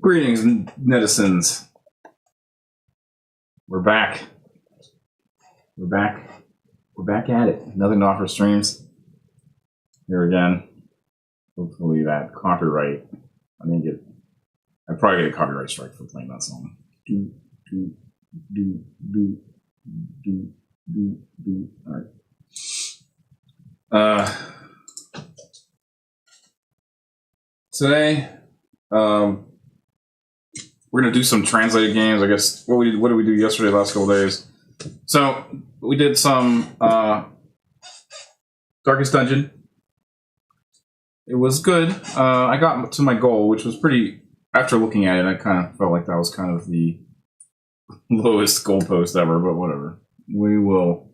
Greetings, netizens. We're back. We're back at it. Nothing to offer streams. Here again. Hopefully that copyright. I'd probably get a copyright strike for playing that song. Alright. Today, we're gonna do some translated games. I guess what did we do yesterday? Last couple days. So we did some Darkest Dungeon. It was good. I got to my goal, which was pretty. After looking at it, I kind of felt like that was kind of the lowest goalpost ever. But whatever. We will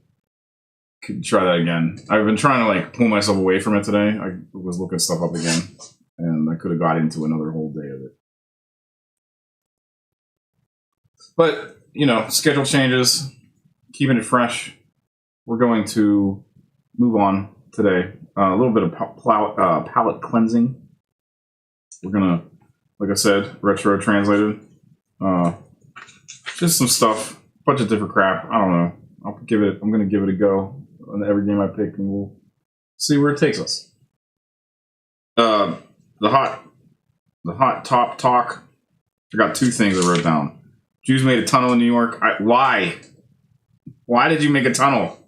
try that again. I've been trying to pull myself away from it today. I was looking stuff up again, and I could have got into another whole day of it. But, schedule changes, keeping it fresh. We're going to move on today. A little bit of palette cleansing. We're going to, like I said, retro translated. Just some stuff, a bunch of different crap. I don't know. I'm going to give it a go on every game I pick, and we'll see where it takes us. The hot top talk. I got two things I wrote down. Jews made a tunnel in New York. Why? Why did you make a tunnel?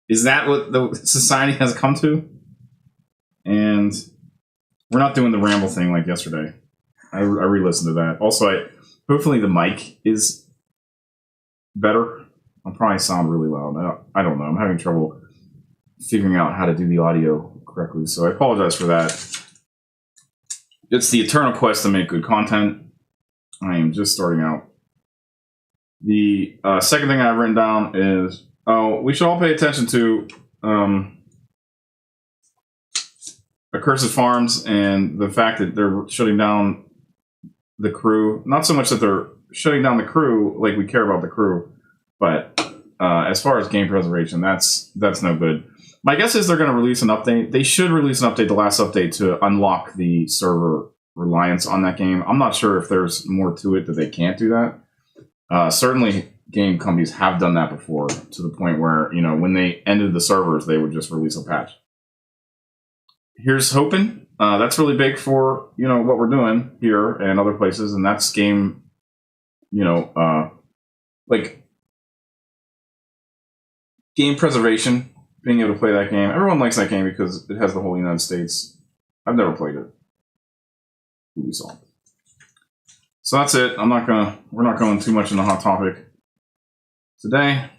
Is that what the society has come to? And we're not doing the ramble thing like yesterday. I re-listened to that. Also, hopefully the mic is better. I'll probably sound really loud. I don't know. I'm having trouble figuring out how to do the audio correctly, so I apologize for that. It's the eternal quest to make good content. I am just starting out. The second thing I've written down is, we should all pay attention to Accursed Farms and the fact that they're shutting down the crew. Not so much that they're shutting down the crew, like we care about the crew, but as far as game preservation, that's no good. My guess is they're going to release an update. They should release an update, the last update, to unlock the server reliance on that game. I'm not sure if there's more to it that they can't do that. Certainly, game companies have done that before, to the point where, when they ended the servers, they would just release a patch. Here's hoping. That's really big for, what we're doing here and other places, and that's game, game preservation, being able to play that game. Everyone likes that game because it has the whole United States. I've never played it. Ubisoft. So that's it. We're not going too much in the hot topic today.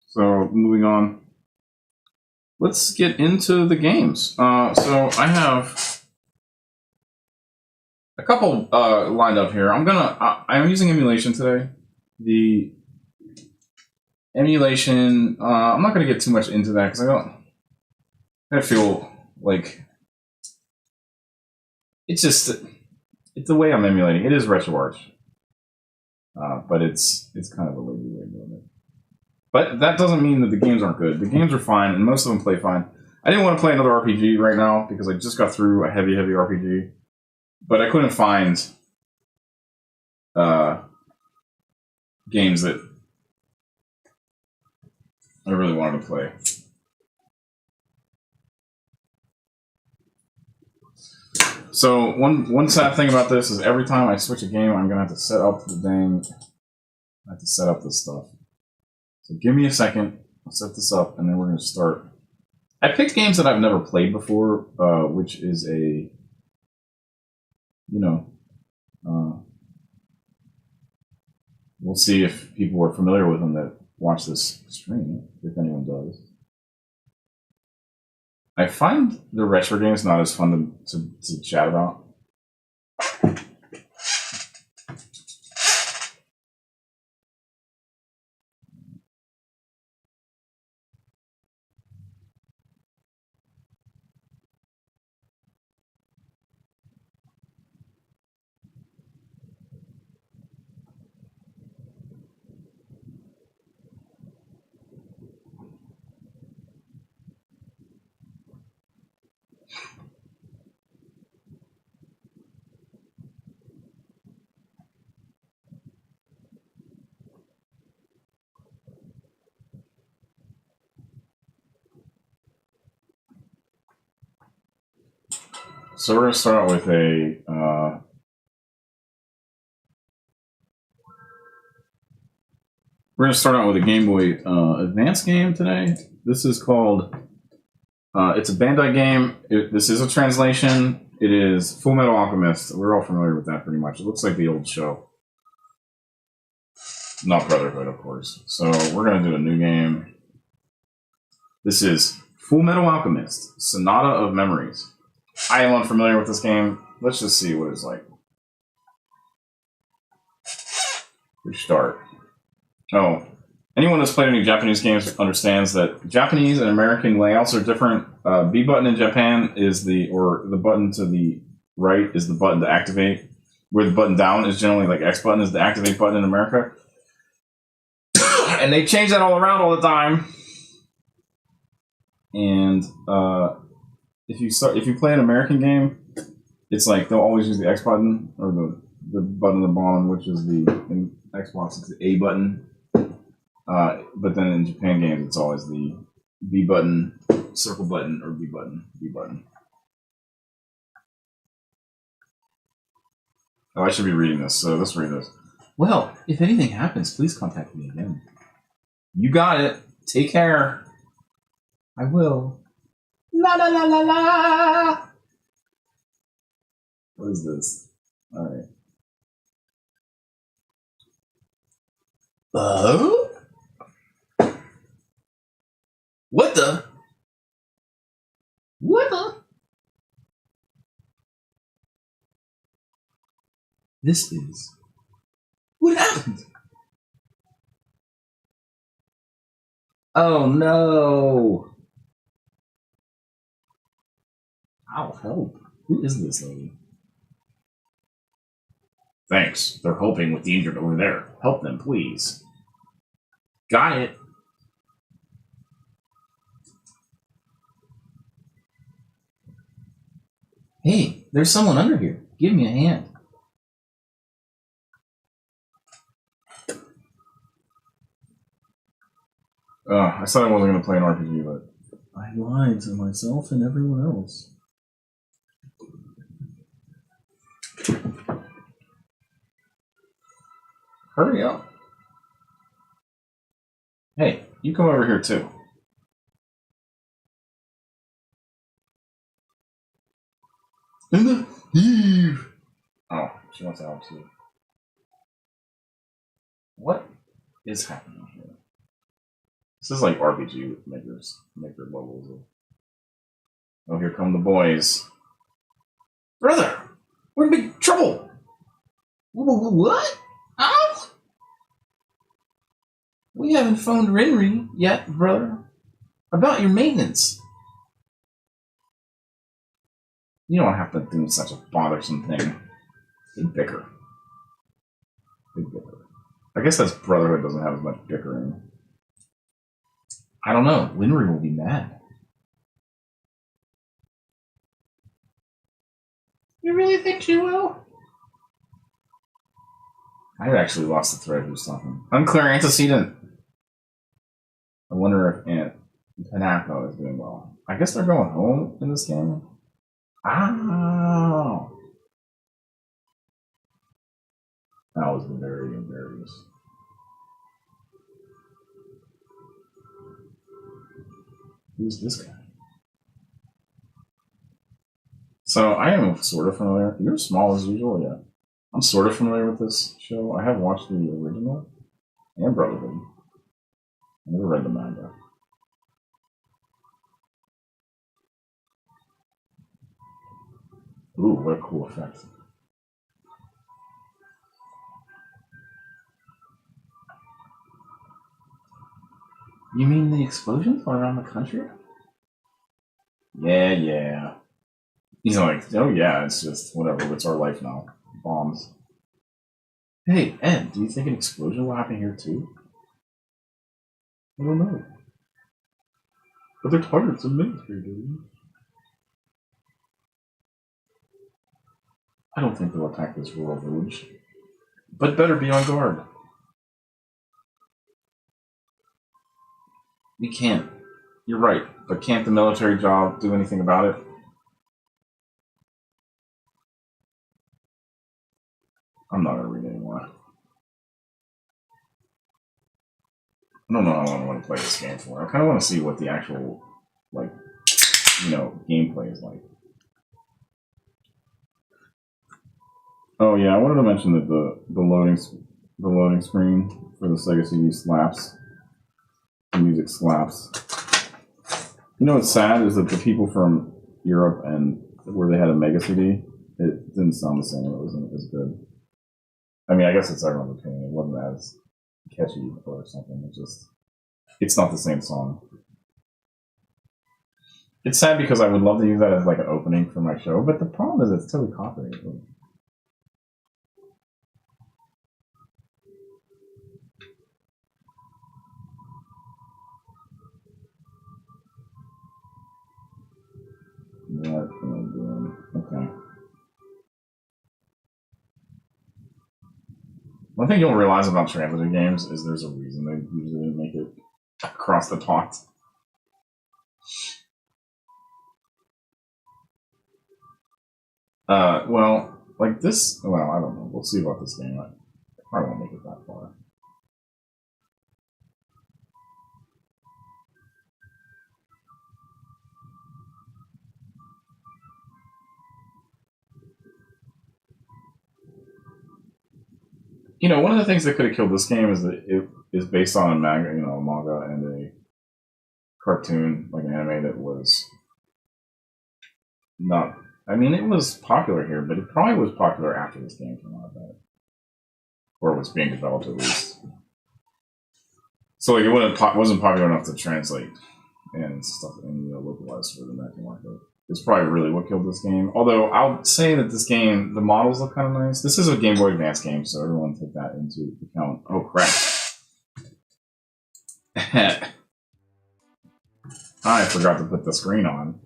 So moving on. Let's get into the games. So I have a couple lined up here. I'm using emulation today. The emulation, I'm not going to get too much into that because I feel like it's the way I'm emulating. It is RetroArch, but it's kind of a lazy way of doing it. But that doesn't mean that the games aren't good. The games are fine, and most of them play fine. I didn't want to play another RPG right now because I just got through a heavy RPG, but I couldn't find games that I really wanted to play. So one sad thing about this is every time I switch a game, I'm gonna have to set up this stuff. So give me a second. I'll set this up, and then we're gonna start. I picked games that I've never played before, which is we'll see if people are familiar with them that watch this stream, if anyone does. I find the retro games not as fun to chat about. So we're gonna start out with a. We're gonna start out with a Game Boy Advance game today. This is called. It's a Bandai game. This is a translation. It is Full Metal Alchemist. We're all familiar with that pretty much. It looks like the old show. Not Brotherhood, of course. So we're gonna do a new game. This is Full Metal Alchemist: Sonata of Memories. I am unfamiliar with this game. Let's just see what it's like. Restart. Oh, anyone that's played any Japanese games understands that Japanese and American layouts are different. B button in Japan is the button to the right is the button to activate, where the button down is generally like X button is the activate button in America. And they change that all around all the time. And if you play an American game, it's like they'll always use the X button or the button at the bottom, which is in Xbox it's the A button. But then in Japan games, it's always the B button, circle button, or B button, B button. Oh, I should be reading this, so let's read this. Well, if anything happens, please contact me again. You got it. Take care. I will. La la la la la. What is this? All right. Oh? What the? What the? This is. What happened? Oh no. I'll help. Who is this lady? Thanks. They're helping with the injured over there. Help them, please. Got it. Hey, there's someone under here. Give me a hand. I said I wasn't going to play an RPG, but I lied to myself and everyone else. Hurry up. Hey, you come over here too. In the Eve. Oh, she wants out too. What is happening here? This is like RPG maker levels. Oh, here come the boys. Brother, we're in big trouble. What? Ow! We haven't phoned Rinri yet, brother, about your maintenance. You don't have to do such a bothersome thing. Big bicker. Big bicker. I guess that's Brotherhood doesn't have as much bickering. I don't know. Winry will be mad. You really think she will? I actually lost the thread who's talking. Unclear antecedent. I wonder if Aunt Panako is doing well. I guess they're going home in this game. Ow! That was the very embarrassing. Who's this guy? So I am sort of familiar. You're small as usual, yeah. I'm sort of familiar with this show. I have watched the original and Brotherhood. I never read the manga. Ooh, what a cool effect. You mean the explosions all around the country? Yeah. He's like, oh yeah, it's just whatever, it's our life now. Bombs. Hey, Ed, do you think an explosion will happen here too? I don't know. But they're targets of military, dude. I don't think they'll attack this rural village. But better be on guard. We can't. You're right, but can't the military job do anything about it? I'm not gonna read anymore. I don't know how long I want to play this game for. I kind of want to see what the actual, like, gameplay is like. Oh yeah, I wanted to mention that the loading screen for the Sega CD slaps. The music slaps. You know what's sad is that the people from Europe and where they had a Mega CD, it didn't sound the same. It wasn't as good. I mean, I guess it's everyone's opinion. It wasn't as catchy or something. It's not the same song. It's sad because I would love to use that as like an opening for my show, but the problem is it's totally copyrighted. What am I doing? Okay. One thing you'll realize about transitive games is there's a reason they usually didn't make it across the pond. Well, like this. Well, I don't know. We'll see about this game. I probably won't make it that far. You know, one of the things that could have killed this game is that it is based on a manga, a manga and a cartoon, like an anime that was not. I mean, it was popular here, but it probably was popular after this game came out, or was being developed at least. So, like, it wasn't popular enough to translate and stuff and localize for the American market. It's probably really what killed this game. Although I'll say that this game, the models look kind of nice. This is a Game Boy Advance game, so everyone take that into account. Oh crap! I forgot to put the screen on.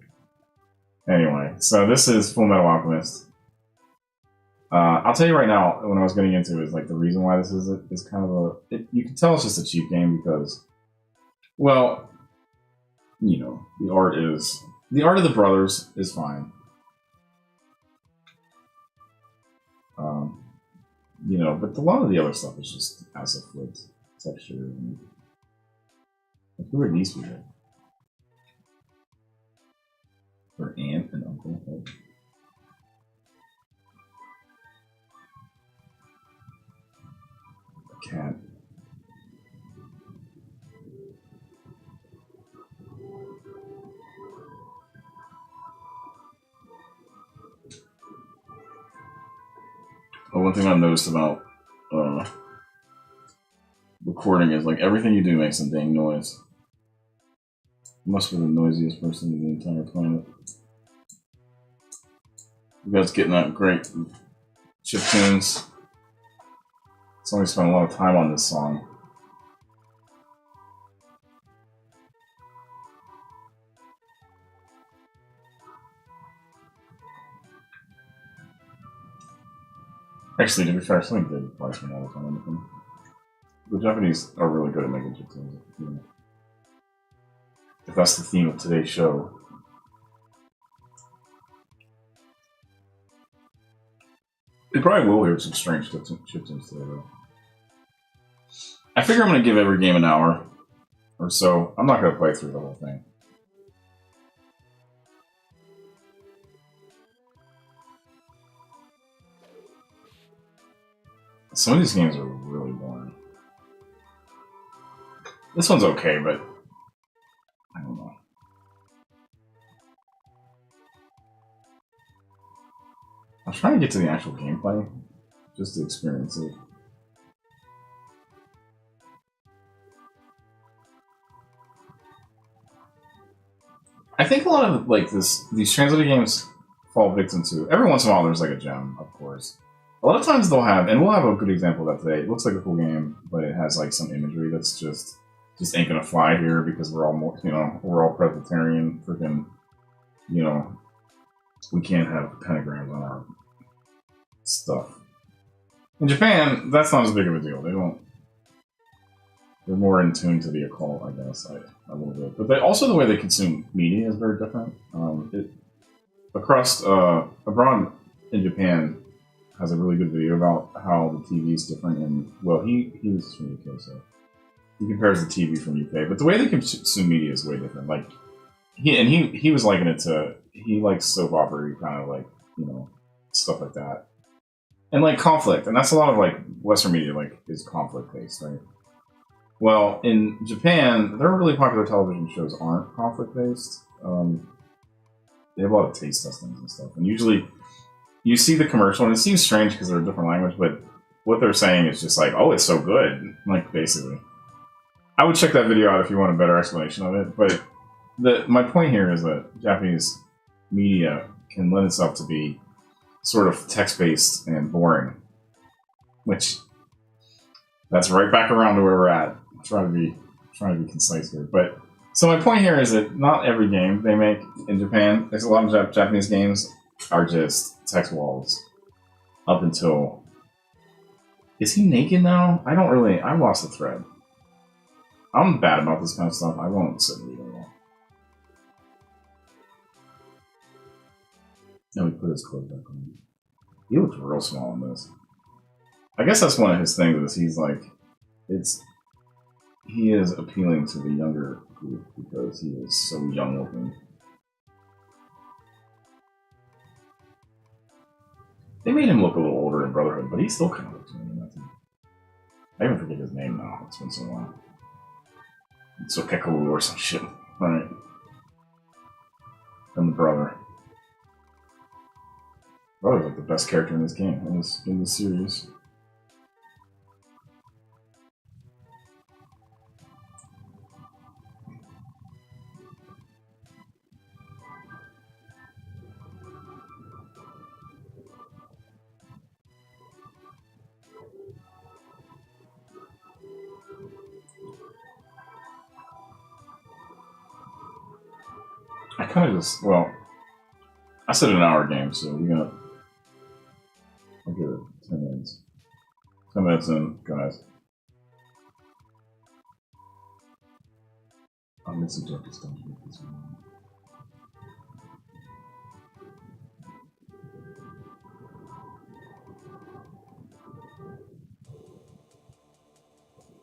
Anyway, so this is Full Metal Alchemist. I'll tell you right now, when I was getting into it, is like the reason why this is kind of you can tell it's just a cheap game because, well, the art of the brothers is fine. But a lot of the other stuff is just acid flipped texture. Like, who are these people? Her aunt and uncle. Oh. A cat. One thing I've noticed about recording is like everything you do makes some dang noise. You must be the noisiest person in the entire planet. You guys getting that great chiptunes. Somebody spent a lot of time on this song. Actually, to be fair, something did probably spend all the time on them. The Japanese are really good at making chiptunes. If that's the theme of today's show. You probably will hear some strange chiptunes today, though. I figure I'm going to give every game an hour or so. I'm not going to play through the whole thing. Some of these games are really boring. This one's okay, but I don't know. I'm trying to get to the actual gameplay, just to experience it. I think a lot of these translated games fall victim to. Every once in a while, there's like a gem, of course. A lot of times they'll have, and we'll have a good example of that today. It looks like a cool game, but it has like some imagery that's just ain't gonna fly here because we're all Presbyterian, freaking, we can't have pentagrams on our stuff. In Japan, that's not as big of a deal. They're more in tune to the occult, I guess, a little bit. But also the way they consume media is very different. Abroad in Japan, has a really good video about how the TV is different. And well, he was from UK, so he compares the TV from UK, but the way they consume media is way different. Like he was liking it to he likes soap opera kind of like stuff like that, and like conflict, and that's a lot of like Western media like is conflict based, right? Well, in Japan, their really popular television shows aren't conflict based. They have a lot of taste testings and stuff, and usually you see the commercial, and it seems strange because they're a different language, but what they're saying is just like, "Oh, it's so good," like basically. I would check that video out if you want a better explanation of it, but my point here is that Japanese media can lend itself to be sort of text-based and boring, which that's right back around to where we're at. I'm trying to be concise here, but so my point here is that not every game they make in Japan. There's a lot of Japanese games are just text walls up until. Is he naked now? I lost the thread. I'm bad about this kind of stuff. I won't sit and read it all. No, we put his clothes back on. He looks real small in this. I guess that's one of his things. Is he's like, he is appealing to the younger group because he is so young looking. They made him look a little older in Brotherhood, but he still kind of looks young. I even forget his name now. It's been so long. So Kekaru or some shit. Right. And the brother. Brother's like the best character in this game, in this series. I kind of just, well, I said an hour game, so I'll give it 10 minutes. 10 minutes in, guys. I'm missing Jeffrey's dungeon with this one.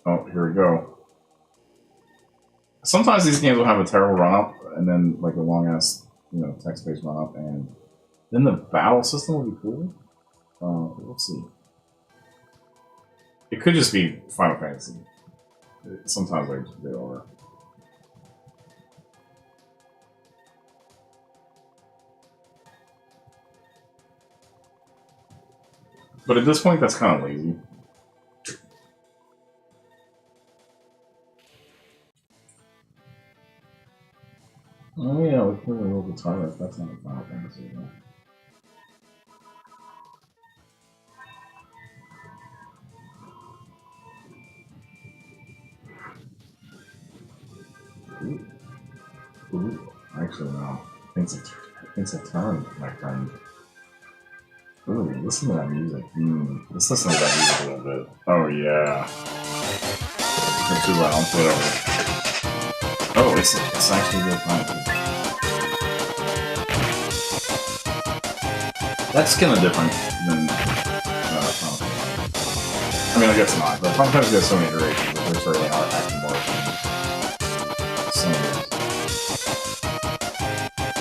Oh, here we go. Sometimes these games will have a terrible run-up, and then like a long-ass, text-based run-up, and then the battle system will be cool. Let's see. It could just be Final Fantasy. Sometimes they are. But at this point, that's kind of lazy. Oh yeah, we play a little guitar riff. That's not a Final Fantasy, though. Ooh. Actually, no. Things have turned, my friend. Ooh, listen to that music. Let's listen to that music a little bit. Oh yeah. It's too loud. Whatever. Oh, it's actually real fun. That's kind of different than Final Fantasy. I mean, I guess not. But Final Fantasy has so many iterations that there's certainly hard acting more than some of those.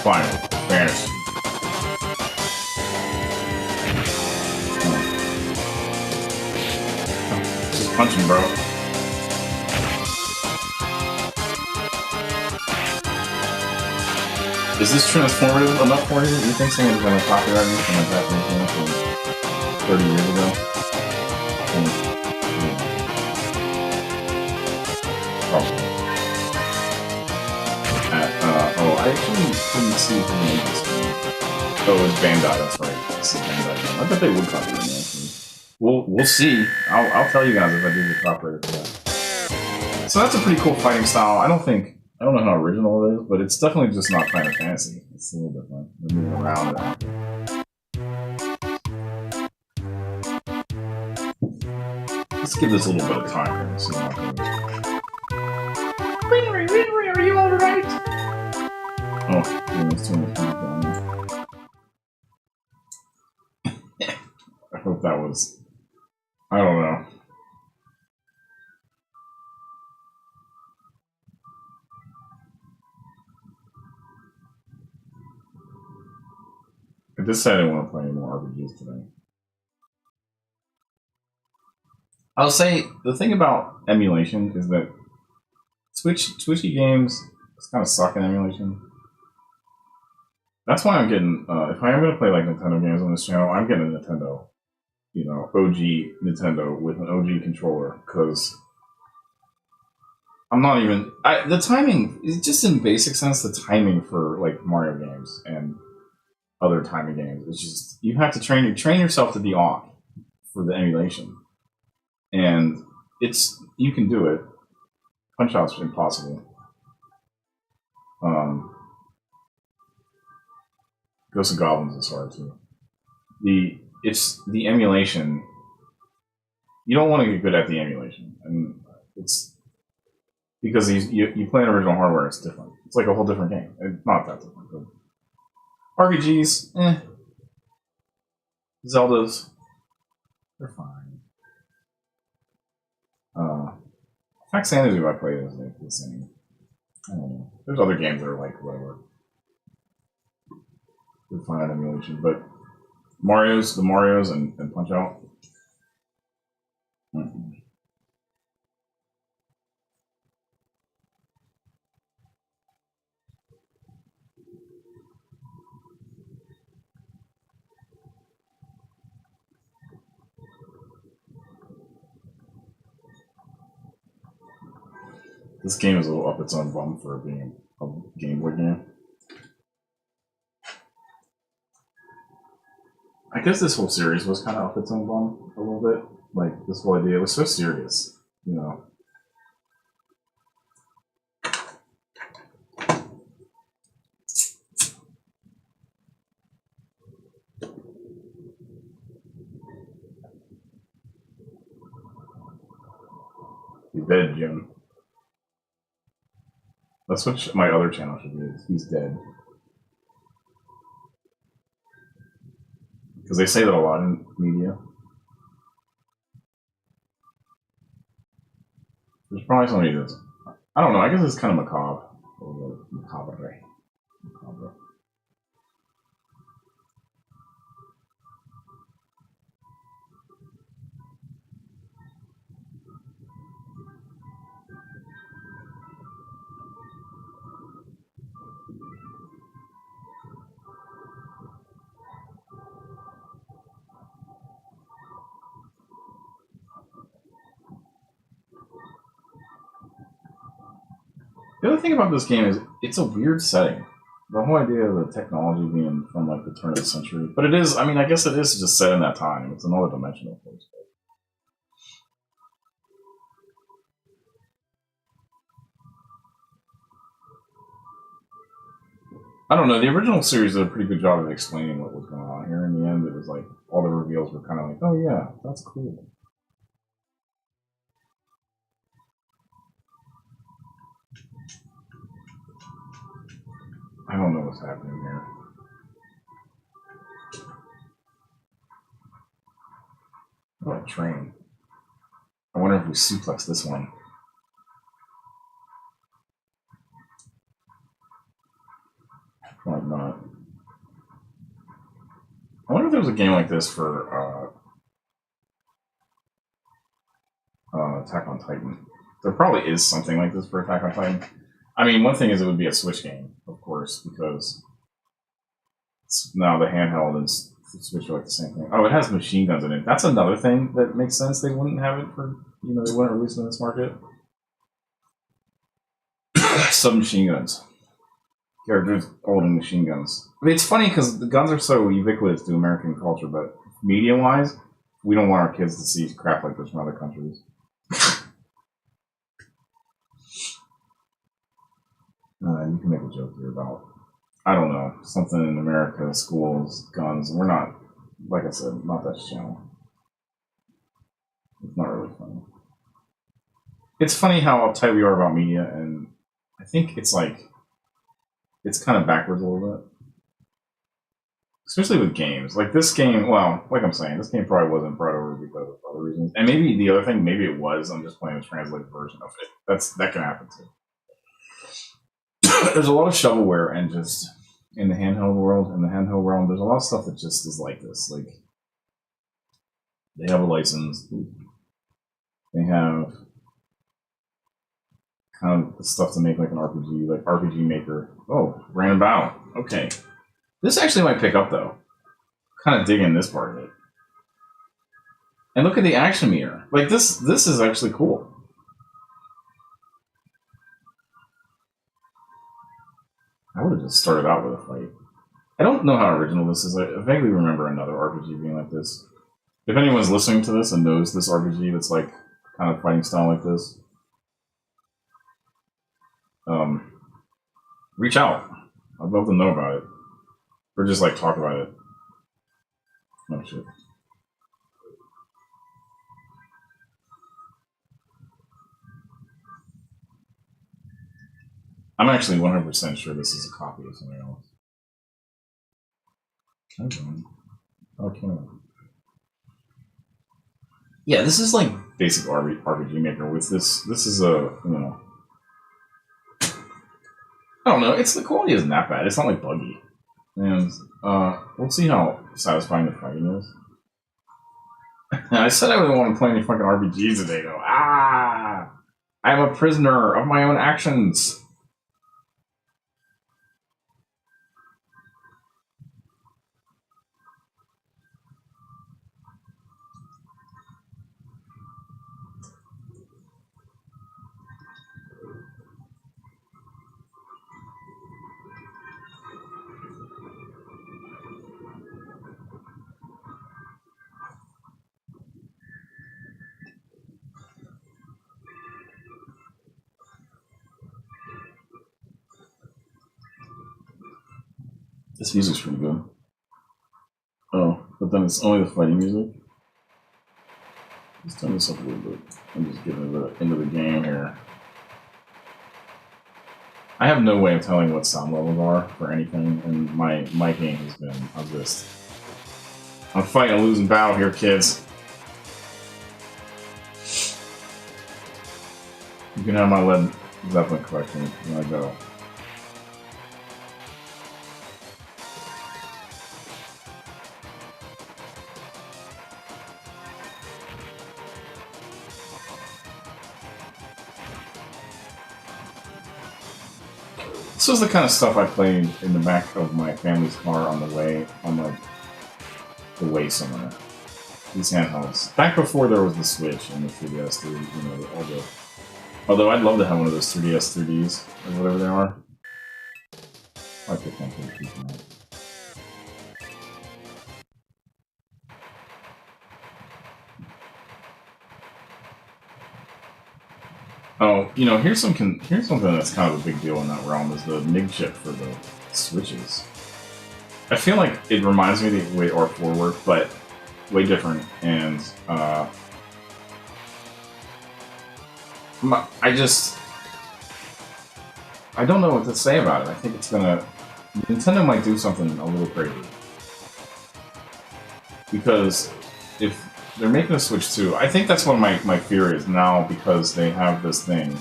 Final Fantasy. Just punch him, bro. Is this transformative enough for you? You think someone's going to copyright me from a Japanese game from 30 years ago? Probably. I actually couldn't see who made this game. Oh, it's Bandai, that's right. This is Bandai. I bet they would copyright me, actually. We'll see. I'll tell you guys if I do get copyrighted for that. So that's a pretty cool fighting style. I don't know how original it is, but it's definitely just not Final Fantasy. It's a little different. They're moving around. Let's give this a little bit of time here and see what happens. Winry, are you alright? Oh, let's turn this music down. I if that was. I don't know. I just said I didn't want to play any more RPGs today. I'll say the thing about emulation is that Twitchy games kind of suck in emulation. That's why I'm getting. If I am going to play like Nintendo games on this channel, I'm getting a Nintendo, OG Nintendo with an OG controller, because I'm not even. The timing is just in basic sense. The timing for like Mario games and other timing games, it's just you have to train yourself to be off for the emulation, and you can do it. Punch Out's impossible. Ghosts and Goblins is hard too. It's the emulation. You don't want to get good at the emulation, and it's because you play on original hardware. It's different. It's like a whole different game. It's not that different. But RPGs, Zeldas, they're fine. Faxanadu I played is like the same. I don't know. There's other games that are like whatever. They're fine on emulation, but the Marios and Punch Out. This game is a little up its own bum for being a Game Boy game. I guess this whole series was kind of up its own bum a little bit. Like, this whole idea was so serious, You dead, Jim. That's what my other channel should be. He's dead. Because they say that a lot in media. There's probably somebody that's... I don't know, I guess it's kind of macabre. A little bit macabre. The other thing about this game is it's a weird setting. The whole idea of the technology being from like the turn of the century. But it is, I guess it is just set in that time. It's another dimension, of course. I don't know. The original series did a pretty good job of explaining what was going on here. In the end, it was like all the reveals were kind of like, oh yeah, that's cool. I don't know what's happening here. Oh, a train. I wonder if we suplex this one. Probably not. I wonder if there was a game like this for Attack on Titan. There probably is something like this for Attack on Titan. One thing is it would be a Switch game, of course, because now the handheld and Switch are like the same thing. Oh, it has machine guns in it. That's another thing that makes sense. They wouldn't have it for, they wouldn't release it in this market. Submachine guns. Characters holding machine guns. It's funny because the guns are so ubiquitous to American culture, but media-wise, we don't want our kids to see crap like this from other countries. You can make a joke here about, I don't know, something in America, schools, guns. We're not, like I said, not that channel. It's not really funny. It's funny how uptight we are about media, and I think it's like, it's kind of backwards a little bit. especially with games like this game. Well, like I'm saying, this game probably wasn't brought over because of other reasons, and maybe the other thing, maybe it was. I'm just playing a translated version of it. That can happen too. There's a lot of shovelware and just in the handheld world. In the handheld realm, there's a lot of stuff that just is like this. Like they have a license. They have kind of the stuff to make like an RPG, like RPG Maker. Oh, random battle. Okay, this actually might pick up though. Kind of digging this part of it. And look at the action meter. Like this is actually cool. I would have just started out with a fight. I don't know how original this is. I vaguely remember another RPG being like this. If anyone's listening to this and knows this RPG that's like kind of fighting style like this, reach out. I'd love to know about it. Or just like talk about it. Oh shit. I'm actually 100% sure this is a copy of something else. Okay. Yeah, this is like basic RPG Maker with this. This is a, you know. I don't know. It's the quality isn't that bad. It's not like buggy. And we'll see how satisfying the fighting is. I said I wouldn't want to play any fucking RPGs today, though. I'm a prisoner of my own actions. This music's pretty good. Oh, but then it's only the fighting music. Let's turn this up a little bit. I'm just getting into the game here. I have no way of telling what sound levels are for anything, and my miking has been I'm fighting a losing battle here, kids. You can have my Led Zeppelin collection when I go. This was the kind of stuff I played in the back of my family's car on the way somewhere. These handhelds. Back before there was the Switch and the 3DS, you know, all the. Although I'd love to have one of those 3DS 3Ds or whatever they are. I pick one for the people. Oh, you know, here's something that's kind of a big deal in that realm is the MIG chip for the Switches. I feel like it reminds me of the way R4 worked, but way different. And I don't know what to say about it. I think Nintendo might do something a little crazy. Because if they're making a Switch 2, I think that's what my fear is now, because they have this thing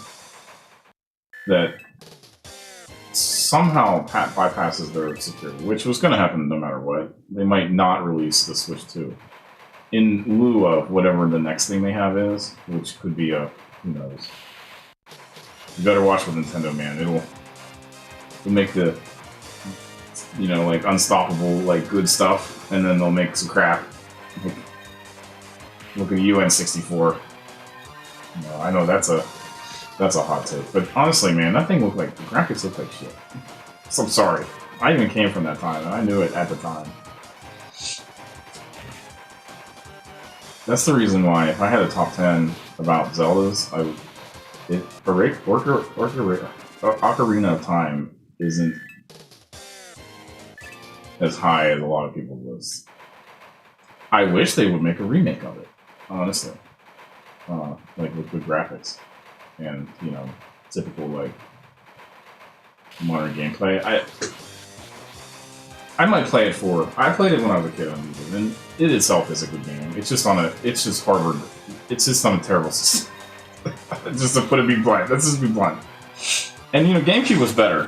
that somehow bypasses their security, which was going to happen no matter what. They might not release the Switch 2 in lieu of whatever the next thing they have is, which could be who knows. You better watch with Nintendo, man. It'll make the, you know, like unstoppable, like good stuff, and then they'll make some crap. Look at the UN64. You know, I know that's a hot take, but honestly, man, that thing looked like the graphics looked like shit. So I'm sorry. I even came from that time, and I knew it at the time. That's the reason why, if I had a top 10 about Zeldas, Ocarina of Time isn't as high as a lot of people's lists. I wish they would make a remake of it, honestly. Like with good graphics and, you know, typical like modern gameplay. I might play it for. I played it when I was a kid on YouTube, and it itself is a good game. It's just on a. It's just Harvard. It's just on a terrible system. Just to put it be blunt. Let's just be blunt. And you know, GameCube was better.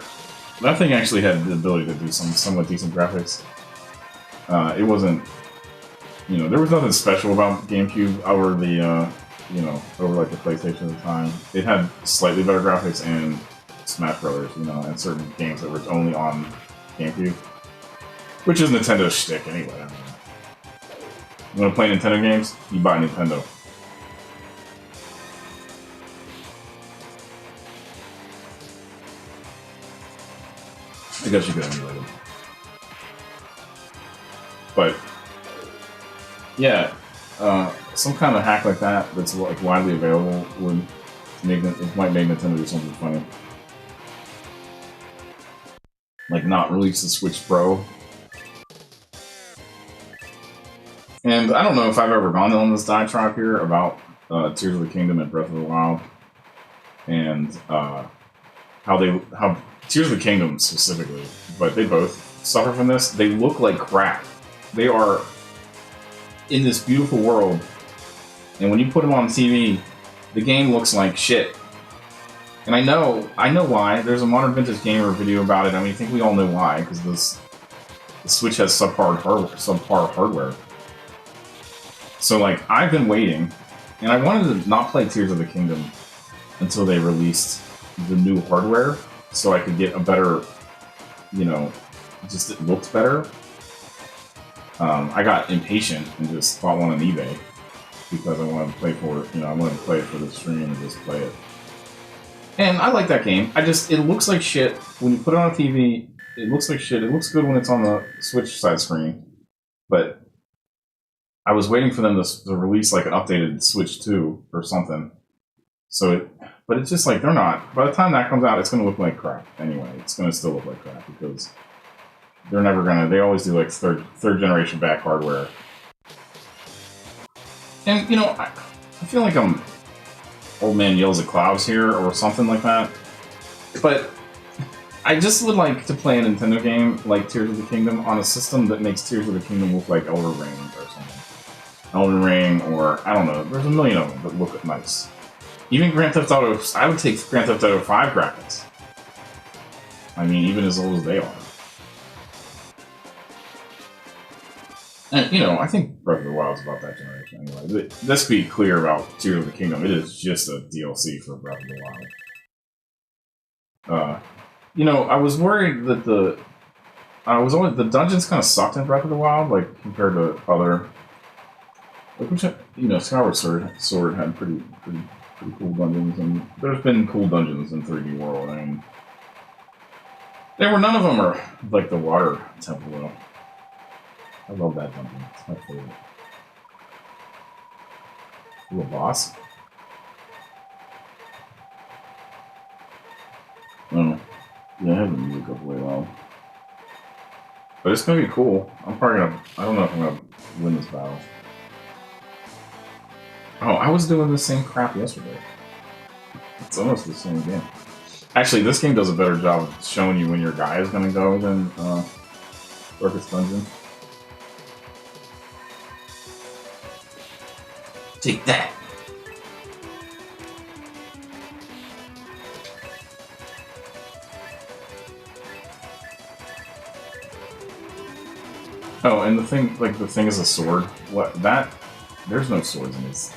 That thing actually had the ability to do some somewhat decent graphics. It wasn't. You know, there was nothing special about GameCube over the. You know, over like the PlayStation at the time. It had slightly better graphics and Smash Brothers. You know, and certain games that were only on GameCube. Which is Nintendo's shtick anyway. I mean, you want to play Nintendo games? You buy Nintendo. I guess you could emulate them. But, yeah, some kind of hack like that that's like widely available would make it might make Nintendo do something funny. Like not release the Switch Pro. And I don't know if I've ever gone on this diatribe here about Tears of the Kingdom and Breath of the Wild, and how Tears of the Kingdom specifically, but they both suffer from this. They look like crap. They are in this beautiful world, and when you put them on TV, the game looks like shit. And I know why. There's a Modern Vintage Gamer video about it. I mean, I think we all know why, because the Switch has subpar hardware. So, like, I've been waiting, and I wanted to not play Tears of the Kingdom until they released the new hardware, so I could get a better, you know, just it looked better. I got impatient and just bought one on eBay because I wanted to play for, you know, I wanted to play it for the stream and just play it. And I like that game. It looks like shit when you put it on a TV. It looks like shit. It looks good when it's on the Switch side screen, but I was waiting for them to release like an updated Switch 2 or something. But it's just like they're not. By the time that comes out, it's going to look like crap. Anyway, it's going to still look like crap because they're never gonna. They always do like third generation back hardware. And you know, I feel like I'm old man yells at clouds here or something like that. But I just would like to play a Nintendo game like Tears of the Kingdom on a system that makes Tears of the Kingdom look like Elden Ring or something. Elden Ring, or I don't know. There's a million of them that look nice. Even Grand Theft Auto. I would take Grand Theft Auto 5 graphics. I mean, even as old as they are. And, you know, I think Breath of the Wild is about that generation anyway. Let's be clear about Tears of the Kingdom. It is just a DLC for Breath of the Wild. You know, I was worried that the dungeons kind of sucked in Breath of the Wild, like, compared to other... Like, which, you know, Skyward Sword had pretty cool dungeons, and there's been cool dungeons in 3D World. I mean, none of them are like the water temple, though. I love that dungeon. It's my favorite. Ooh, a boss? Oh. Yeah, I have the music up way loud. But it's gonna be cool. I'm probably gonna... I don't know if I'm gonna win this battle. Oh, I was doing the same crap yesterday. It's almost the same game. Actually, this game does a better job of showing you when your guy is gonna go than Darkest Dungeon. Take that! Oh, and the thing is a sword. What that? There's no swords in this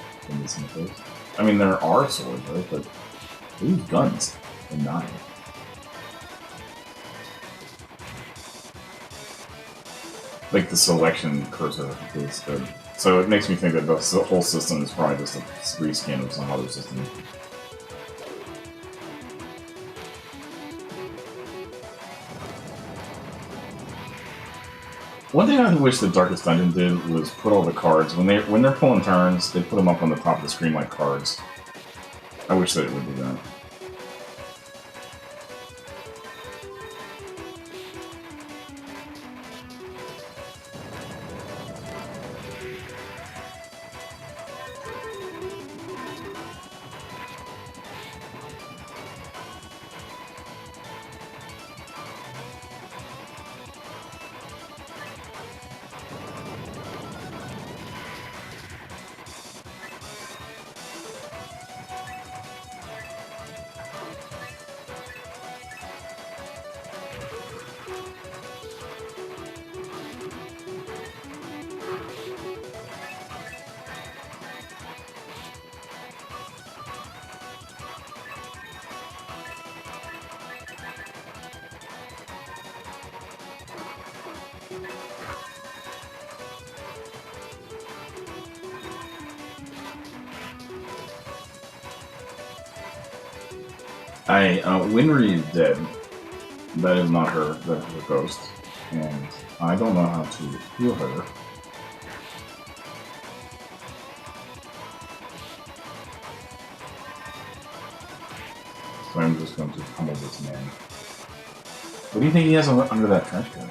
mythos. I mean, there are swords, right? But they use guns and knives. Like the selection cursor is good. So it makes me think that the whole system is probably just a reskin of some other system. One thing I wish the Darkest Dungeon did was put all the cards when they're pulling turns, they put them up on the top of the screen like cards. I wish that it would do that. Winry is dead. That is not her. That is a ghost. And I don't know how to heal her. So I'm just going to pummel this man. What do you think he has under that trench coat?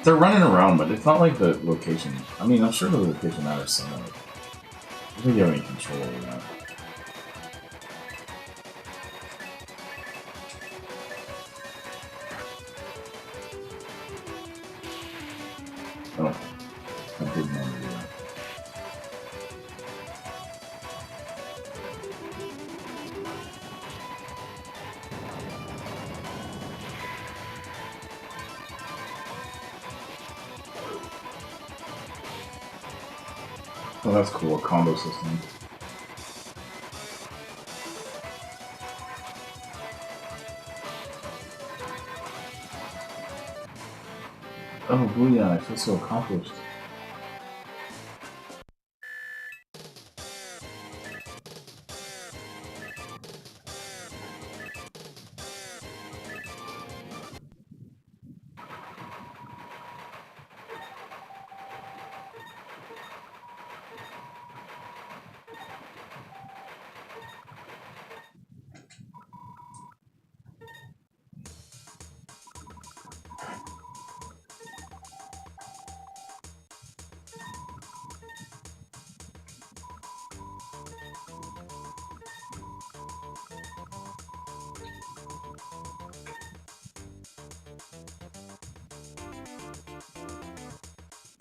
They're running around, but it's not like the location. I mean, I'm sure the location matters somewhat. I don't think you have any control over that. Oh, I did not do that. Oh, that's cool. A combo system. Oh, booyah, I feel so accomplished.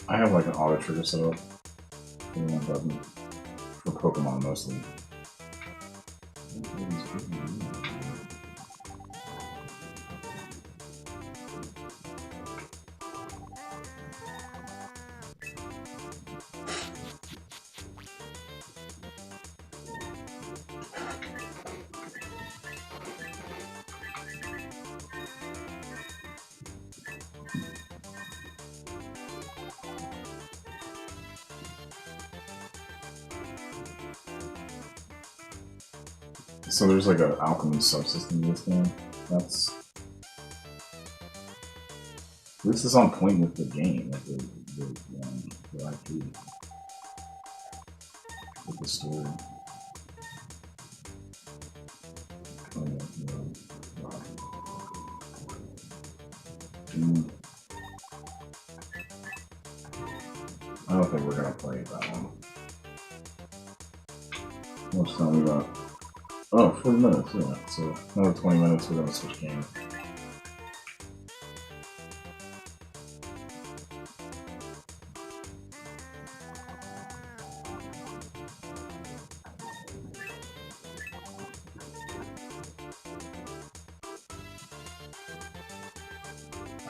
I have like an auto trigger set up for one button for Pokemon mostly. So there's like an alchemy subsystem in this game. That's this is on point with the game, like the IP, with the story. Oh, yeah. I don't think we're gonna play that one. What's that about? Oh, 40 minutes, yeah. So another 20 minutes, we're gonna switch games.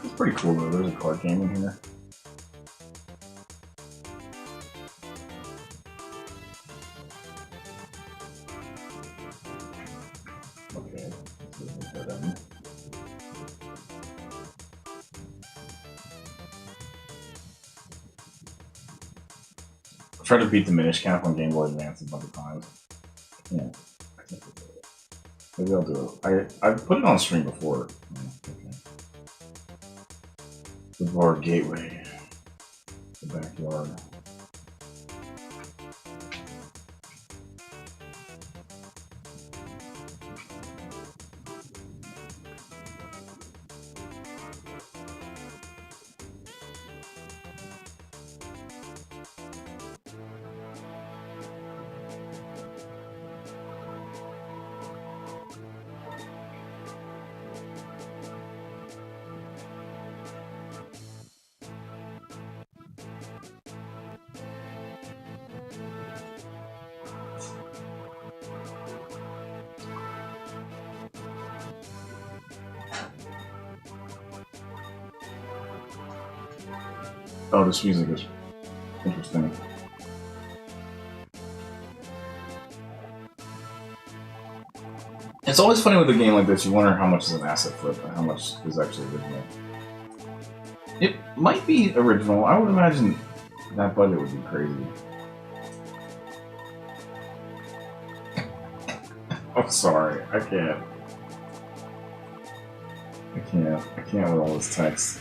It's pretty cool though, there's a card game in here. Okay, let's put that in. I tried to beat the Minish Cap on Game Boy Advance a bunch of times. Yeah. Maybe I'll do it. I've put it on stream before. Okay. The bar gateway. The backyard. Oh, this music is interesting. It's always funny with a game like this. You wonder how much is an asset flip and how much is actually original. It might be original. I would imagine that budget would be crazy. Oh, sorry. I can't. I can't with all this text.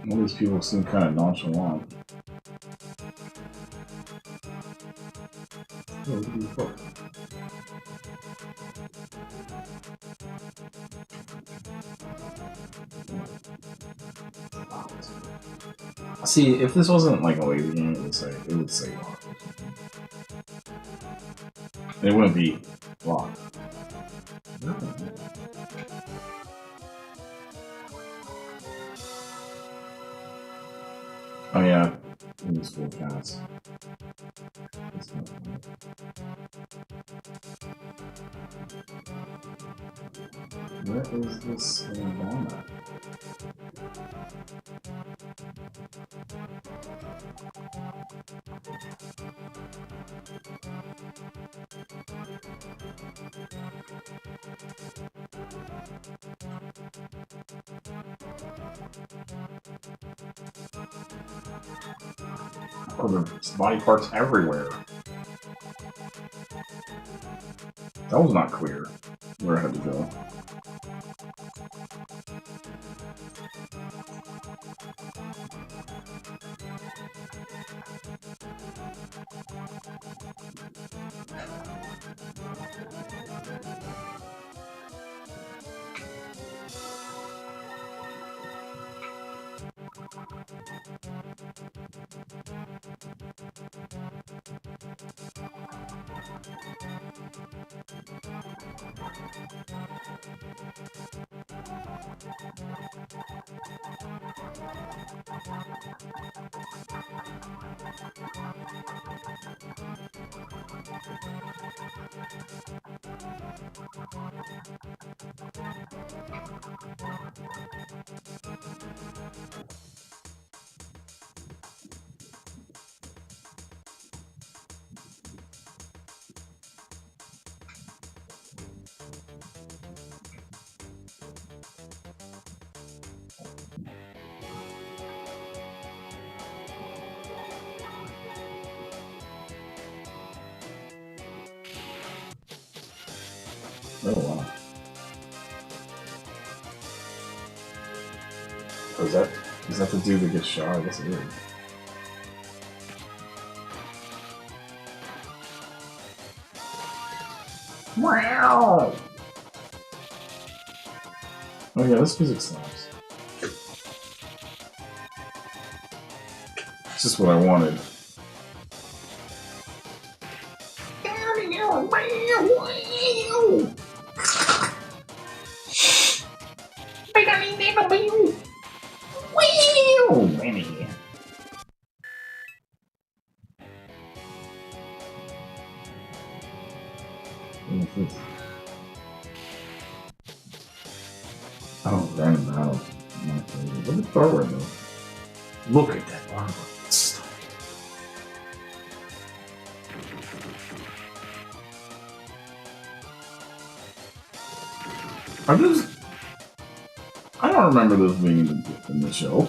All these people seem kind of nonchalant. See, if this wasn't like a lazy game, it would say locked. It wouldn't be locked. Oh yeah, these full cats. Where is this bomb at? Oh, there's body parts everywhere. That was not clear where I had to go. Oh wow. Oh, is that the dude that gets shot? I guess it is. Wow! Oh yeah, this music slaps. It's just what I wanted. Oh, random battle. My favorite. Look at Thor though. Look at that armor. It's stunning. I don't remember this being in the show.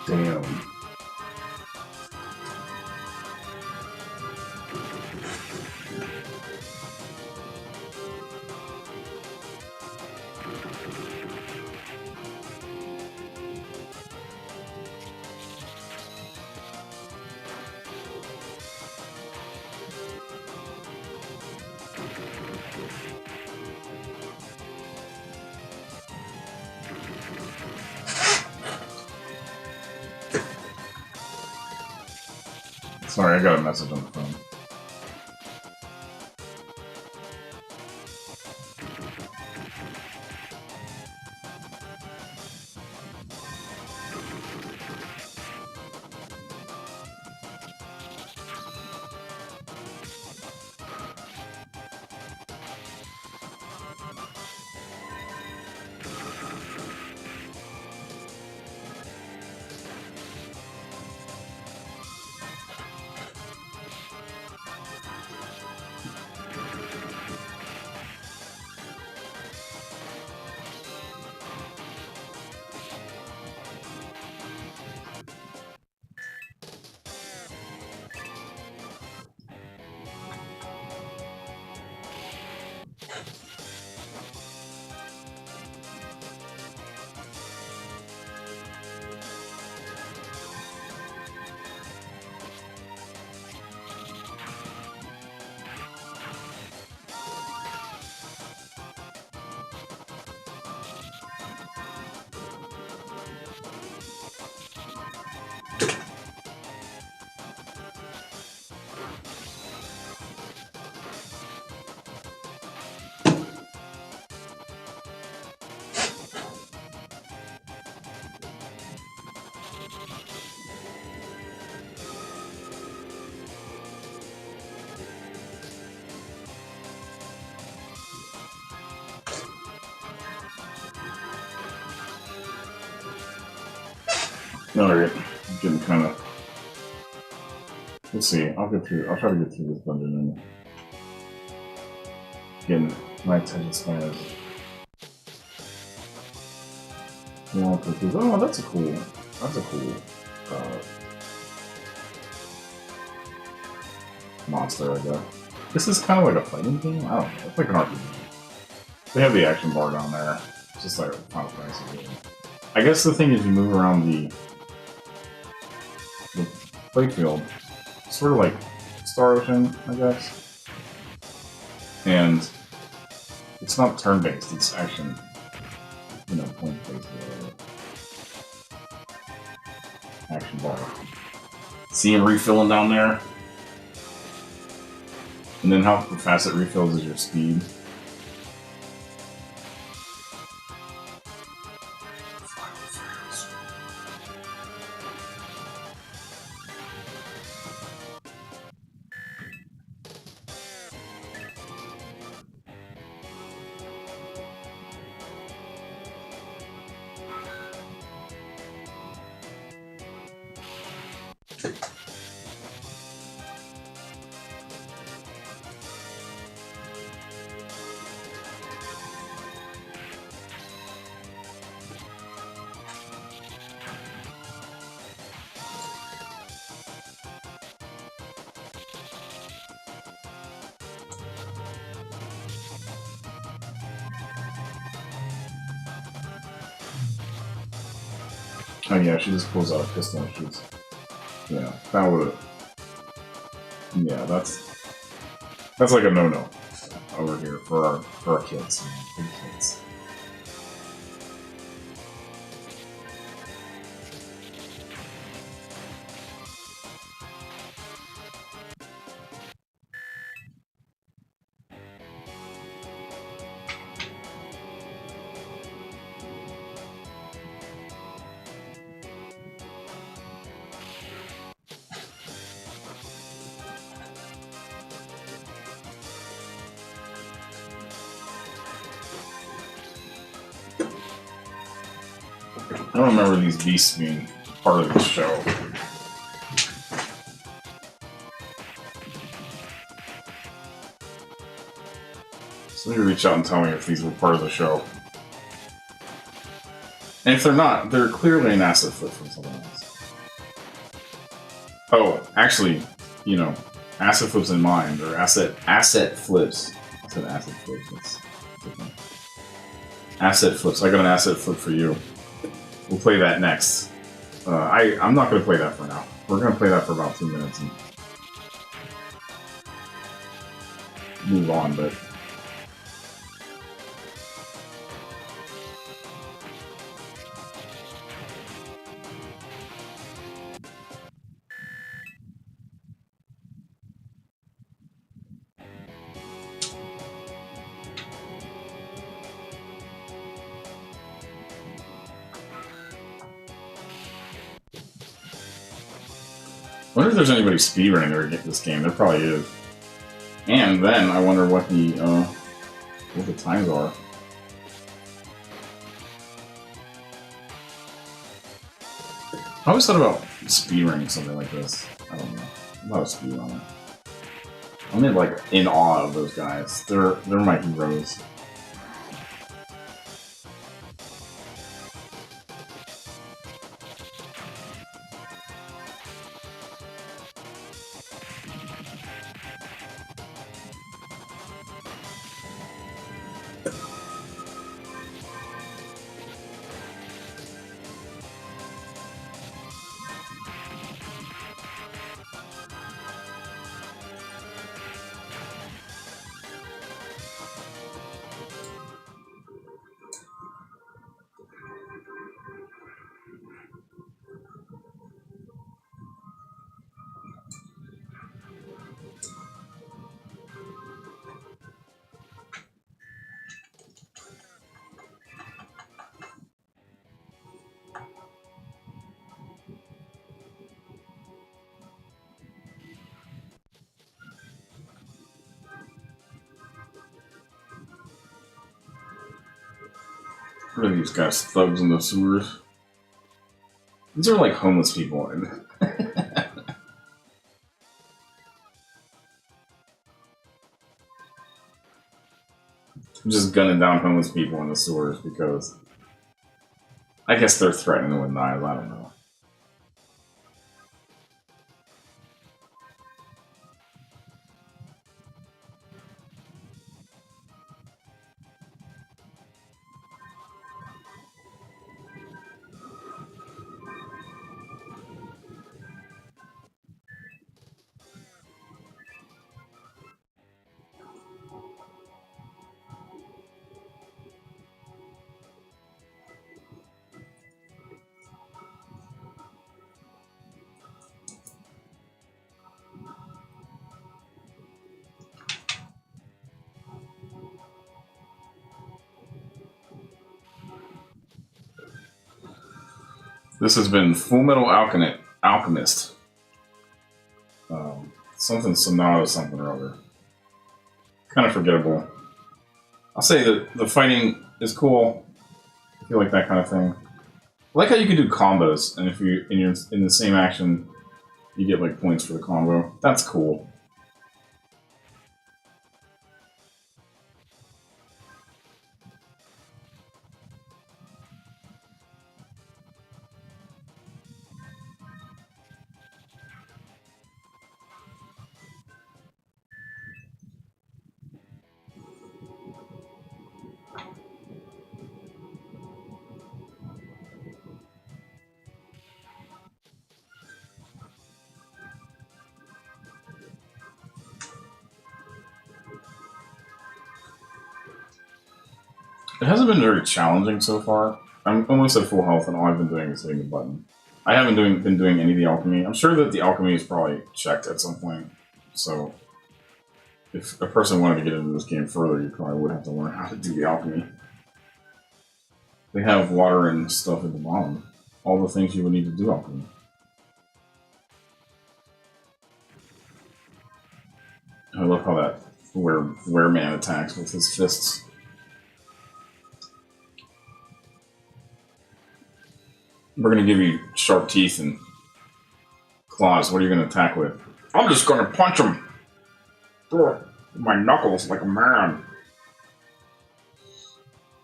Damn. Sorry, I got a message on the phone. Alright, I'm getting kind of. Let's see. I'll get through. I'll try to get through this dungeon and getting my attention span is. Oh, that's a cool. That's a cool monster, I guess. This is kind of like a fighting game. I don't know. It's like an RPG. They have the action bar down there. It's just like a Final Fantasy game. I guess the thing is, you move around the playfield, sort of like Star Ocean, I guess. And it's not turn-based, it's action, you know, point-based. Action bar. See him refilling down there? And then how fast it refills is your speed. Oh yeah, she just pulls out a pistol and shoots. Yeah, that would've... Yeah, that's like a no-no over here for our kids, big kids. I don't remember these beasts being part of the show. So maybe reach out and tell me if these were part of the show. And if they're not, they're clearly an asset flip from someone else. Oh, actually, you know, asset flips in mind, or asset flips. I said asset flips. That's different. Asset flips. I got an asset flip for you. We'll play that next. I'm not going to play that for now. We're going to play that for about 2 minutes and move on, but... wonder if there's anybody speedrunning this game. There probably is. And then I wonder what the times are. I always thought about speedrunning something like this. I don't know. I'm not a speedrunner. I'm like in awe of those guys. They're my heroes. What are these guys? Thugs in the sewers? These are like homeless people. I'm just gunning down homeless people in the sewers because I guess they're threatening with knives. I don't know. This has been Full Metal Alchemist. Something Sonata, something or other. Kind of forgettable. I'll say that the fighting is cool. I feel like that kind of thing. I like how you can do combos, and if you're in the same action, you get like points for the combo. That's cool. It hasn't been very challenging so far. I'm almost at full health, and all I've been doing is hitting the button. I haven't been doing any of the alchemy. I'm sure that the alchemy is probably checked at some point. So, if a person wanted to get into this game further, you probably would have to learn how to do the alchemy. They have water and stuff at the bottom. All the things you would need to do alchemy. I love how that Wereman attacks with his fists. We're gonna give you sharp teeth and claws. What are you gonna attack with? I'm just gonna punch him! With my knuckles like a man.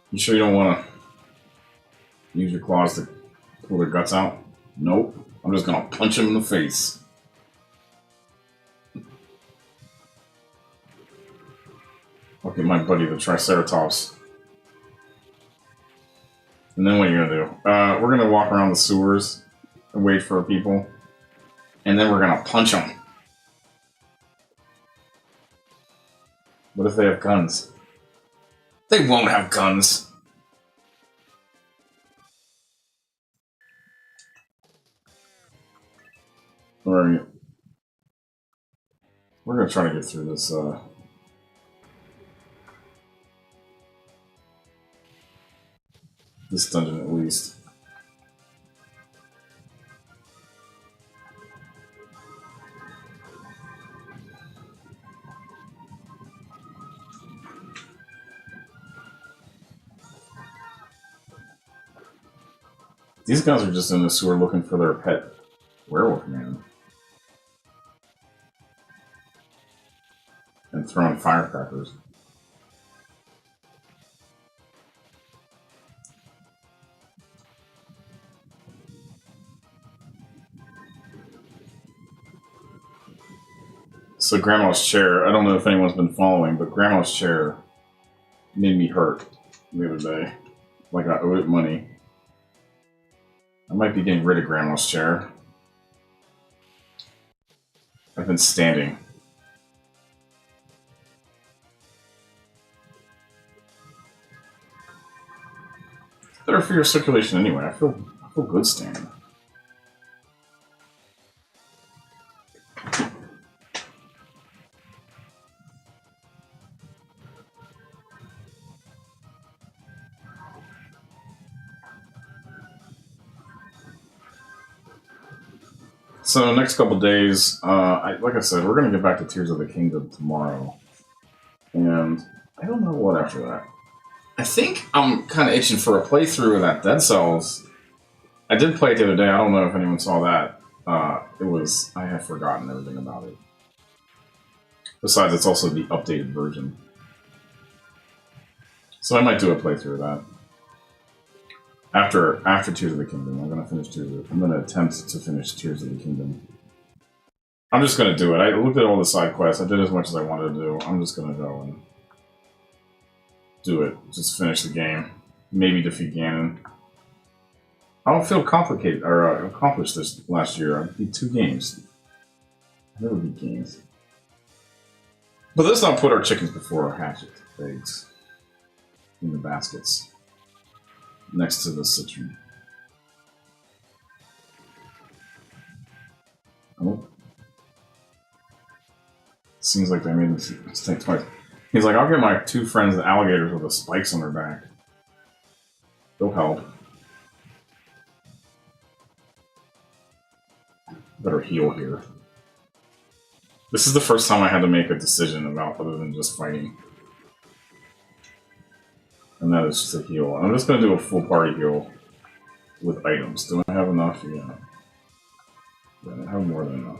You sure you don't wanna use your claws to pull their guts out? Nope. I'm just gonna punch him in the face. Okay, my buddy the Triceratops. And then what are you gonna do? We're gonna walk around the sewers and wait for people. And then we're gonna punch them. What if they have guns? They won't have guns. Where are you? We're gonna try to get through this, this dungeon at least. These guys are just in the sewer looking for their pet werewolf man. And throwing firecrackers. So Grandma's chair, I don't know if anyone's been following, but Grandma's chair made me hurt the other day. Like I owed it money. I might be getting rid of Grandma's chair. I've been standing. Better for your circulation anyway. I feel good standing. So next couple days, like I said, we're gonna get back to Tears of the Kingdom tomorrow, and I don't know what after that. I think I'm kind of itching for a playthrough of that Dead Cells. I did play it the other day. I don't know if anyone saw that. I have forgotten everything about it. Besides, it's also the updated version, so I might do a playthrough of that. After Tears of the Kingdom, I'm gonna attempt to finish Tears of the Kingdom. I'm just gonna do it. I looked at all the side quests. I did as much as I wanted to do. I'm just gonna go and do it. Just finish the game. Maybe defeat Ganon. I don't feel complicated or accomplished this last year. I beat 2 games. I never beat games. But let's not put our chickens before our hatchet eggs in the baskets. Next to the citron. Oh. Seems like they made this mistake twice. He's like, I'll get my 2 friends, the alligators with the spikes on their back. They'll help. Better heal here. This is the first time I had to make a decision about other than just fighting. And that is just a heal. I'm just going to do a full party heal with items. Do I have enough? Yeah. I have more than enough.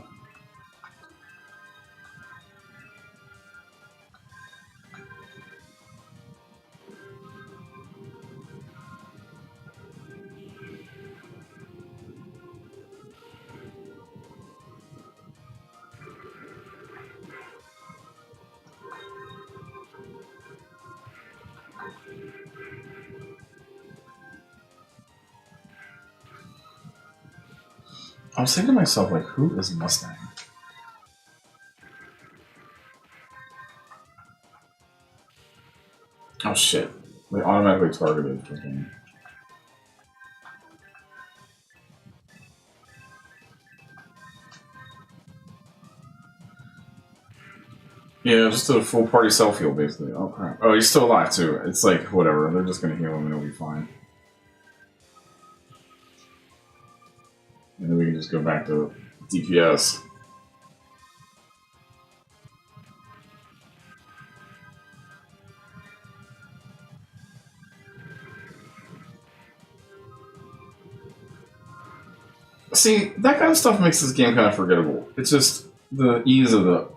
I was thinking to myself, like, who is Mustang? Oh shit. They automatically targeted freaking. Yeah, just a full party self heal basically. Oh crap. Oh, he's still alive too. It's like, whatever. They're just gonna heal him and it'll be fine. And then we can just go back to DPS. See, that kind of stuff makes this game kind of forgettable. It's just the ease of the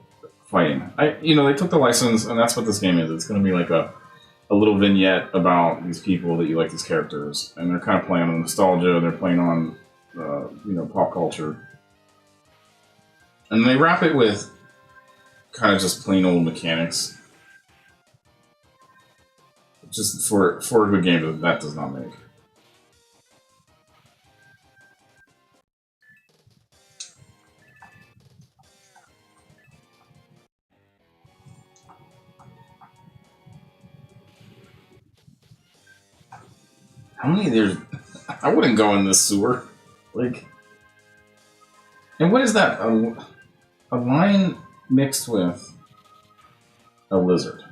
fighting. They took the license, and that's what this game is. It's going to be like a little vignette about these people that you like, these characters, and they're kind of playing on nostalgia. They're playing on, pop culture, and they wrap it with kind of just plain old mechanics. Just for a good game that does not make. How many there's? I wouldn't go in this sewer. Like, and what is that? A lion mixed with a lizard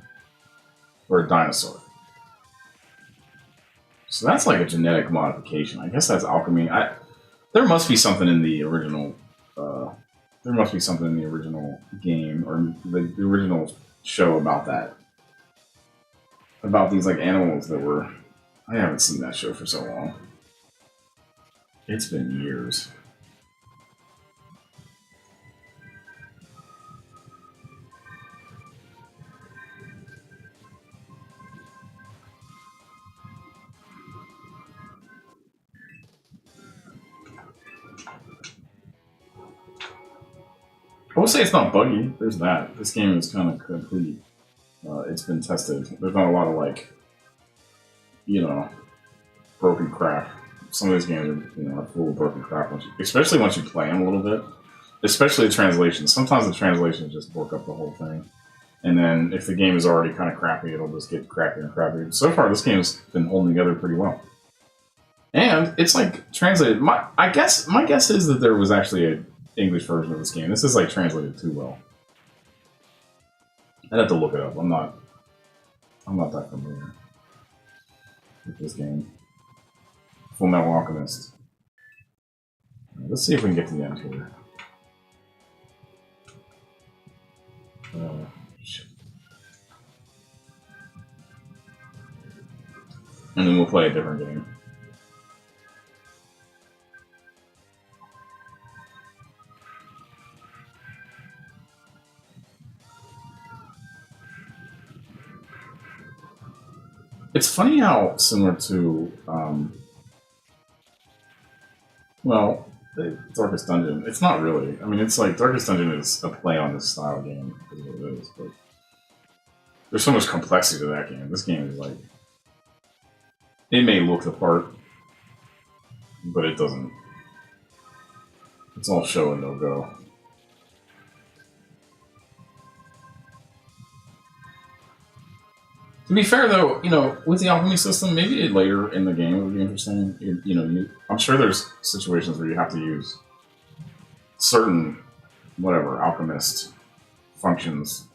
or a dinosaur. So that's like a genetic modification. I guess that's alchemy. There must be something in the original. There must be something in the original game or the original show about that. About these like animals that were. I haven't seen that show for so long. It's been years. I will say it's not buggy. There's that. This game is kind of complete. It's been tested. There's not a lot of like, you know, broken crap. Some of these games are, are full of broken crap, especially once you play them a little bit. Especially the translations. Sometimes the translations just work up the whole thing. And then if the game is already kind of crappy, it'll just get crappier and crappier. So far, this game's been holding together pretty well. And it's like translated. My guess is that there was actually an English version of this game. This is like translated too well. I'd have to look it up. I'm not that familiar with this game. Full Metal Alchemist. Let's see if we can get to the end here. Shit. And then we'll play a different game. It's funny how similar to, well, Darkest Dungeon. It's not really. I mean, it's like Darkest Dungeon is a play on this style game, is what it is. But there's so much complexity to that game. This game is like, it may look the part, but it doesn't. It's all show and no go. To be fair, though, with the alchemy system, maybe later in the game it would be interesting. I'm sure there's situations where you have to use certain, whatever, alchemist functions.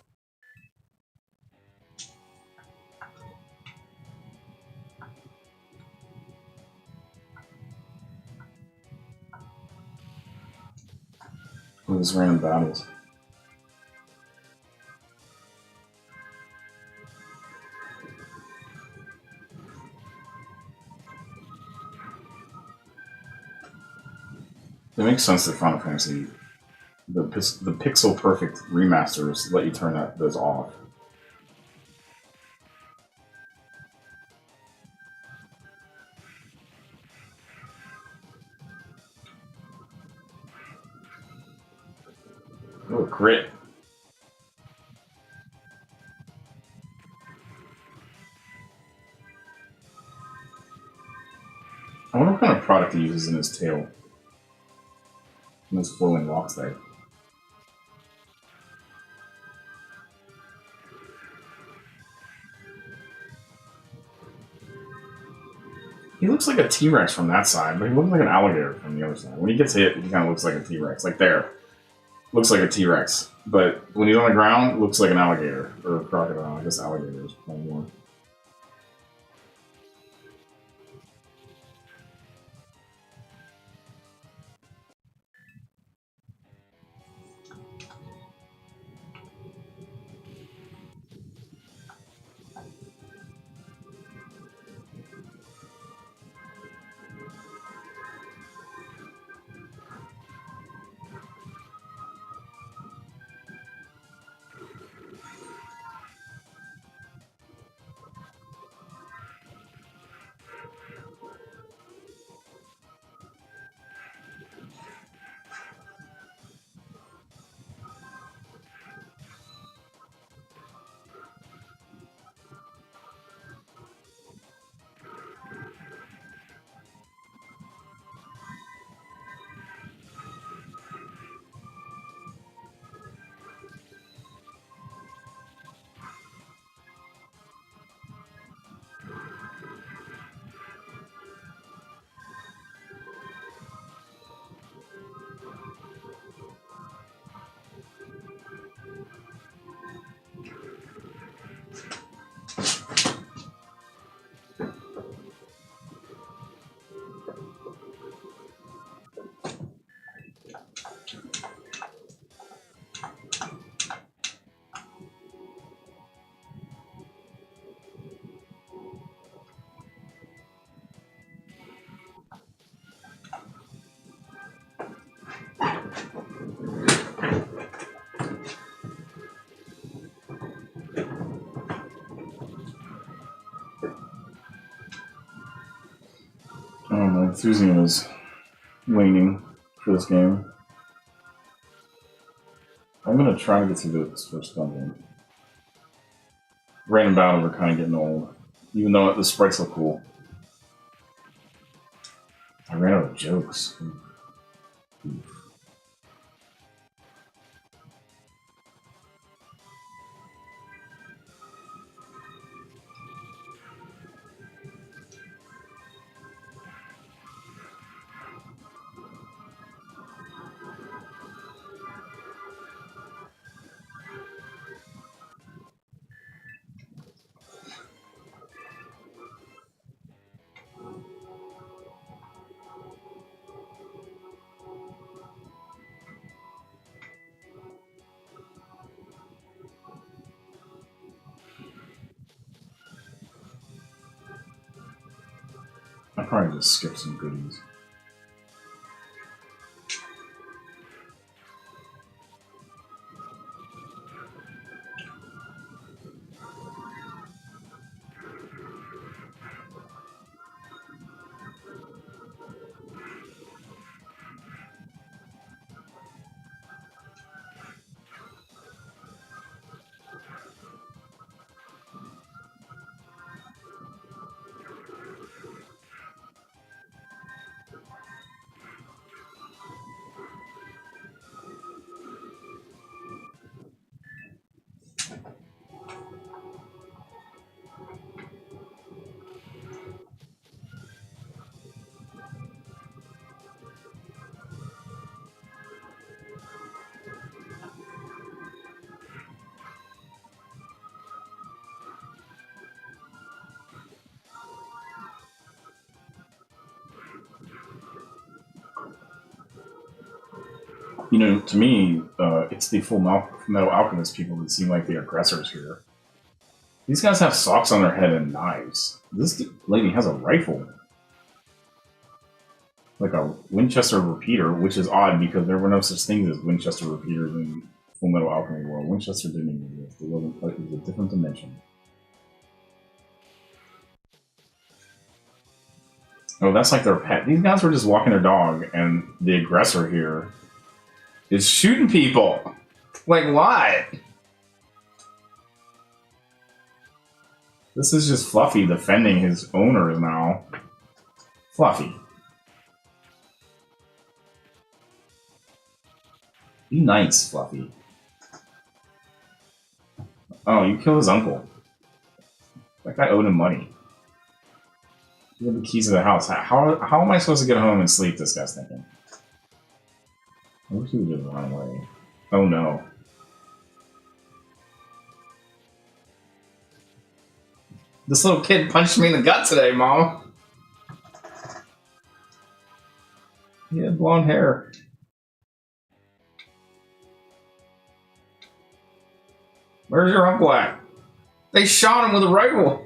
With these random battles. It makes sense that Final Fantasy, the pixel perfect remasters let you turn those off. Oh, grit. I wonder what kind of product he uses in his tail. In those flowing locks there. He looks like a T-Rex from that side, but he looks like an alligator from the other side. When he gets hit, he kind of looks like a T-Rex. Like there. Looks like a T-Rex. But when he's on the ground, looks like an alligator. Or a crocodile. I guess alligator is probably more. enthusiasm is waning for this game. I'm gonna try to get through this first dungeon. Random battles are kind of getting old, even though the sprites look cool. I ran out of jokes. Oof. I probably just skipped some goodies. You know, to me, it's the Full Metal Alchemist people that seem like the aggressors here. These guys have socks on their head and knives. This lady has a rifle. Like a Winchester repeater, which is odd because there were no such things as Winchester repeaters in Full Metal Alchemy world. Winchester didn't exist. It wasn't like it was a different dimension. Oh, that's like their pet. These guys were just walking their dog, and the aggressor here is shooting people. Like, why? This is just Fluffy defending his owners now. Fluffy. Be nice, Fluffy. Oh, you killed his uncle. That guy owed him money. You have the keys to the house. How am I supposed to get home and sleep, this guy's thinking? I wish he would just run away. Oh no. This little kid punched me in the gut today, Mom. He had blonde hair. Where's your uncle at? They shot him with a rifle.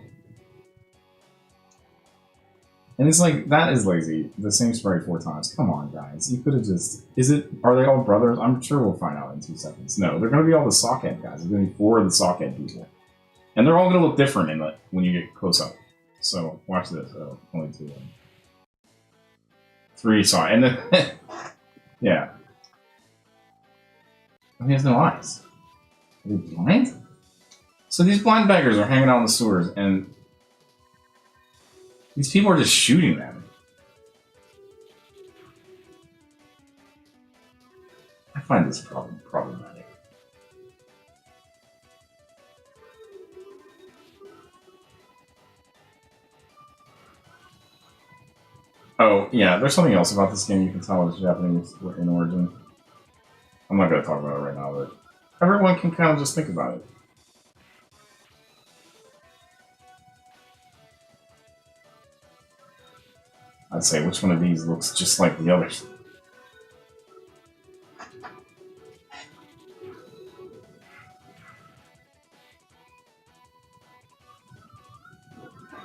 And it's like, that is lazy. The same sprite 4 times. Come on, guys. You could have just... Are they all brothers? I'm sure we'll find out in 2 seconds. No, they're going to be all the sockhead guys. There's going to be 4 of the sockhead people. And they're all going to look different when you get close up. So, watch this. Oh, only 2 of them. 3 saw. And then... yeah. And he has no eyes. Are they blind? So these blind beggars are hanging out in the sewers, and these people are just shooting them. I find this problematic. Oh, yeah, there's something else about this game you can tell is Japanese in origin. I'm not going to talk about it right now, but everyone can kind of just think about it. I'd say which one of these looks just like the others.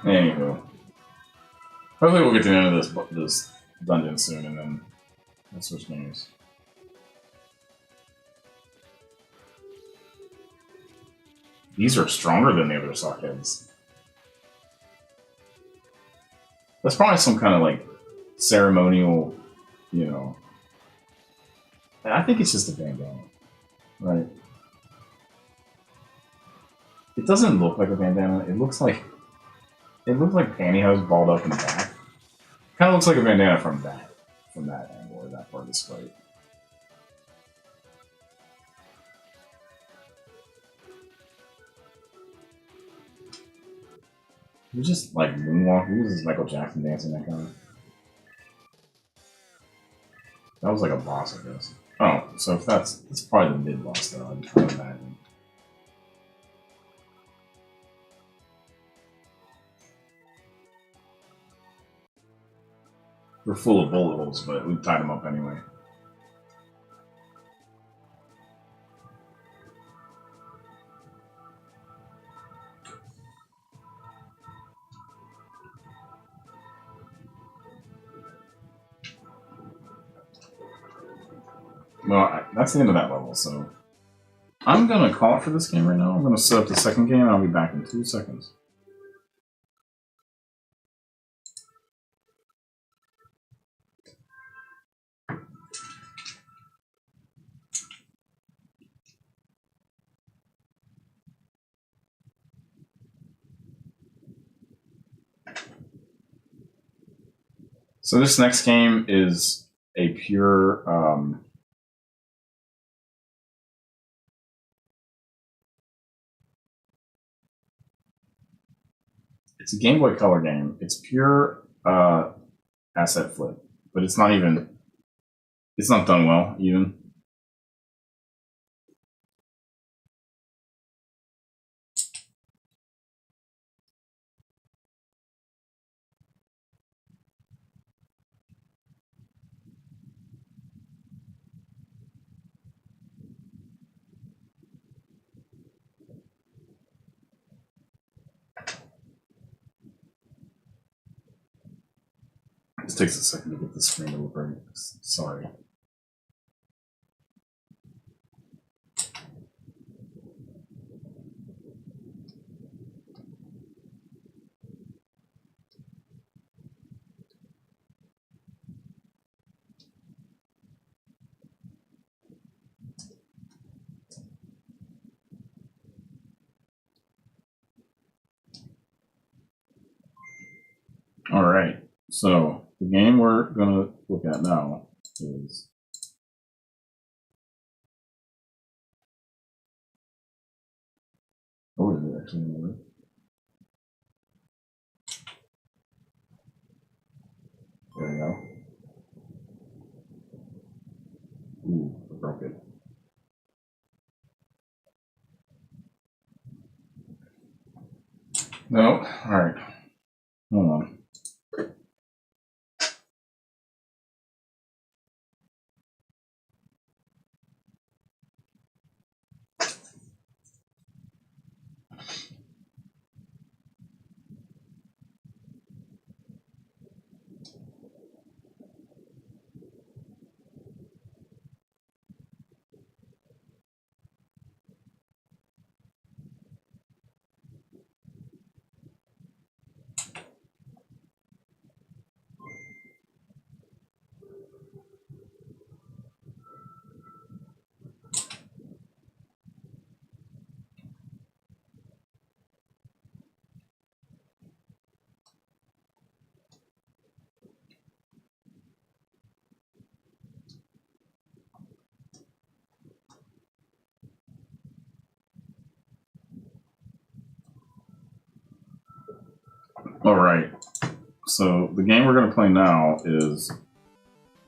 Anywho. Hopefully we'll get to the end of this dungeon soon, and then we'll switch menus. These are stronger than the other sockheads. That's probably some kind of, like, ceremonial, you know. I think it's just a bandana, right? It doesn't look like a bandana. It looks like pantyhose balled up in the back. Kind of looks like a bandana from that angle or that part of the sprite. He was just like moonwalk. He was just Michael Jackson dancing that kind of. That was like a boss, I guess. Oh, so if that's probably the mid boss though, I'd imagine. We're full of bullet holes, but we tied them up anyway. Well, that's the end of that level, so I'm gonna call it for this game right now. I'm gonna set up the second game, and I'll be back in 2 seconds. So this next game is a pure it's a Game Boy Color game. It's pure asset flip, but it's not done well even. This takes a second to get the screen to look right. Sorry. All right. So the game we're gonna look at now is oh, is it actually in order? There you go. Ooh, I broke it. No. All right. Hold on. All right. So the game we're going to play now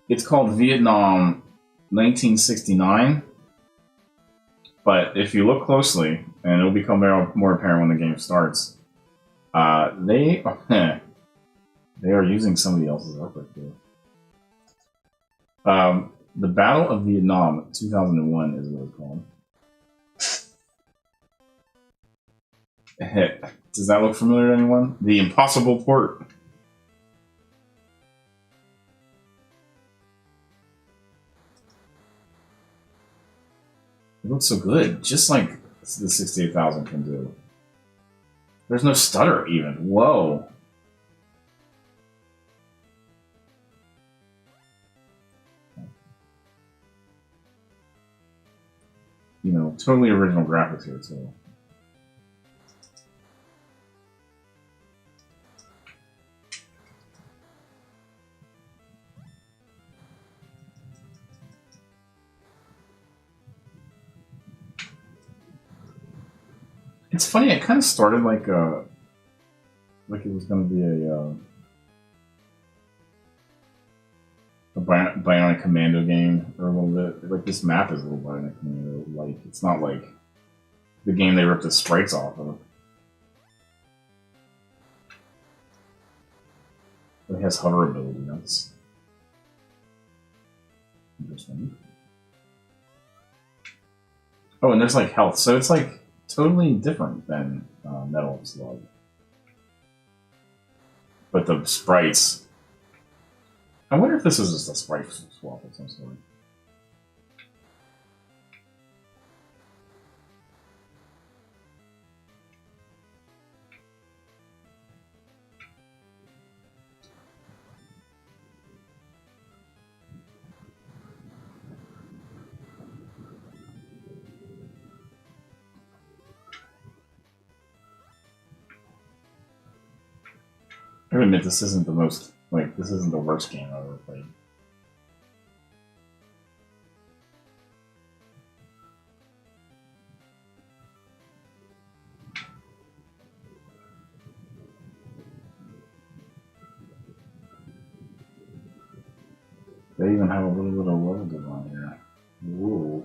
it's called Vietnam 1969. But if you look closely, and it'll become more apparent when the game starts, they are using somebody else's artwork here. The Battle of Vietnam 2001 is what it's called. Does that look familiar to anyone? The Impossible Port. It looks so good, just like the 68,000 can do. There's no stutter even. Whoa. You know, totally original graphics here too. It's funny. It kind of started like it was going to be a Bionic Commando game or a little bit. Like this map is a little Bionic Commando. Like it's not like the game they ripped the sprites off of. It has hover ability. That's interesting. Oh, and there's like health, so it's like totally different than Metal Slug. But the sprites. I wonder if this is just a sprite swap of some sort. I gotta admit, this isn't the most, like, this isn't the worst game I've ever played. They even have a little bit of level design here. Ooh.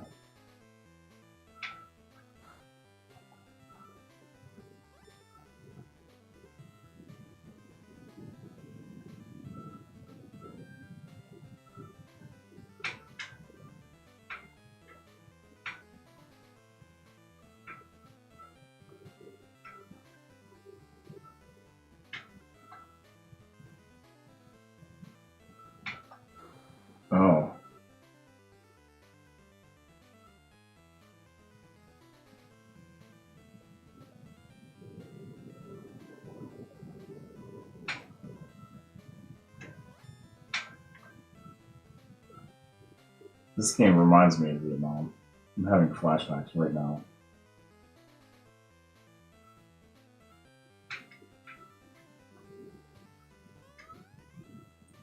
Oh. This game reminds me of Vietnam. I'm having flashbacks right now.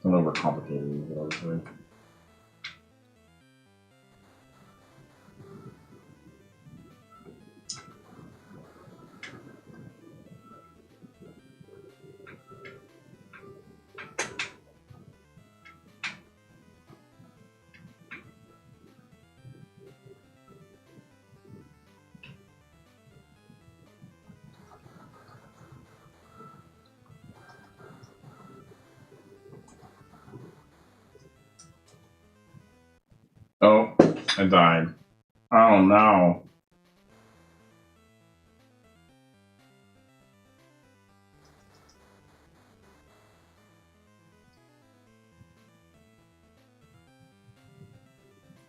Don't overcomplicate it, is what I would say. Oh, I died. Oh no.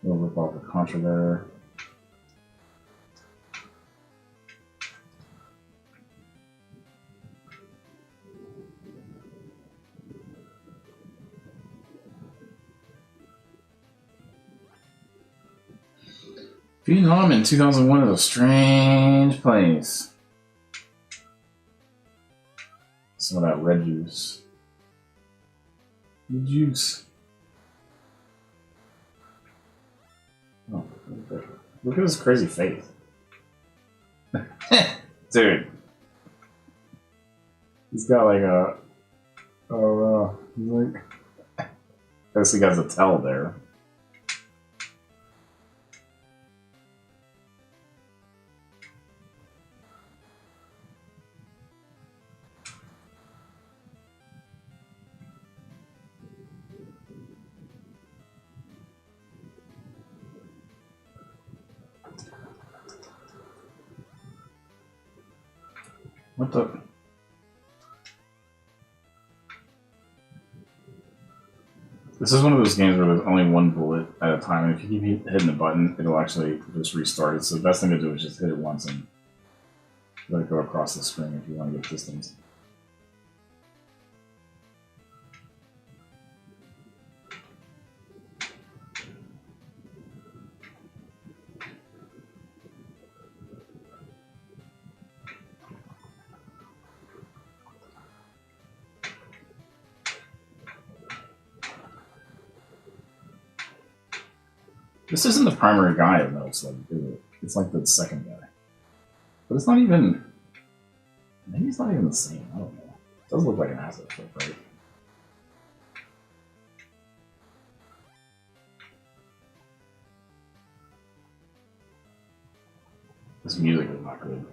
We'll rip off the Contra there. Vietnam in 2001 is a strange place. Some of that red juice. The juice. Oh, look at his crazy face. Dude. He's got like a. Oh, he's like. I guess he got a tell there. What the? This is one of those games where there's only one bullet at a time, and if you keep hitting the button, it'll actually just restart it. So the best thing to do is just hit it once and let it go across the screen if you want to get distance. This isn't the primary guy of Metal Slug, is it? It's like the second guy. But it's not even. Maybe it's not even the same. I don't know. It does look like an asset flip, right? This music is not good.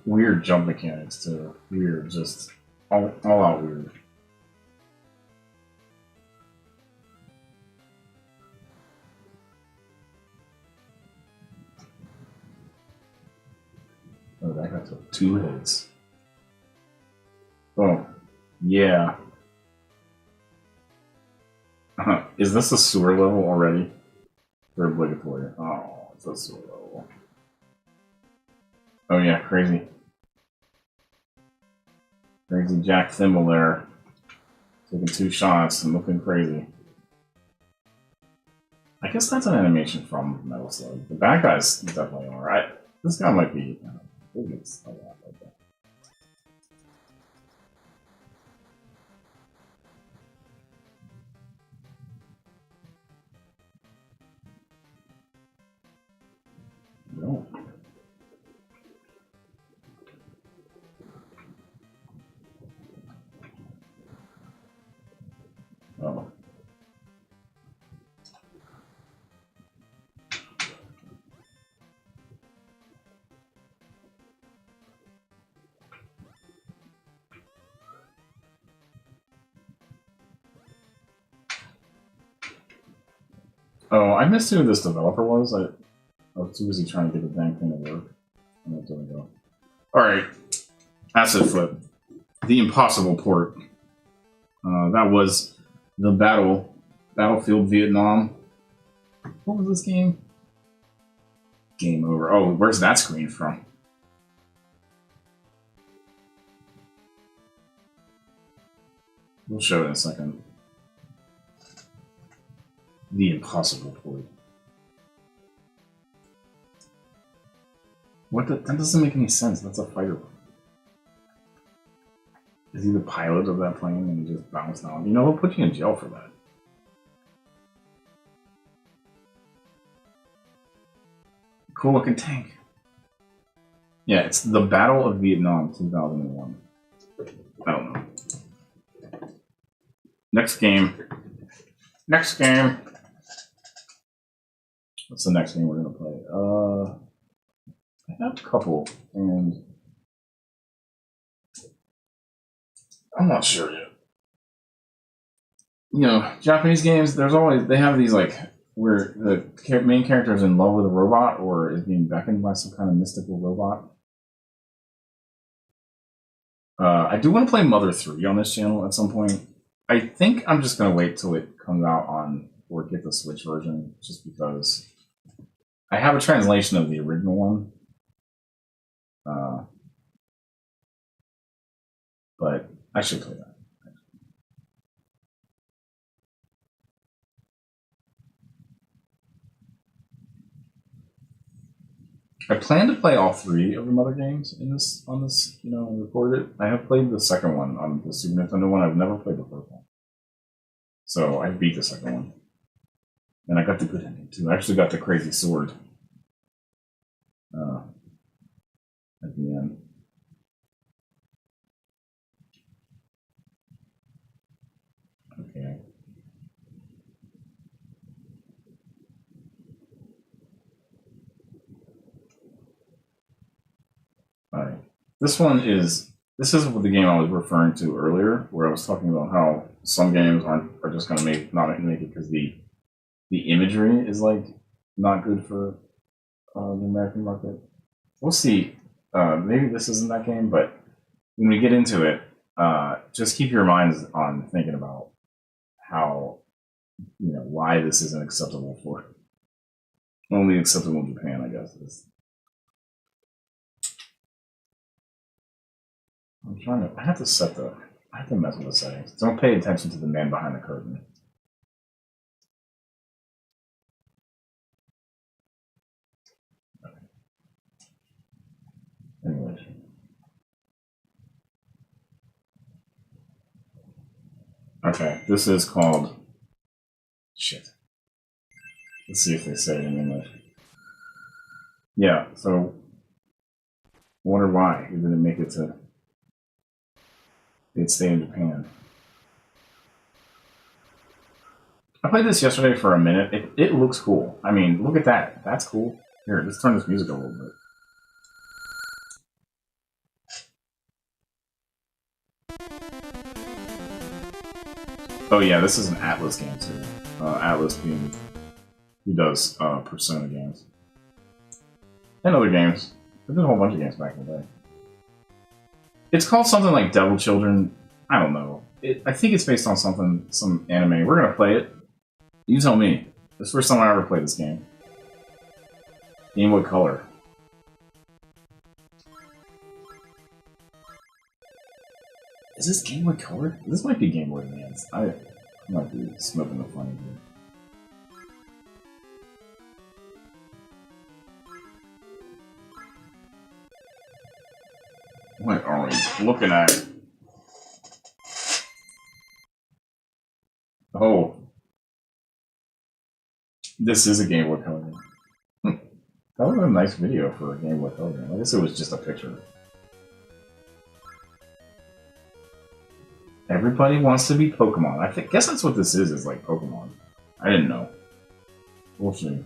Weird jump mechanics too. Weird, just all out weird. Oh, that got to 2 hits. Oh, yeah. Is this a sewer level already? They're obligatory. Oh, it's a sewer level. Oh yeah, crazy. Crazy Jack Thimble there. Taking 2 shots and looking crazy. I guess that's an animation from Metal Slug. The bad guy's definitely alright. This guy might be. I think it's a lot like that. No. Oh. Oh, I missed who this developer was. I was too busy trying to get the dang thing to work. And that didn't go. Alright. Asset Flip. The Impossible port. That was the Battlefield Vietnam. What was this game? Game over. Oh, where's that screen from? We'll show it in a second. The Impossible port. What? That doesn't make any sense. That's a fighter plane. Is he the pilot of that plane and he just bounced down? You know, they'll put you in jail for that. Cool looking tank. Yeah, it's the Battle of Vietnam 2001. I don't know. Next game. Next game. What's the next game we're gonna play? I have a couple, and I'm not sure yet. You know, Japanese games, they have these like where the main character is in love with a robot or is being beckoned by some kind of mystical robot. I do want to play Mother 3 on this channel at some point. I think I'm just going to wait till it comes out on, or get the Switch version, just because I have a translation of the original one. But I should play that. I plan to play all 3 of the Mother games on this, you know, and record it. I have played the second one on the Super Nintendo one. I've never played the first one. So I beat the second one. And I got the good ending too. I actually got the crazy sword at the end. Okay. Alright. This is the game I was referring to earlier, where I was talking about how some games are just gonna not make it because the imagery is like not good for the American market. We'll see. Maybe this isn't that game, but when we get into it, just keep your minds on thinking about how, you know, why this isn't acceptable for only acceptable in Japan, I guess. I'm trying to. I have to set the. I have to mess with the settings. Don't pay attention to the man behind the curtain. Anyways. Okay, this is called. Shit. Let's see if they say it in English. Yeah, so. I wonder why it didn't make it to. It stayed in Japan. I played this yesterday for a minute. It looks cool. I mean, look at that. That's cool. Here, let's turn this music a little bit. Oh yeah, this is an Atlus game too. Atlus being who does Persona games and other games. They did a whole bunch of games back in the day. It's called something like Devil Children. I don't know. I think it's based on some anime. We're gonna play it. You tell me. This is the first time I ever played this game. Game Boy Color. Is this Game Boy Color? This might be Game Boy Advance. I might be smoking the funny here. What are we looking at? Oh. This is a Game Boy Color game. That was a nice video for a Game Boy Color game. I guess it was just a picture. Everybody wants to be Pokemon. I guess that's what this is like Pokemon. I didn't know. We'll see.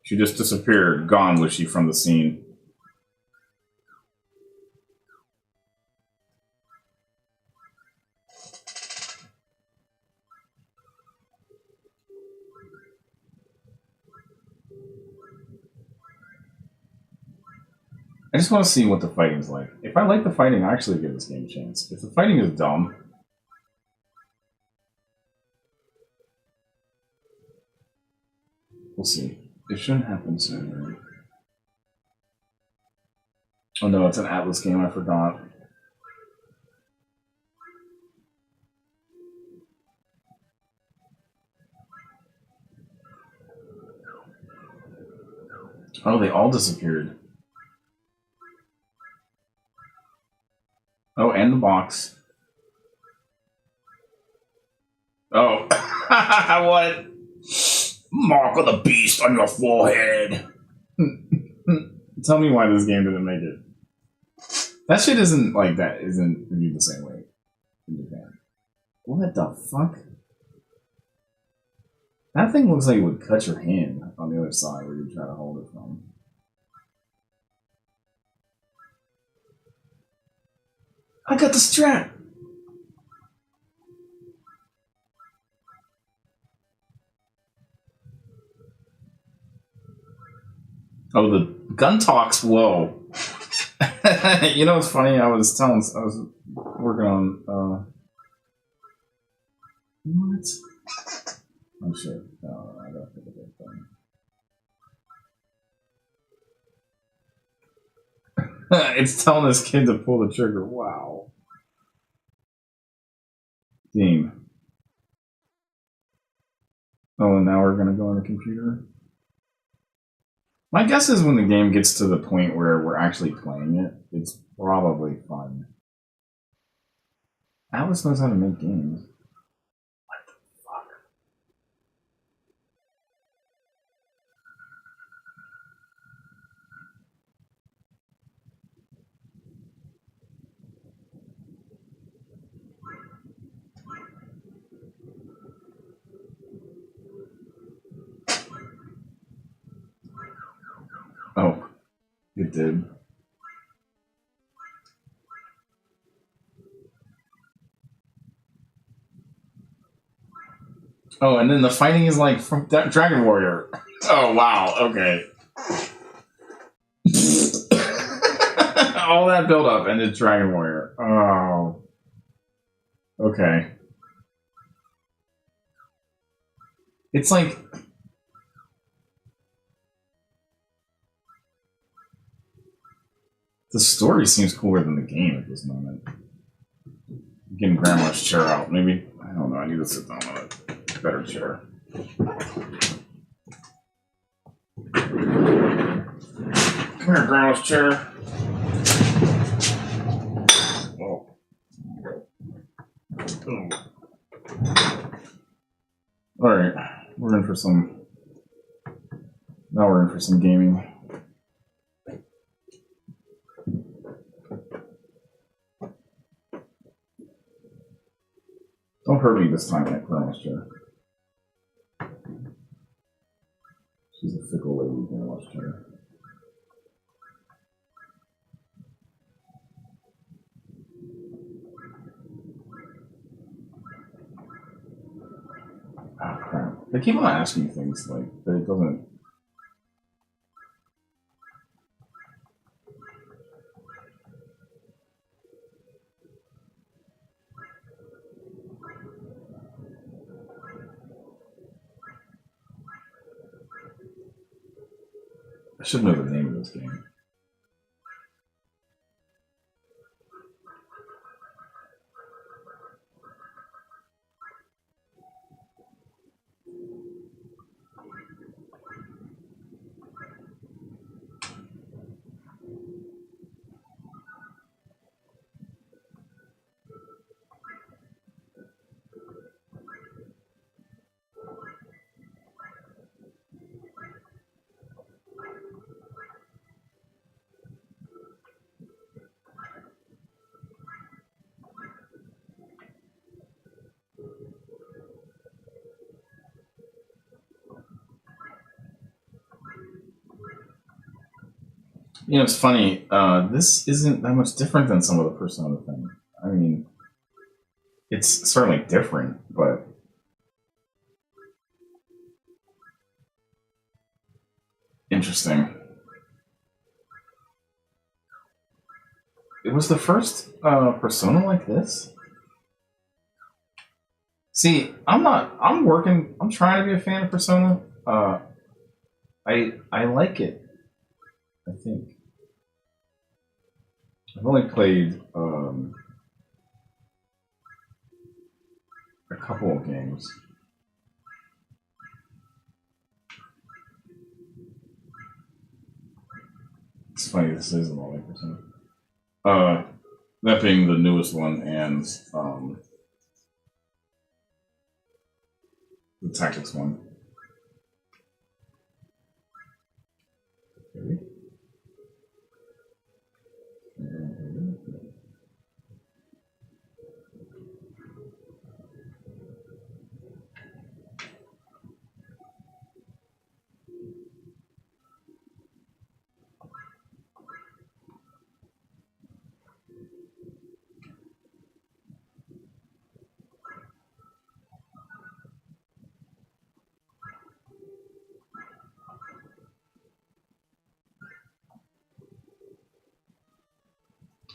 She just disappeared. Gone was she from the scene. I just want to see what the fighting's like. If I like the fighting, I actually give this game a chance. If the fighting is dumb, we'll see. It shouldn't happen soon, right? Oh no, it's an Atlus game, I forgot. Oh, they all disappeared. Oh, and the box. Oh. What? Mark of the beast on your forehead. Tell me why this game didn't make it. That shit isn't like that. Isn't viewed the same way in Japan. What the fuck? That thing looks like it would cut your hand on the other side where you try to hold it from. I got the strap. Oh, the gun talks. Whoa. You know what's funny? I was working on. What? Oh shit! No, I gotta pick up that thing. It's telling this kid to pull the trigger. Wow. Game. Oh, and now we're gonna go on the computer. My guess is when the game gets to the point where we're actually playing it, it's probably fun. Atlas knows how to make games. What the fuck? Oh, it did. Oh, and then the fighting is like from Dragon Warrior. Oh, wow. Okay. All that build up and it's Dragon Warrior. Oh. Okay. It's like the story seems cooler than the game at this moment. I'm getting Grandma's chair out. Maybe I don't know. I need to sit down on a better chair. Come here, Grandma's chair. Whoa. All right, we're in for some. Now we're in for some gaming. Don't hurt me this time, that Grandma's chair. She's a fickle lady, Grandma's chair. Oh, crap. They keep on asking things like, but it doesn't. I should know the name of this game. You know, it's funny. This isn't that much different than some of the Persona things. I mean, it's certainly different, but interesting. It was the first Persona like this. See, I'm working. I'm trying to be a fan of Persona. I like it. I think I've only played a couple of games. It's funny. This isn't all like Persona. That being the newest one and the tactics one. Okay.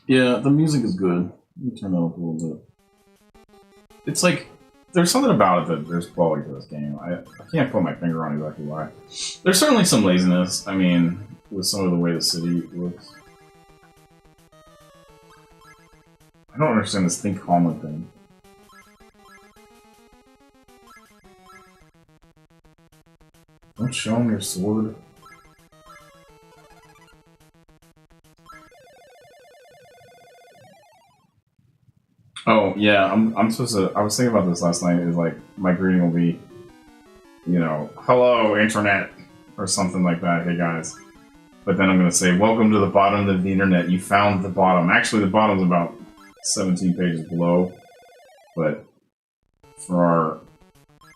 Yeah, the music is good. Let me turn that up a little bit. It's like there's something about it that there's quality to this game. I can't put my finger on exactly why. There's certainly some laziness. I mean, with some of the way the city looks. I don't understand this think calmly thing. Don't show him your sword. Oh yeah, I'm supposed to. I was thinking about this last night. Is like my greeting will be, you know, hello internet or something like that. Hey guys, but then I'm gonna say welcome to the bottom of the internet. You found the bottom. Actually, the bottom's about 17 pages below, but for our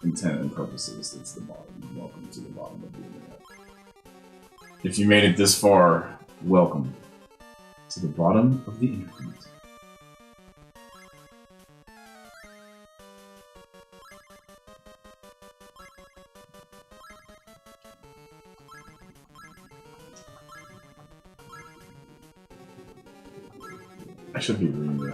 intent and purposes, it's the bottom. Welcome to the bottom of the internet. If you made it this far, welcome to the bottom of the internet. I should be reading this.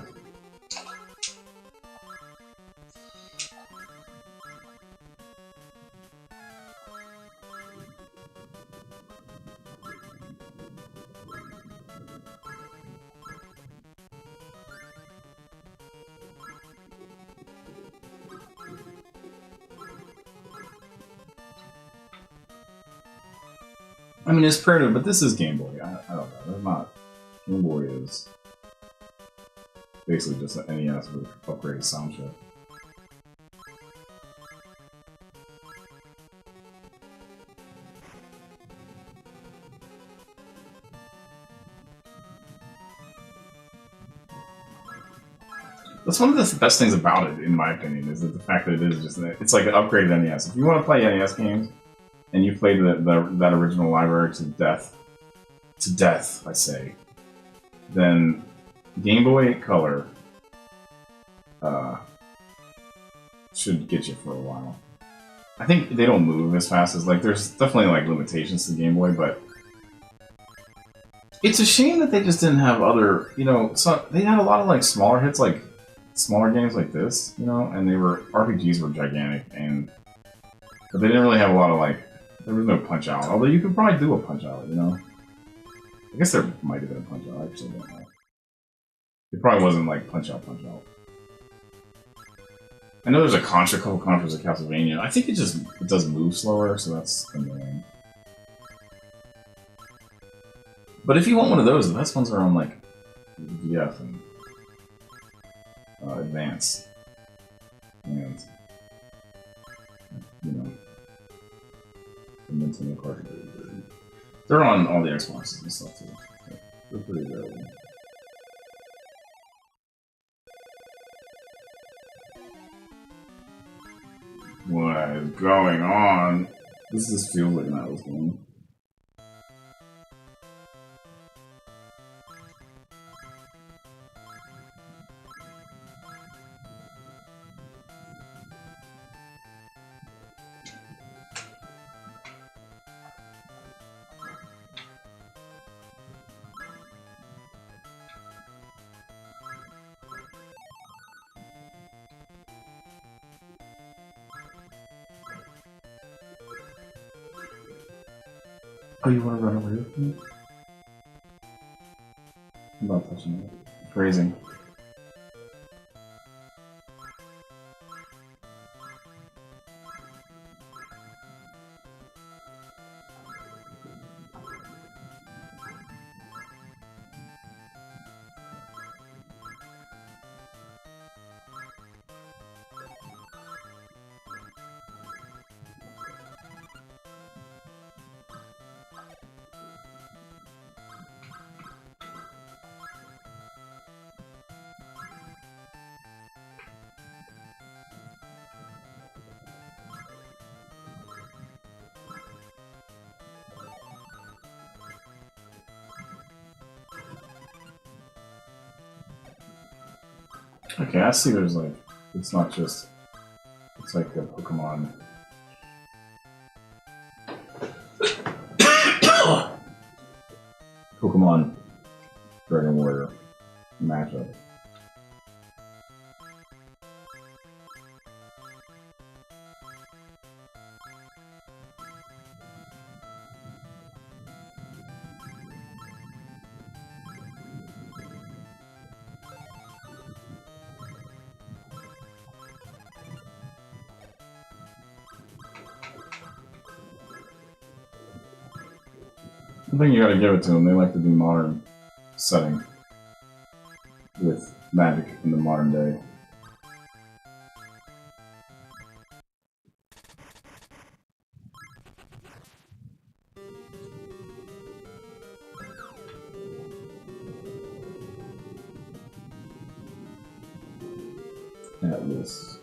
I mean, it's primitive, but this is Game Boy. I don't know. There's not. Game Boy is basically just an NES with upgraded sound chip. That's one of the best things about it, in my opinion, is that the fact that it is just it's like an upgraded NES. If you want to play NES games and you played that original library to death, I say, then Game Boy Color should get you for a while. I think they don't move as fast as there's definitely limitations to Game Boy, but it's a shame that they just didn't have other, so they had a lot of smaller hits, smaller games like this, and RPGs were gigantic, but they didn't really have a lot of there was no Punch Out, although you could probably do a Punch Out, I guess there might have been a Punch Out, I actually don't know. It probably wasn't Punch Out. I know there's a couple Contras of Castlevania. I think it does move slower, so that's annoying. But if you want one of those, the best ones are on VF and Advance. And the Nintendo cartridges. They're on all the Xboxes and stuff too. They're pretty available. What is going on? This just feels like an Atlas game. Oh, you want to run away with me? I'm not touching it. Phrasing. Okay, I see there's like, it's not just, it's like a Pokemon. Pokemon Dragon Warrior matchup. I think you gotta give it to them. They like to do modern setting with magic in the modern day. Atlas.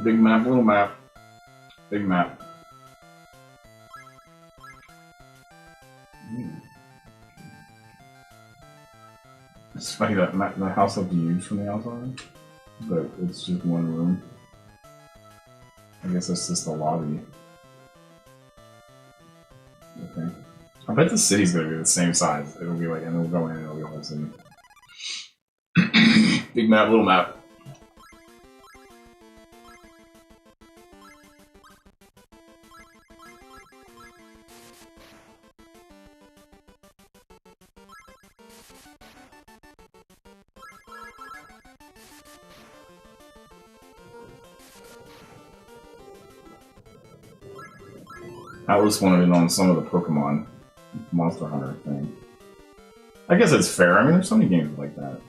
Big map, little map. Big map. It's funny that the house looks huge from the outside, but it's just one room. I guess that's just the lobby. Okay. I bet the city's gonna be the same size. It'll be like, and it'll go in and it'll be a whole city. Big map, little map. Atlas wanted it on some of the Pokemon Monster Hunter thing. I guess it's fair. I mean, there's so many games like that.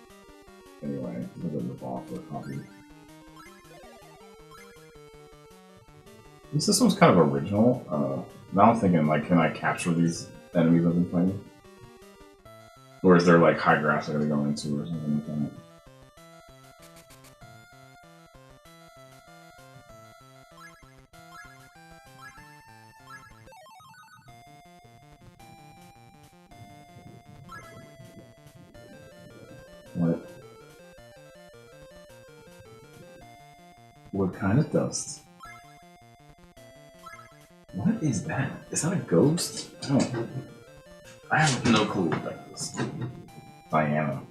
Anyway, it's like a rip-off or a copy. This system's kind of original. Now I'm thinking, like, can I capture these enemies I've been fighting? Or is there like high grass I gotta go into or something like that? What kind of dust? What is that? Is that a ghost? I have no clue what that is. Diana.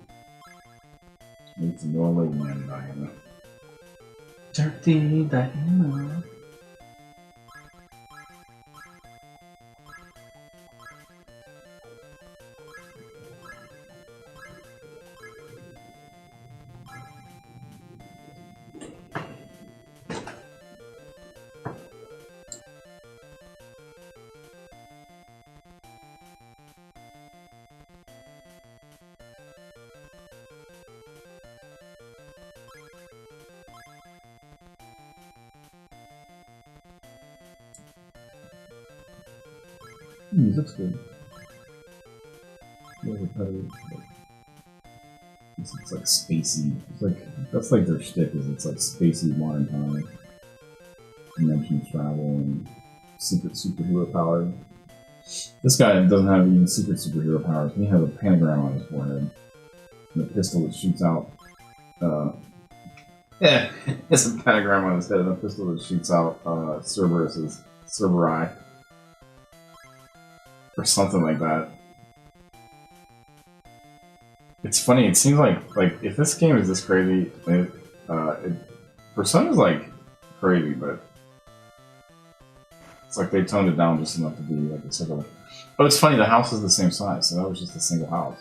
It's Norway man, Diana. Dirty Diana. Music's good. Yeah, it's like spacey. It's like that's like their shtick. Is it's like spacey modern time, dimension travel, and secret superhero power. This guy doesn't have even secret superhero powers. He has a pentagram on his forehead and a pistol that shoots out. Yeah, it's a pentagram on his head and a pistol that shoots out Cerberus's Cerberi. Or something like that. It's funny, it seems like if this game is this crazy, Persona's like crazy, but it's like they toned it down just enough to be like a circle. But it's funny, the house is the same size, so that was just a single house.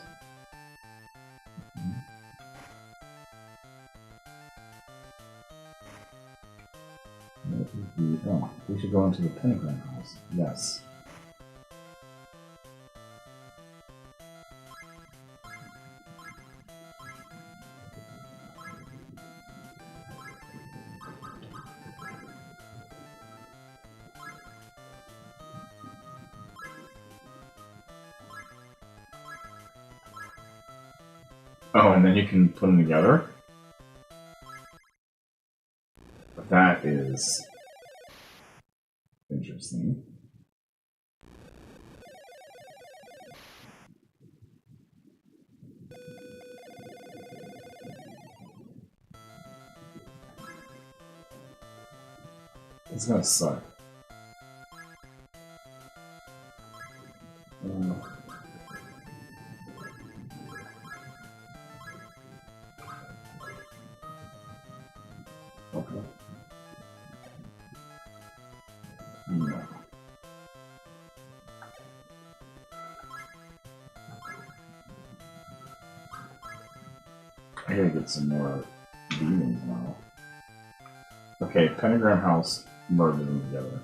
Oh, we should go into the pentagram house. Yes. Oh, and then you can put them together? That is interesting. It's gonna suck. Okay. No. I gotta get some more demons now. Okay, pentagram house merges them together.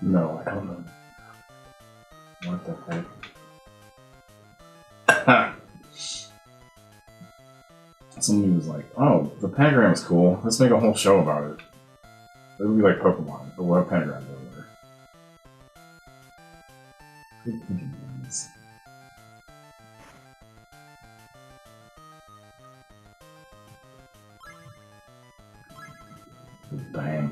No, I don't know. What the heck? Somebody was like, "Oh, the pentagram is cool. Let's make a whole show about it. It would be like Pokemon, but we'll have pentagrams everywhere." Good thinking, guys. Bang.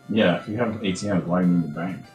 Yeah, if you have ATMs, why do you need the bank?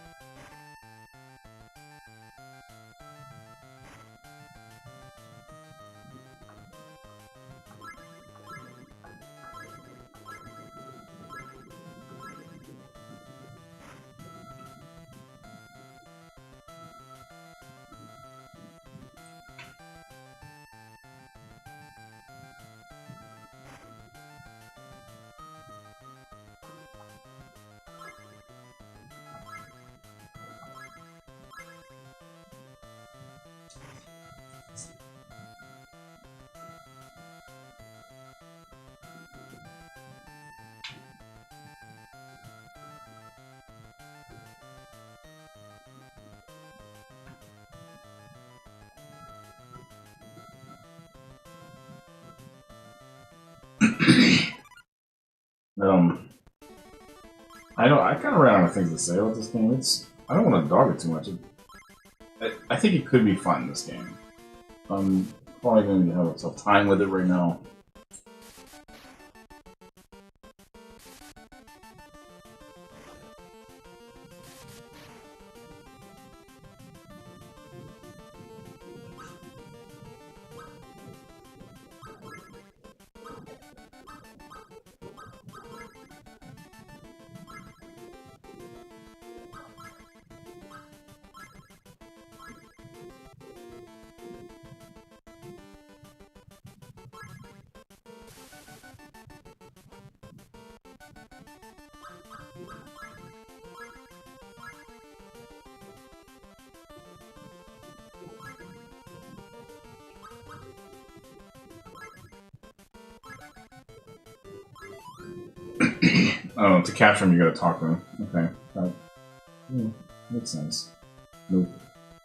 I kind of ran out of things to say about this game. I don't want to dog it too much. I think it could be fun, this game. I'm probably going to have a tough time with it right now. Oh, to capture him, you gotta talk to him. Okay. Makes sense.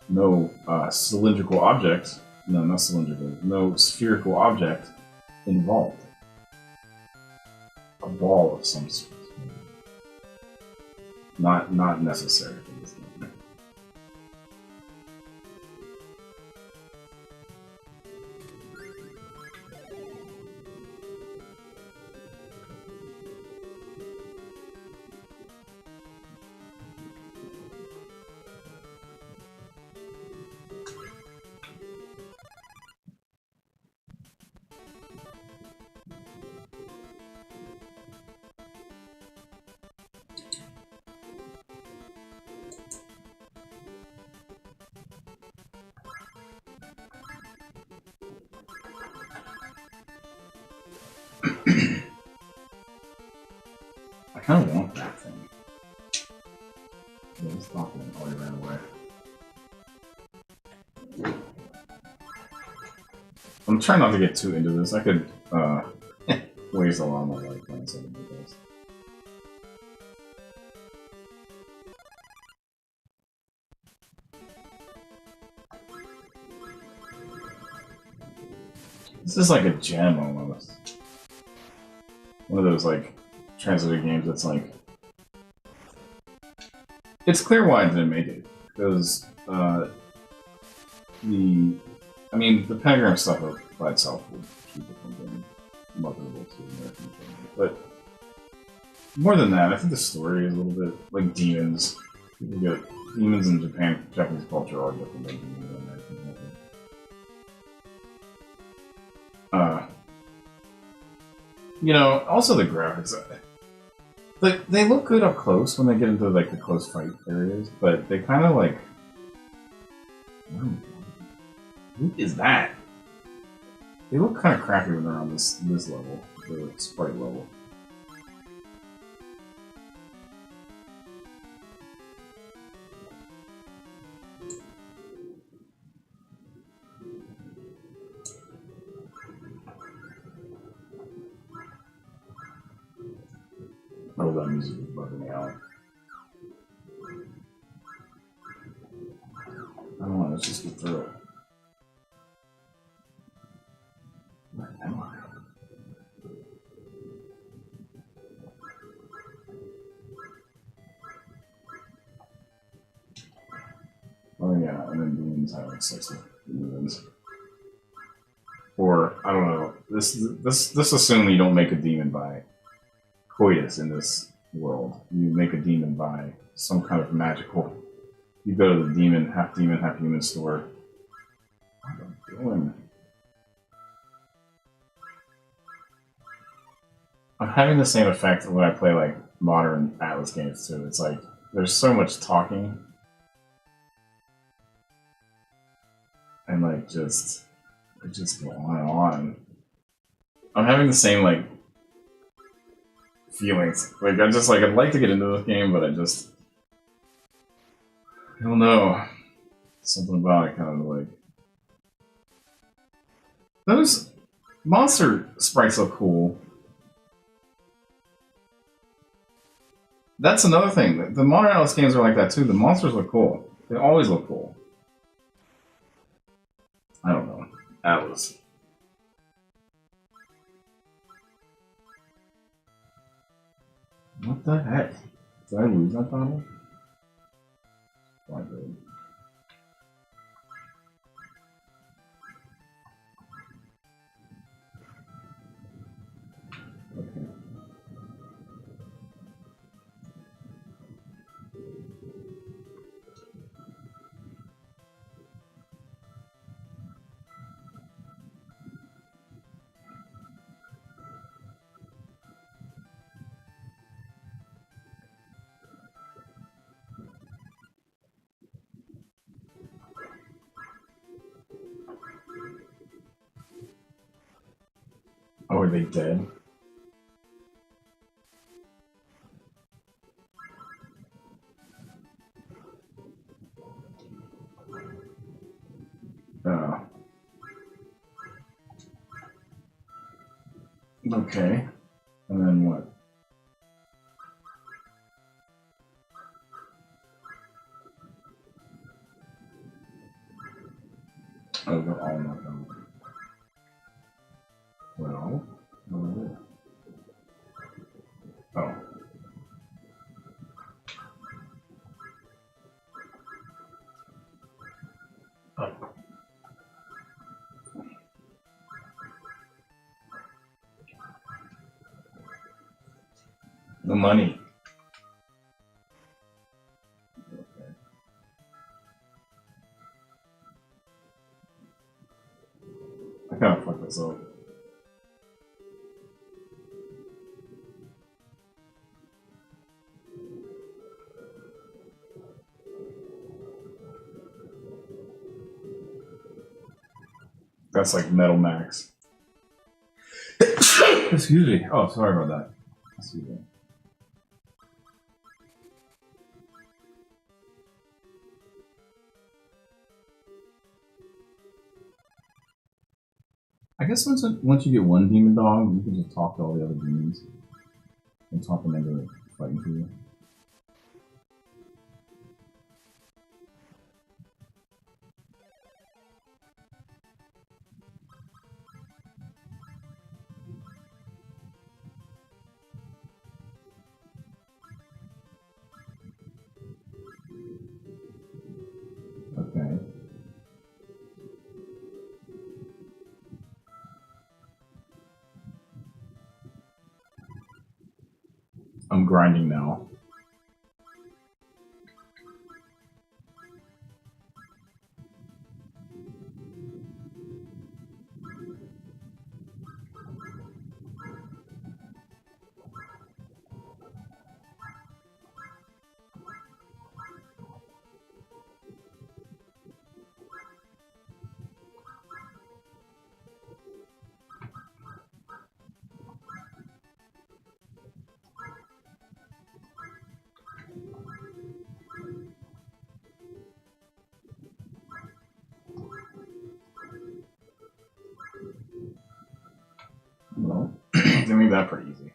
No cylindrical object. No, not cylindrical. No spherical object involved. A ball of some sort. Not necessary for this game. I kind of want that thing. Yeah, let's talk to him while he ran away. I'm trying not to get too into this. I could waste a lot of my life playing something like this. This is like a gem almost. One of those like translated games that's like, it's clear why I didn't make it, because the pentagram stuff by itself would keep it from being marketable to American family. But more than that, I think the story is a little bit like demons. People get demons in Japanese culture are different than demons in American culture. Also the graphics. Like, they look good up close when they get into like the close fight areas, but they kind of like. Who is that? They look kind of crappy when they're on this level, the sprite level. Oh, that music is bugging me out. I don't know, let's just get through it. Where am I? Oh yeah, and then demons have like sex with demons. Or I don't know. This assume you don't make a demon by coitus in this world. You make a demon by some kind of magical. You go to the demon, half human store. What am I doing? I'm having the same effect when I play like modern Atlas games too. It's like there's so much talking and like just go on and on. I'm having the same like feelings. Like I'd like to get into this game, but I don't know. Something about it kind of like those monster sprites look cool. That's another thing. The modern Atlas games are like that too. The monsters look cool. They always look cool. I don't know. Atlas. What the heck? Did I lose that battle? Oh, I did. Okay. Oh, are they dead? Oh. Okay. And then what? Oh, they're all knocked out. Well. Oh. The money. Okay. I kind of fucked this up. That's like Metal Max. Excuse me. Oh, sorry about that. Excuse me. I guess once you get one demon dog, you can just talk to all the other demons and talk them into fighting for you. Okay. I'm grinding now. They made that pretty easy.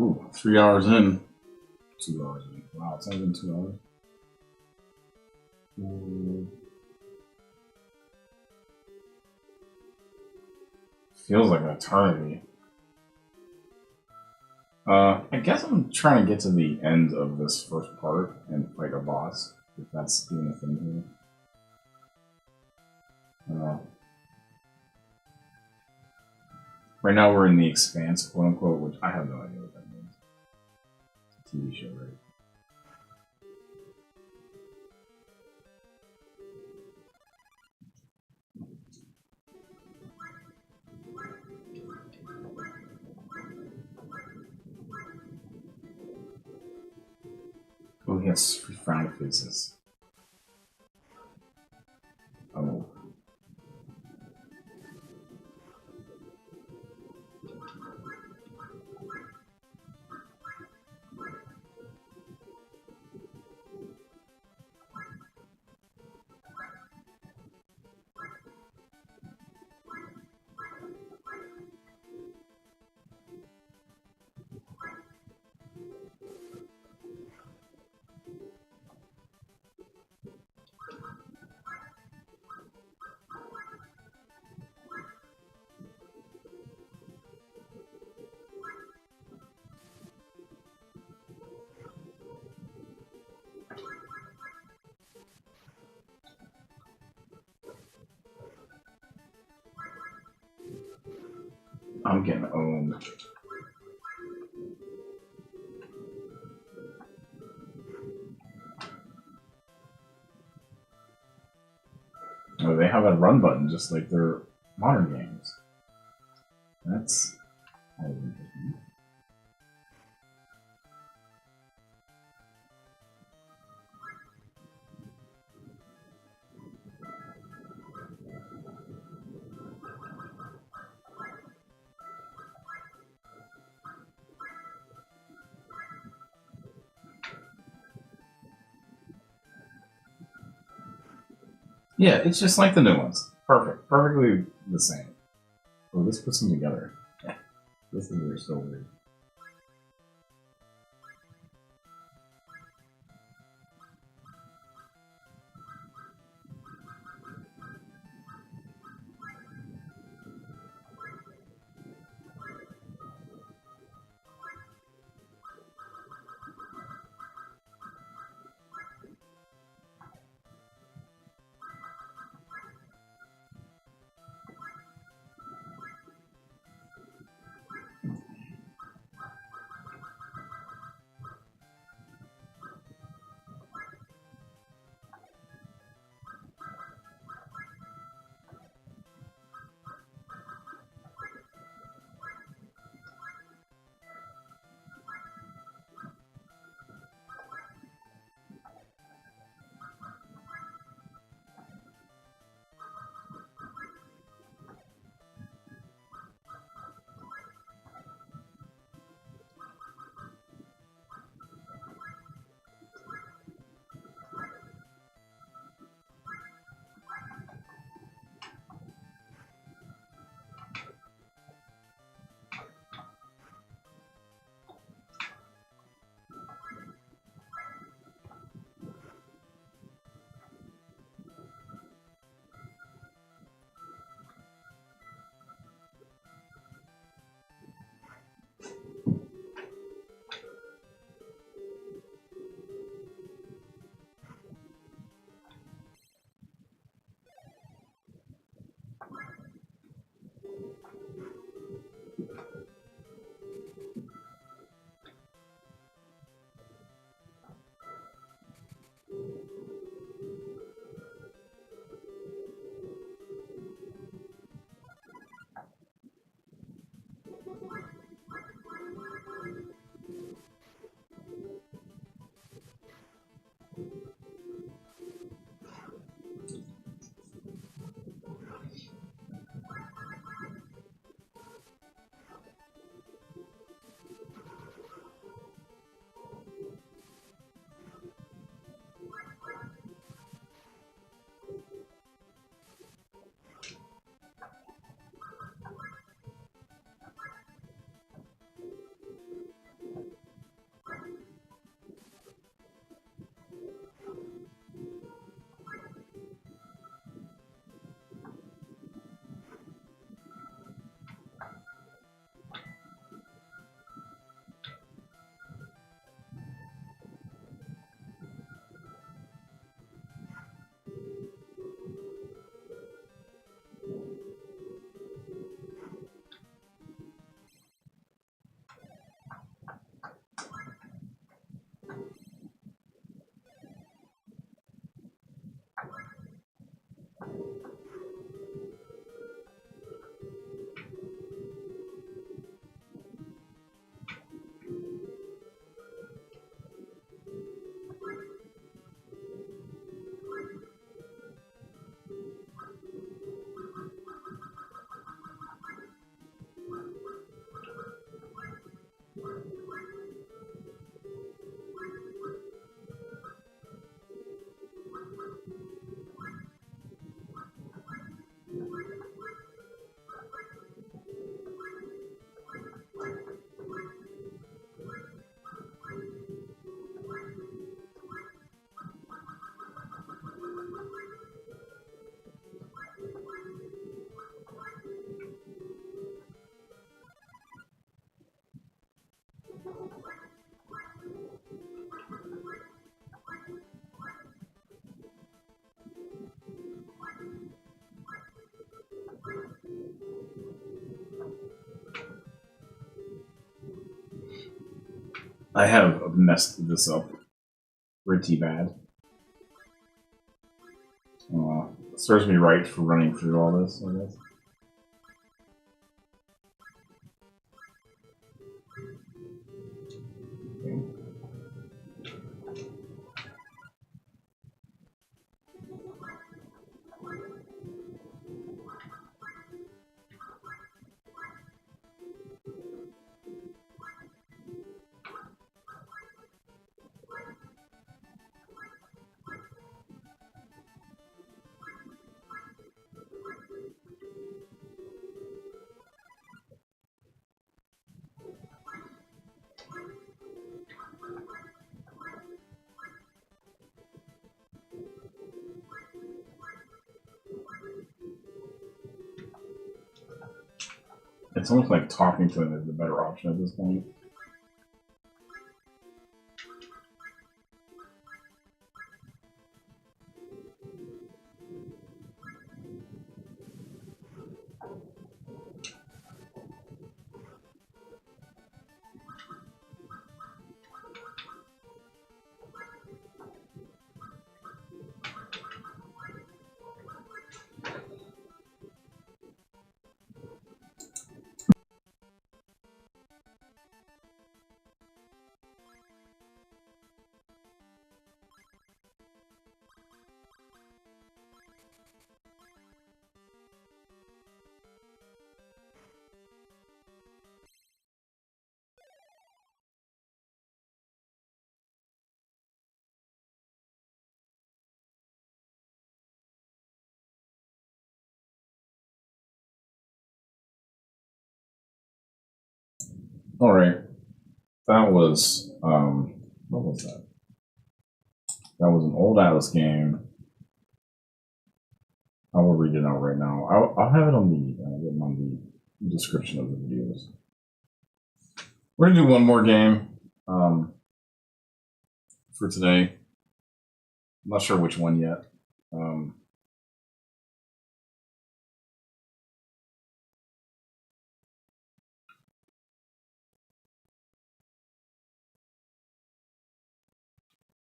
Ooh, 3 hours in. 2 hours in. Wow, it's only been 2 hours. Feels like an eternity. I guess I'm trying to get to the end of this first part and fight a boss, if that's doing a thing here. Right now we're in the Expanse, quote unquote, which I have no idea what that means. It's a TV show, right? Oh, he has frown faces. Oh. I'm getting owned. Oh, they have a run button just like their modern games. That's interesting. Yeah, it's just like the new ones. Perfect. Perfectly the same. Oh, this puts them together. This is so weird. I have messed this up pretty bad. Serves me right for running through all this, I guess. Okay. It's almost like talking to him is the better option at this point. All right, that was what was that? That was an old Atlas game. I will read it out right now. I'll have it on the description of the videos. We're gonna do one more game for today. I'm not sure which one yet.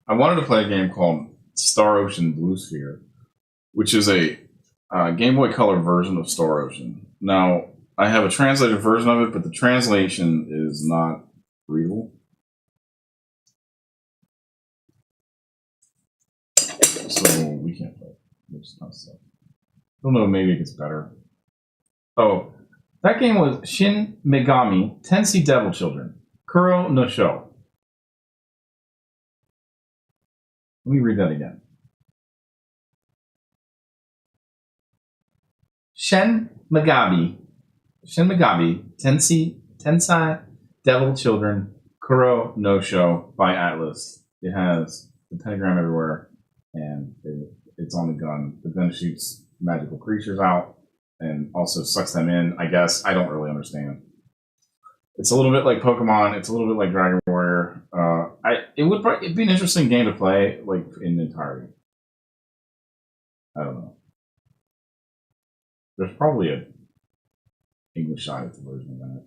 I wanted to play a game called Star Ocean Blue Sphere, which is a Game Boy Color version of Star Ocean. Now, I have a translated version of it, but the translation is not readable. So we can't play it. Which kind of stuff. I don't know, maybe it gets better. Oh, that game was Shin Megami Tensei Devil Children. Kuro no Sho. Let me read that again. Shin Megami Tensei Devil Children Kuro no Sho by Atlas. It has the pentagram everywhere, and it's on the gun. The gun shoots magical creatures out and also sucks them in. I guess I don't really understand. It's a little bit like Pokemon. It's a little bit like Dragon Warrior. It'd be an interesting game to play, like in entirety. I don't know. There's probably a English side version of that.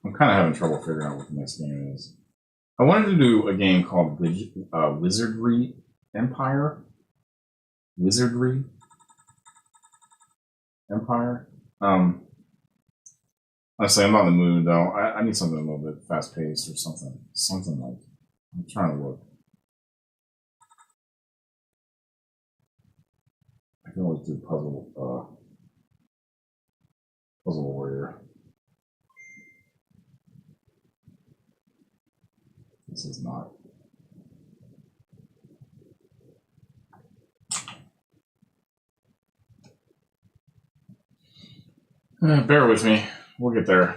I'm kind of having trouble figuring out what the next game is. I wanted to do a game called Wizardry Empire. Wizardry Empire. Honestly, I'm not in the mood though. I need something a little bit fast paced or something. Something like. I'm trying to look. I can always do Puzzle Warrior. This is not. Bear with me. We'll get there.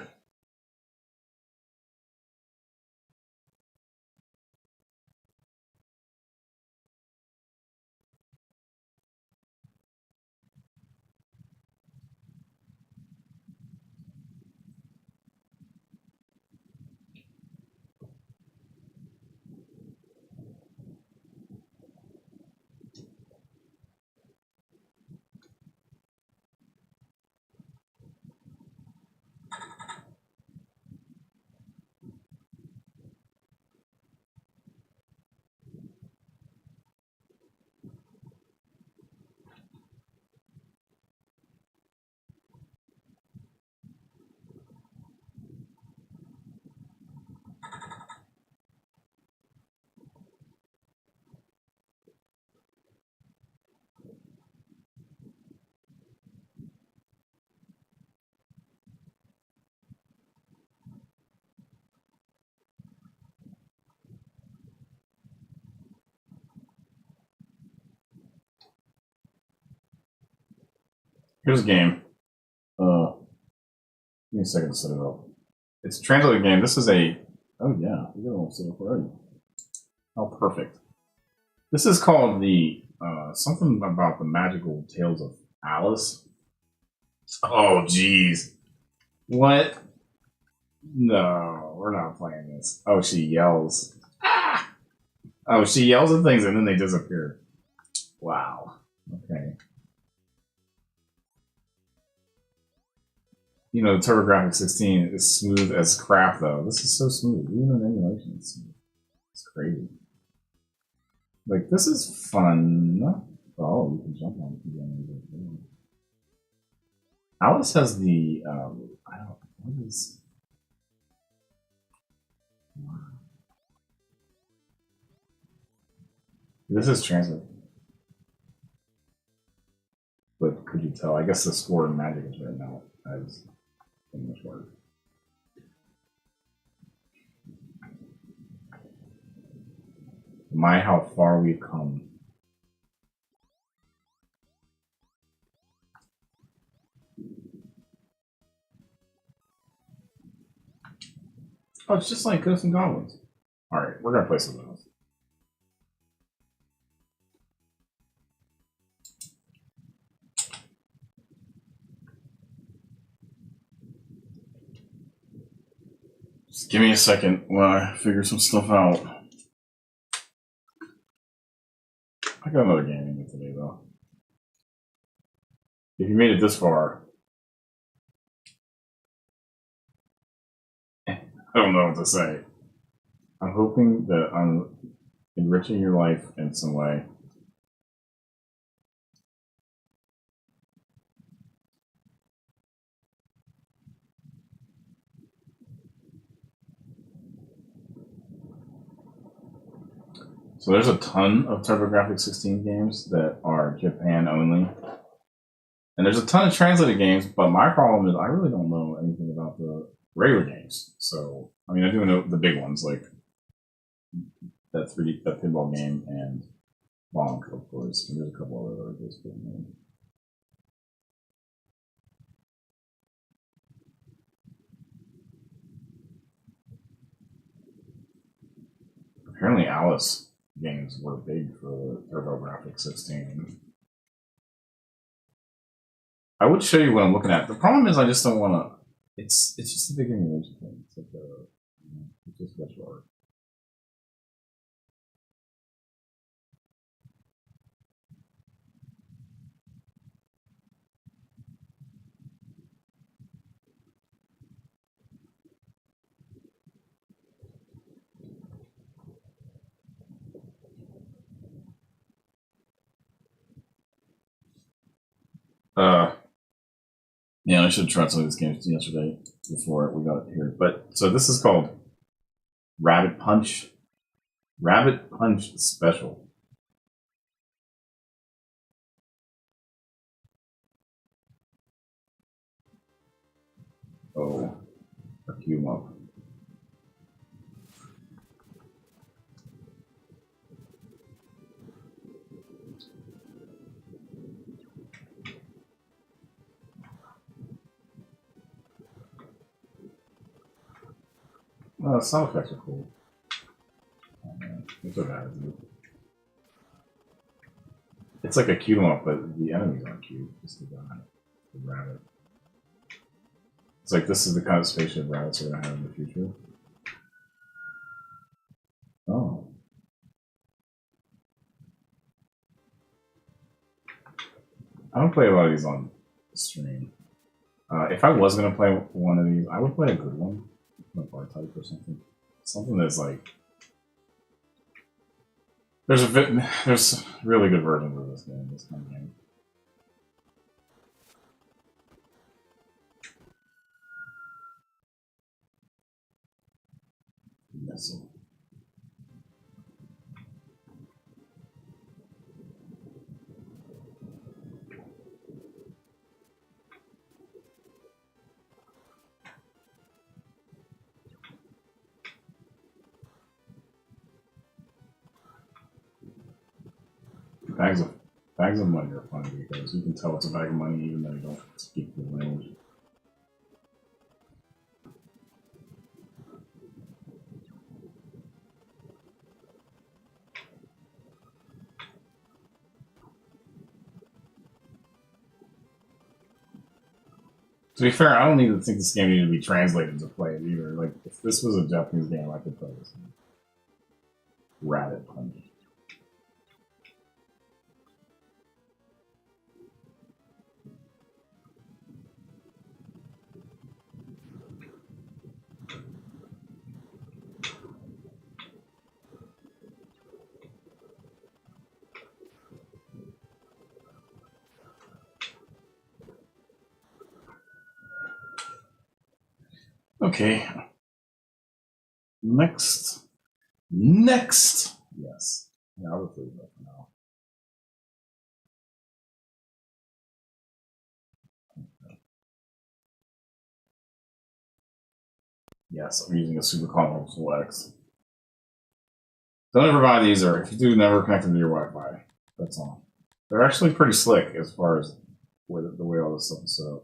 Here's a game. Give me a second to set it up. It's a translated game. This is a. Oh yeah, we got all set up already. Oh, perfect. This is called the something about the magical tales of Alice. Oh, jeez. What? No, we're not playing this. Oh, she yells. Ah! Oh, she yells at things and then they disappear. Wow. Okay. You know, TurboGrafx 16 is smooth as crap, though. This is so smooth. Even in emulation, it's smooth. It's crazy. Like, this is fun. Oh, you can jump on it. Alice has the, I don't, what is... This is translated. But could you tell? I guess the score in Magic is written out as English word. My, how far we've come. Oh, it's just like Ghosts and Goblins. Alright, we're gonna play something else. Just give me a second while I figure some stuff out. I got another game in today, though. If you made it this far, I don't know what to say. I'm hoping that I'm enriching your life in some way. So there's a ton of TurboGrafx 16 games that are Japan only. And there's a ton of translated games, but my problem is I really don't know anything about the regular games. So, I mean, I do know the big ones, like that pinball game and Bonk, of course. And there's a couple other that are just good names. Apparently Alice games were big for TurboGrafx 16. I would show you what I'm looking at. The problem is I just don't want to. It's just a big emulation thing. It's like it's just special art. Yeah, I should have tried some of these games yesterday before we got here. But so this is called Rabbit Punch. Rabbit Punch Special. Oh, a cue them up. Well, the sound effects are cool. It's okay. It's like a cue them up, but the enemies aren't cute. It's the guy, the rabbit. It's like this is the kind of spaceship rabbits we're gonna have in the future. Oh. I don't play a lot of these on stream. If I was gonna play one of these, I would play a good one, like R-Type or something. Something that's like there's really good versions of this game. This kind of game. Missile. Bags Bags of money are funny because you can tell it's a bag of money even though you don't speak the language. To be fair, I don't need to think this game needed to be translated to play it either. Like, if this was a Japanese game, I could play this. Rabbit Punch. Okay. Next. Yes. Yeah, I'll just leave it for now. Yes, I'm using a Super Console X. Don't ever buy these, or if you do, never connect them to your Wi-Fi. That's all. They're actually pretty slick as far as the way all this stuff is set up.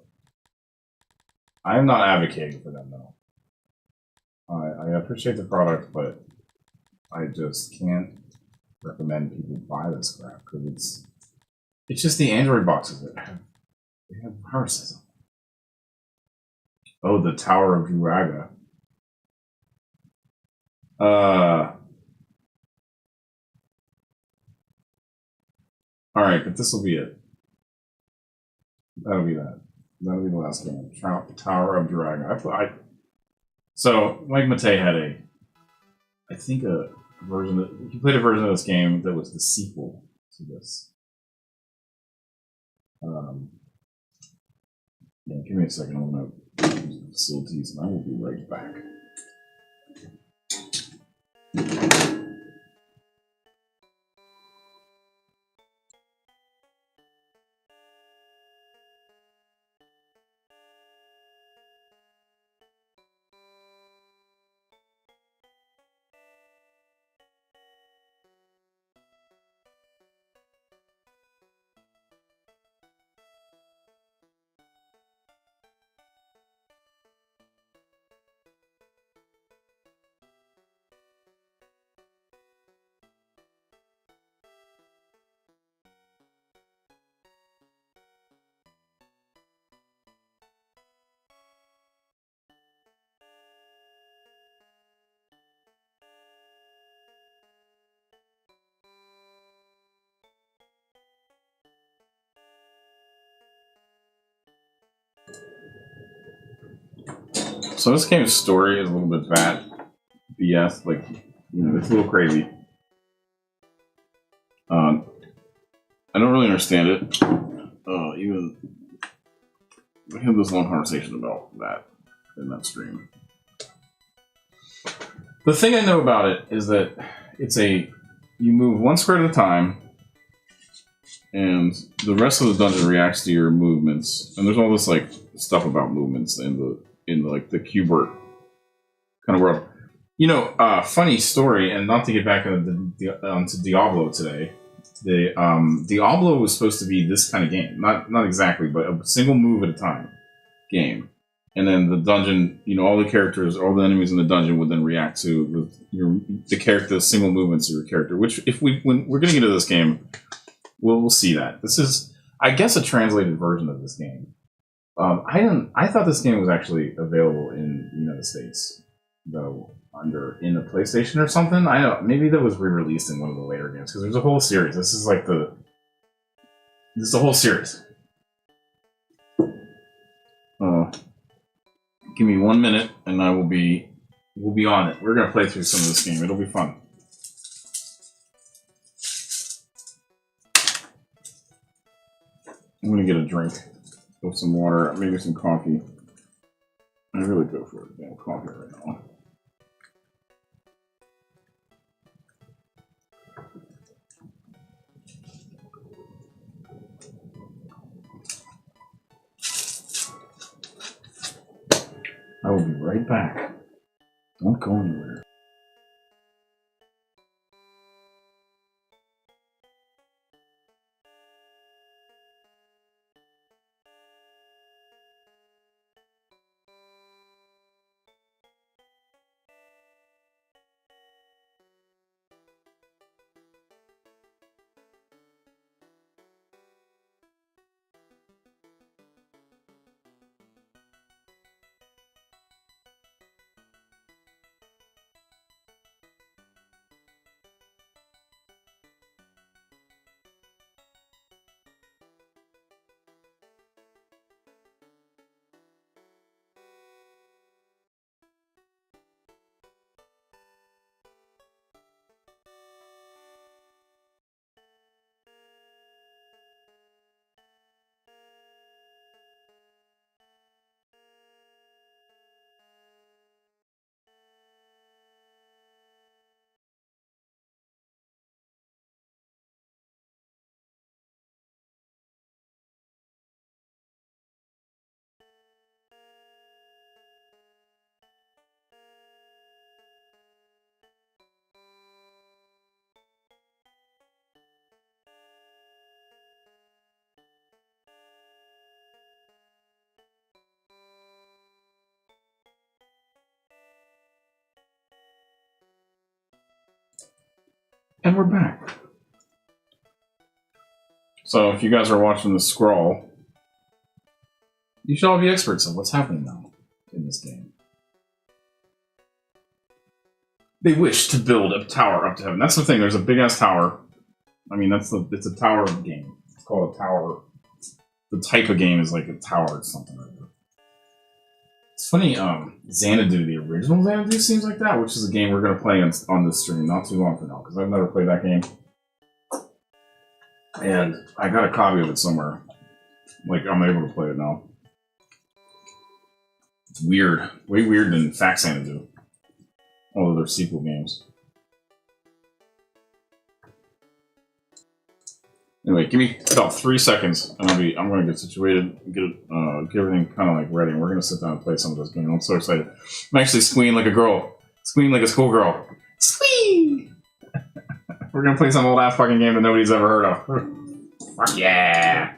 I'm not advocating for them, though. I appreciate the product, but I just can't recommend people buy this crap because it's just the Android boxes that have viruses. Oh, the Tower of Druaga. All right, but this will be it. That'll be that. That'll be the last game. Tower of Druaga. So Mike Matei had I think a version. He played a version of this game that was the sequel to this. Yeah, give me a second. I'm gonna use the facilities, and I will be right back. So this game's story is a little bit bad. BS, like, it's a little crazy. I don't really understand it. Even we had this long conversation about that in that stream. The thing I know about it is that you move one square at a time, and the rest of the dungeon reacts to your movements. And there's all this like stuff about movements in the Q*bert kind of world. Funny story, and not to get back onto Diablo today. Diablo was supposed to be this kind of game, not exactly, but a single move at a time game. And then the dungeon, all the characters, all the enemies in the dungeon would then react to the single movements of your character. Which, when we're getting into this game, we'll see that this is, I guess, a translated version of this game. I thought this game was actually available in the United States, though, in the PlayStation or something. I don't know. Maybe that was re-released in one of the later games, because there's a whole series. This is a whole series. Give me 1 minute, and we'll be on it. We're gonna play through some of this game. It'll be fun. I'm gonna get a drink with some water, maybe some coffee. I really go for it. Yeah, coffee right now. I will be right back. Don't go anywhere. And we're back. So if you guys are watching the scroll, you should all be experts on what's happening now in this game. They wish to build a tower up to heaven. That's the thing. There's a big ass tower. I mean, it's a tower game. It's called a tower. The type of game is like a tower or something like that. It's funny. Xanadu, the original Xanadu, seems like that, which is a game we're gonna play on this stream not too long from now because I've never played that game, and I got a copy of it somewhere. Like I'm able to play it now. It's weird, way weirder than Fact Xanadu. All of their sequel games. Anyway, give me about 3 seconds, and I'm gonna get situated, get everything kind of like ready, and we're gonna sit down and play some of this game. I'm so excited. I'm actually squealing like a girl, squealing like a schoolgirl. Squee! We're gonna play some old ass fucking game that nobody's ever heard of. Fuck yeah!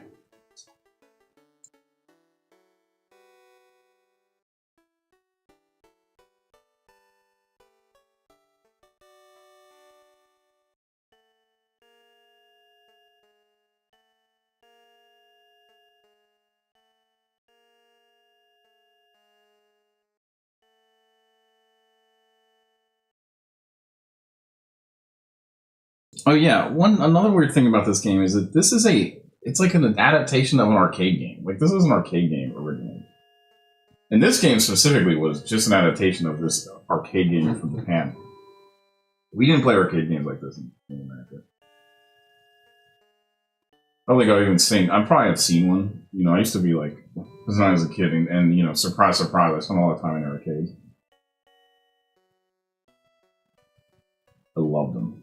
Oh yeah, another weird thing about this game is that it's like an adaptation of an arcade game. Like this is an arcade game originally. And this game specifically was just an adaptation of this arcade game from Japan. We didn't play arcade games like this in America. I don't think I've even seen. I probably have seen one. You know, I used to be like, when I was a kid, and you know, surprise, surprise, I spent a lot of time in arcades. I loved them.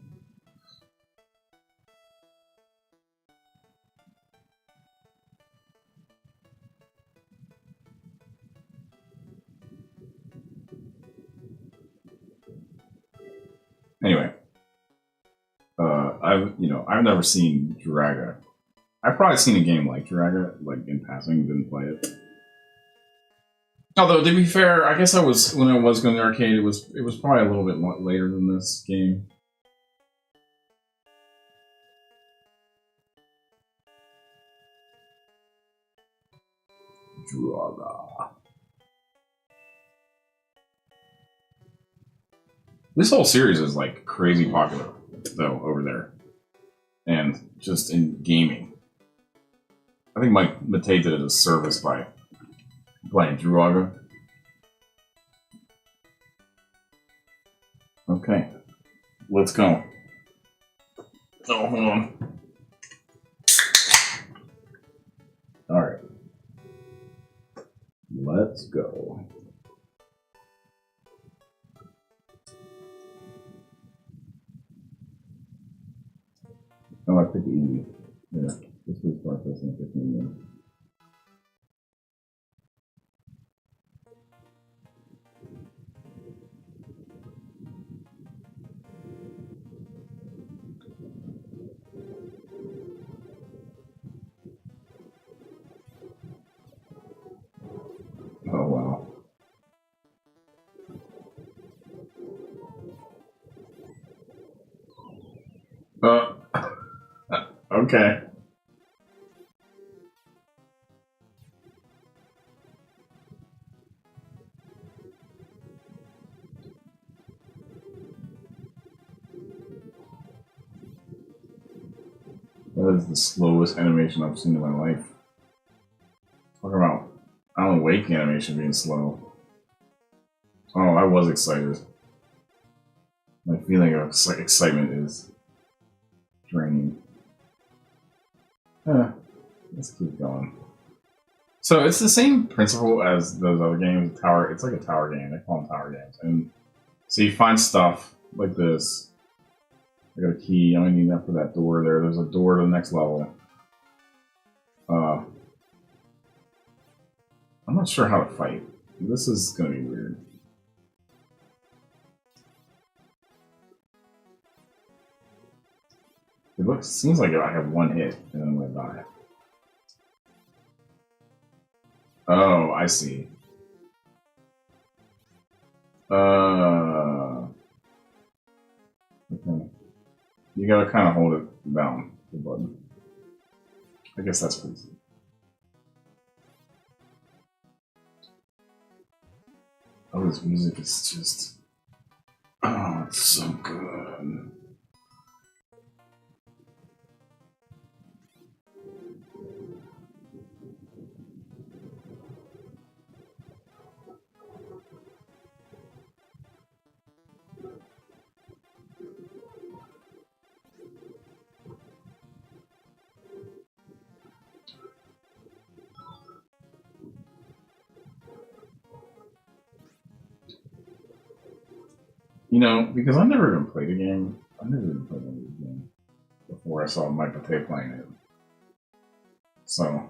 Anyway, I've never seen Draga. I've probably seen a game like Draga, like in passing, didn't play it. Although to be fair, I guess when I was going to the arcade, it was probably a little bit later than this game. Draga. This whole series is like crazy popular, though, over there. And just in gaming. I think Mike Matei did it as a service by playing Druaga. Okay. Let's go. Oh, hold on. Alright. Let's go. Oh, I picked easy. Yeah, let's restart this in 15 minutes. Oh, wow. Okay. That is the slowest animation I've seen in my life. Talk about Alan Wake animation being slow. Oh, I was excited. My feeling of excitement is draining. Let's keep going. So it's the same principle as those other games. Tower. It's like a tower game. They call them tower games. And so you find stuff like this. I got a key. I only need that for that door there. There's a door to the next level. I'm not sure how to fight. This is gonna be weird. Seems like I have one hit and then I'm gonna die. Oh, I see. Okay. You gotta kind of hold it down, the button. I guess that's pretty easy. Oh, this music is just... Oh, it's so good. You know, because I've never even played a game. I've never even played a game before I saw Mike Pate playing it. So,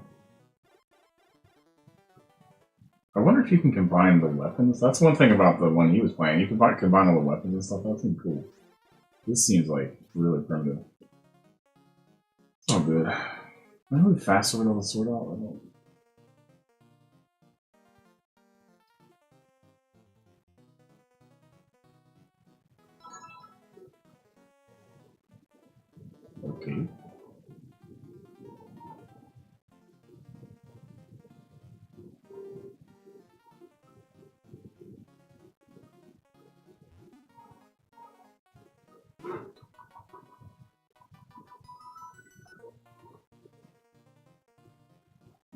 I wonder if you can combine the weapons. That's one thing about the one he was playing. You can combine all the weapons and stuff. That seems cool. This seems like really primitive. It's all good. Am I really faster with all the sword out? Okay.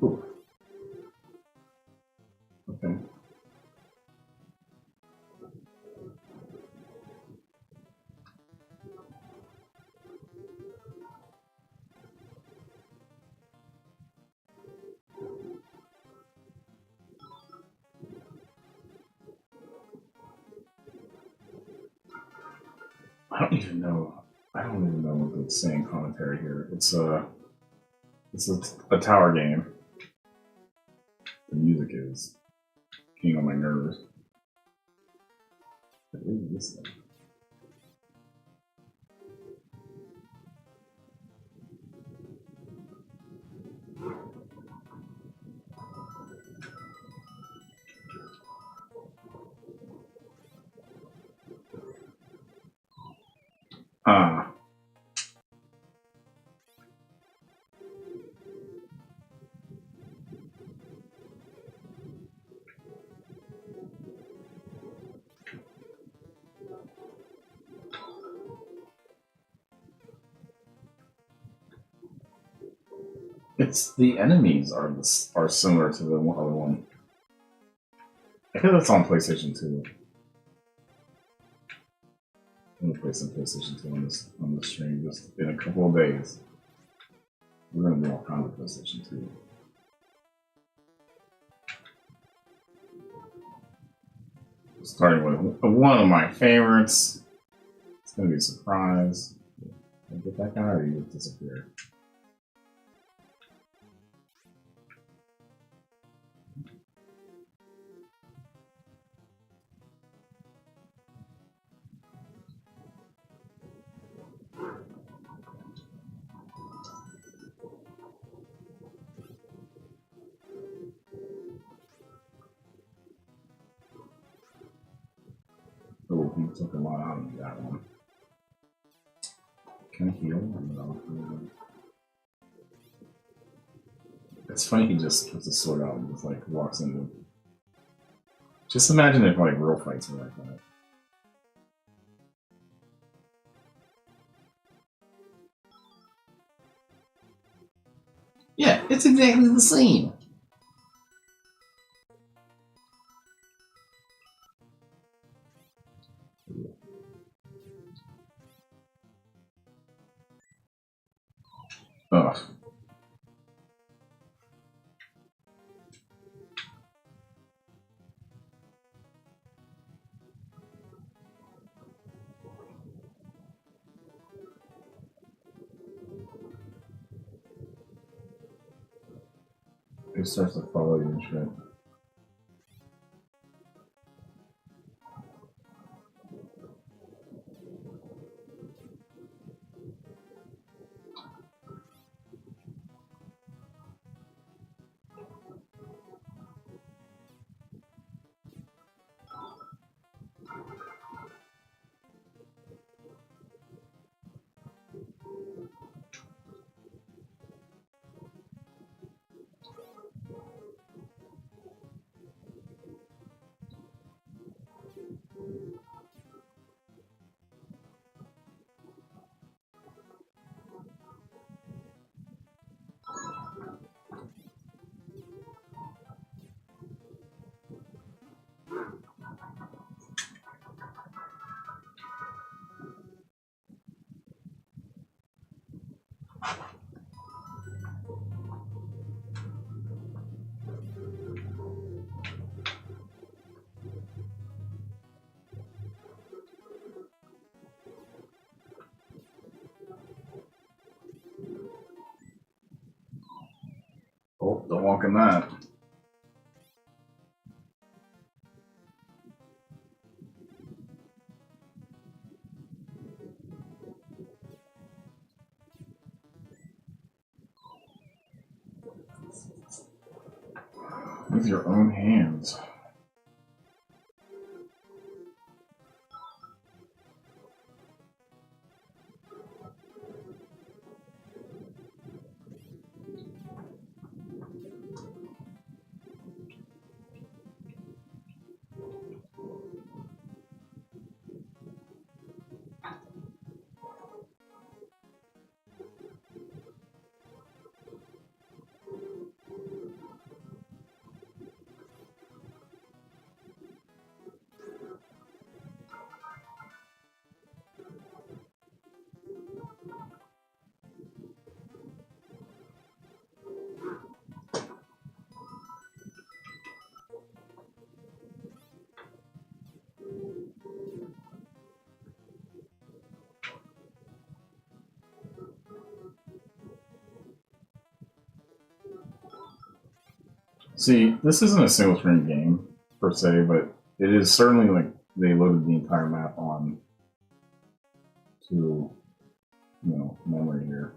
Ooh. Okay. I don't even know. I don't even know what it's saying commentary here. It's a tower game. The music is getting on my nerves. What is this thing? Ah. It's the enemies are similar to the other one. I think that's on PlayStation 2. I'm gonna play some PlayStation 2 on this stream just in a couple of days. We're gonna do all kinds of PlayStation 2. Starting with one of my favorites. It's gonna be a surprise. Can I get that guy or you disappear? Oh, he took a lot out of me, that one. Can I heal? No. It's funny he just puts his sword out and just like walks into. Just imagine if like real fights were like that. Yeah, it's exactly the same. Ugh. It starts to follow you and shit. Oh, don't walk in that. With your own hands. See, this isn't a single screen game per se, but it is certainly like they loaded the entire map on to memory here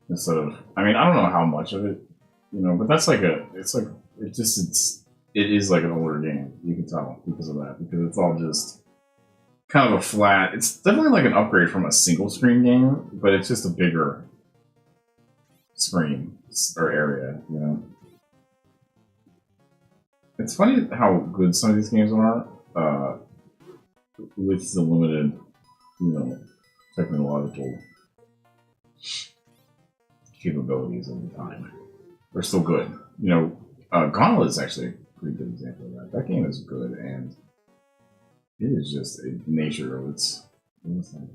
instead of. I mean, I don't know how much of it, but that's like it is like an older game. You can tell because of that, because it's all just kind of a flat. It's definitely like an upgrade from a single screen game, but it's just a bigger screen or area, It's funny how good some of these games are with the limited, technological capabilities of the time. They're still good. Gauntlet is actually a pretty good example of that. That game is good, and it is just the nature of its. What is that?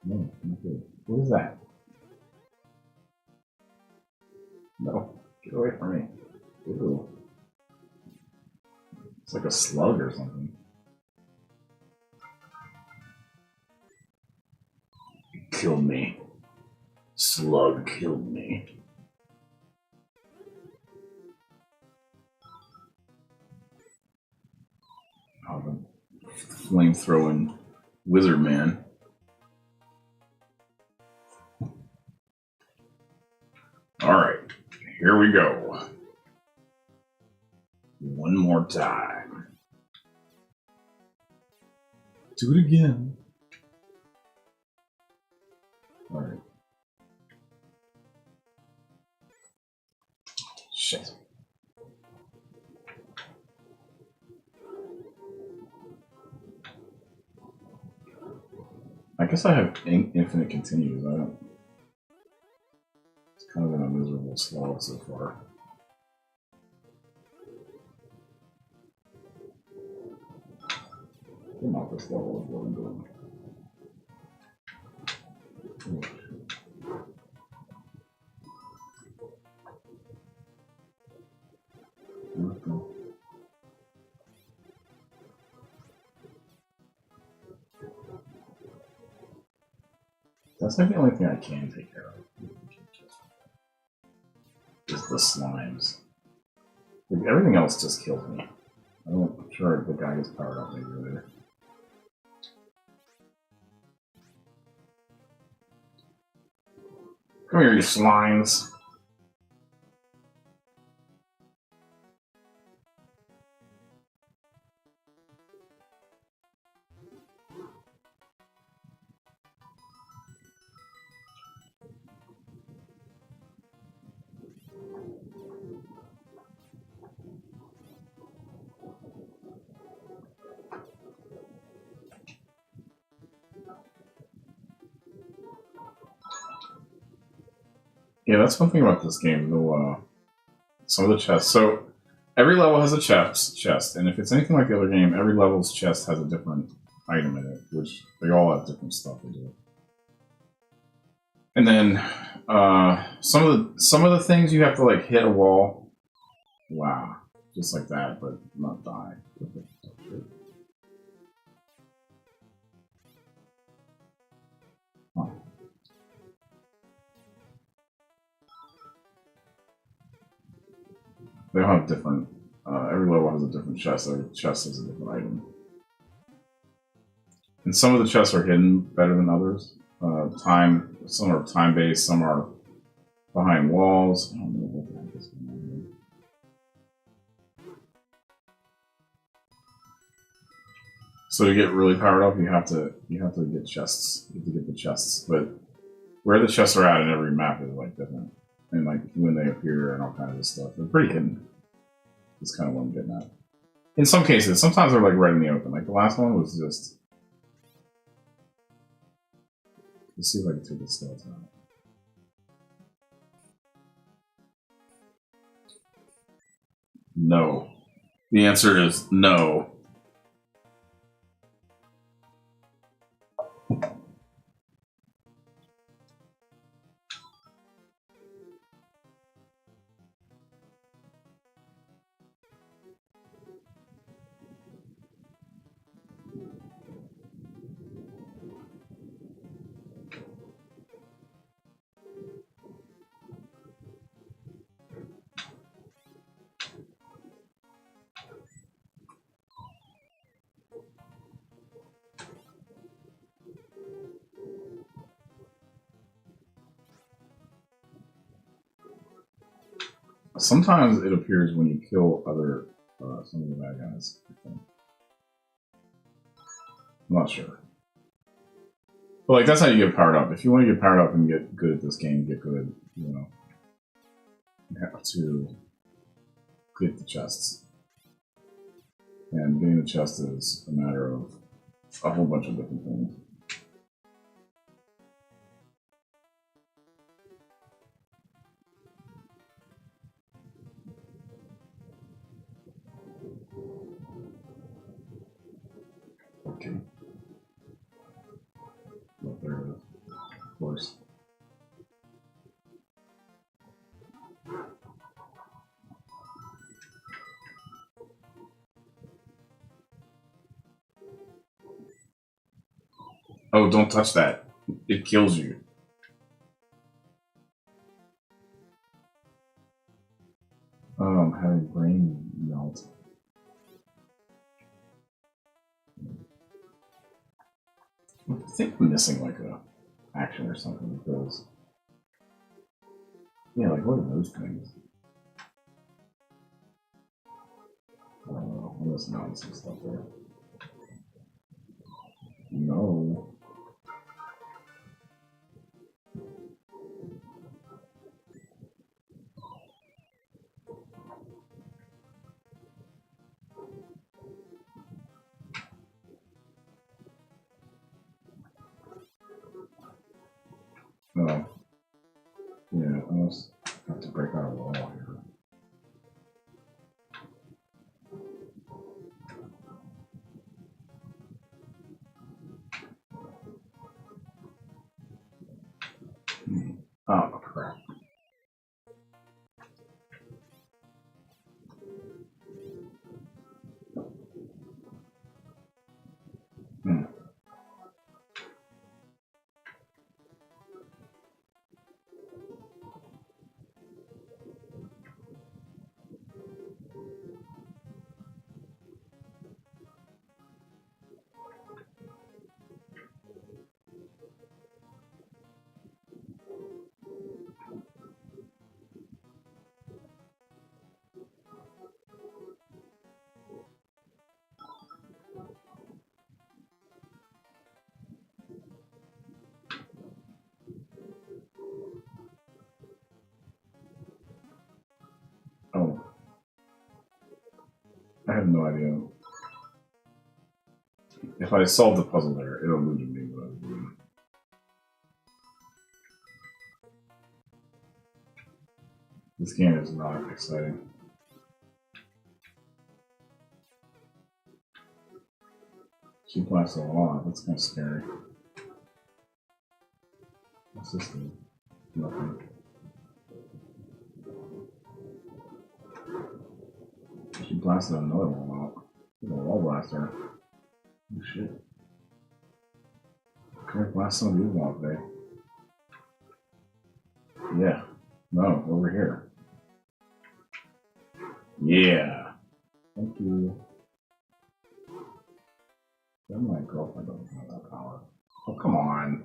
No, not good. What is that? No, get away from me. Ew. It's like a slug or something. It killed me. Slug killed me. Oh, the flame-throwing wizard man. Alright, here we go. One more time. Do it again. Alright. Shit. I guess I have infinite continues. I don't. It's kind of been a miserable slog so far. Get off this level of what I'm doing. That's like the only thing I can take care of. Is the slimes. Like, everything else just kills me. I'm sure the guy gets powered up maybe later. Come here, you slimes. Yeah, that's one thing about this game. Some of the chests. So every level has a chest, and if it's anything like the other game, every level's chest has a different item in it, which they all have different stuff to do. And then some of the things you have to like hit a wall. Wow, just like that, but not die. They all have different. Every level has a different chest. Every chest has a different item. And some of the chests are hidden better than others. Some are time based, some are behind walls. I don't know what the heck is going on here. So to get really powered up, you have to get chests. You have to get the chests, but where the chests are at in every map is like different, and like when they appear and all kinds of stuff. They're pretty hidden. That's kind of what I'm getting at. In some cases, sometimes they're like right in the open. Like the last one was just. Let's see if I can take the skeleton out. No. The answer is no. Sometimes it appears when you kill other some of the bad guys. I'm not sure. But like that's how you get powered up. If you want to get powered up and get good at this game, get good, you have to get the chests. And getting the chest is a matter of a whole bunch of different things. Okay. Well, there it is. Of course. Oh, don't touch that. It kills you. Oh, I'm having brain melt. I think I'm missing like a action or something because yeah, like what are those things? I don't know. I'm missing out on some stuff there. No. No. Yeah, I must have to break out a wall here. Oh, crap. Hmm. Oh. I have no idea. If I solve the puzzle there, it'll lose me what I was doing. This game is not exciting. She blasts a lot. That's kind of scary. What's this do? Nothing. She blasted another one out. She's a wall blaster. Oh shit. Can I blast some of these walls, babe? Yeah. No, over here. Yeah. Thank you. Then my girlfriend doesn't have that power. Oh, come on.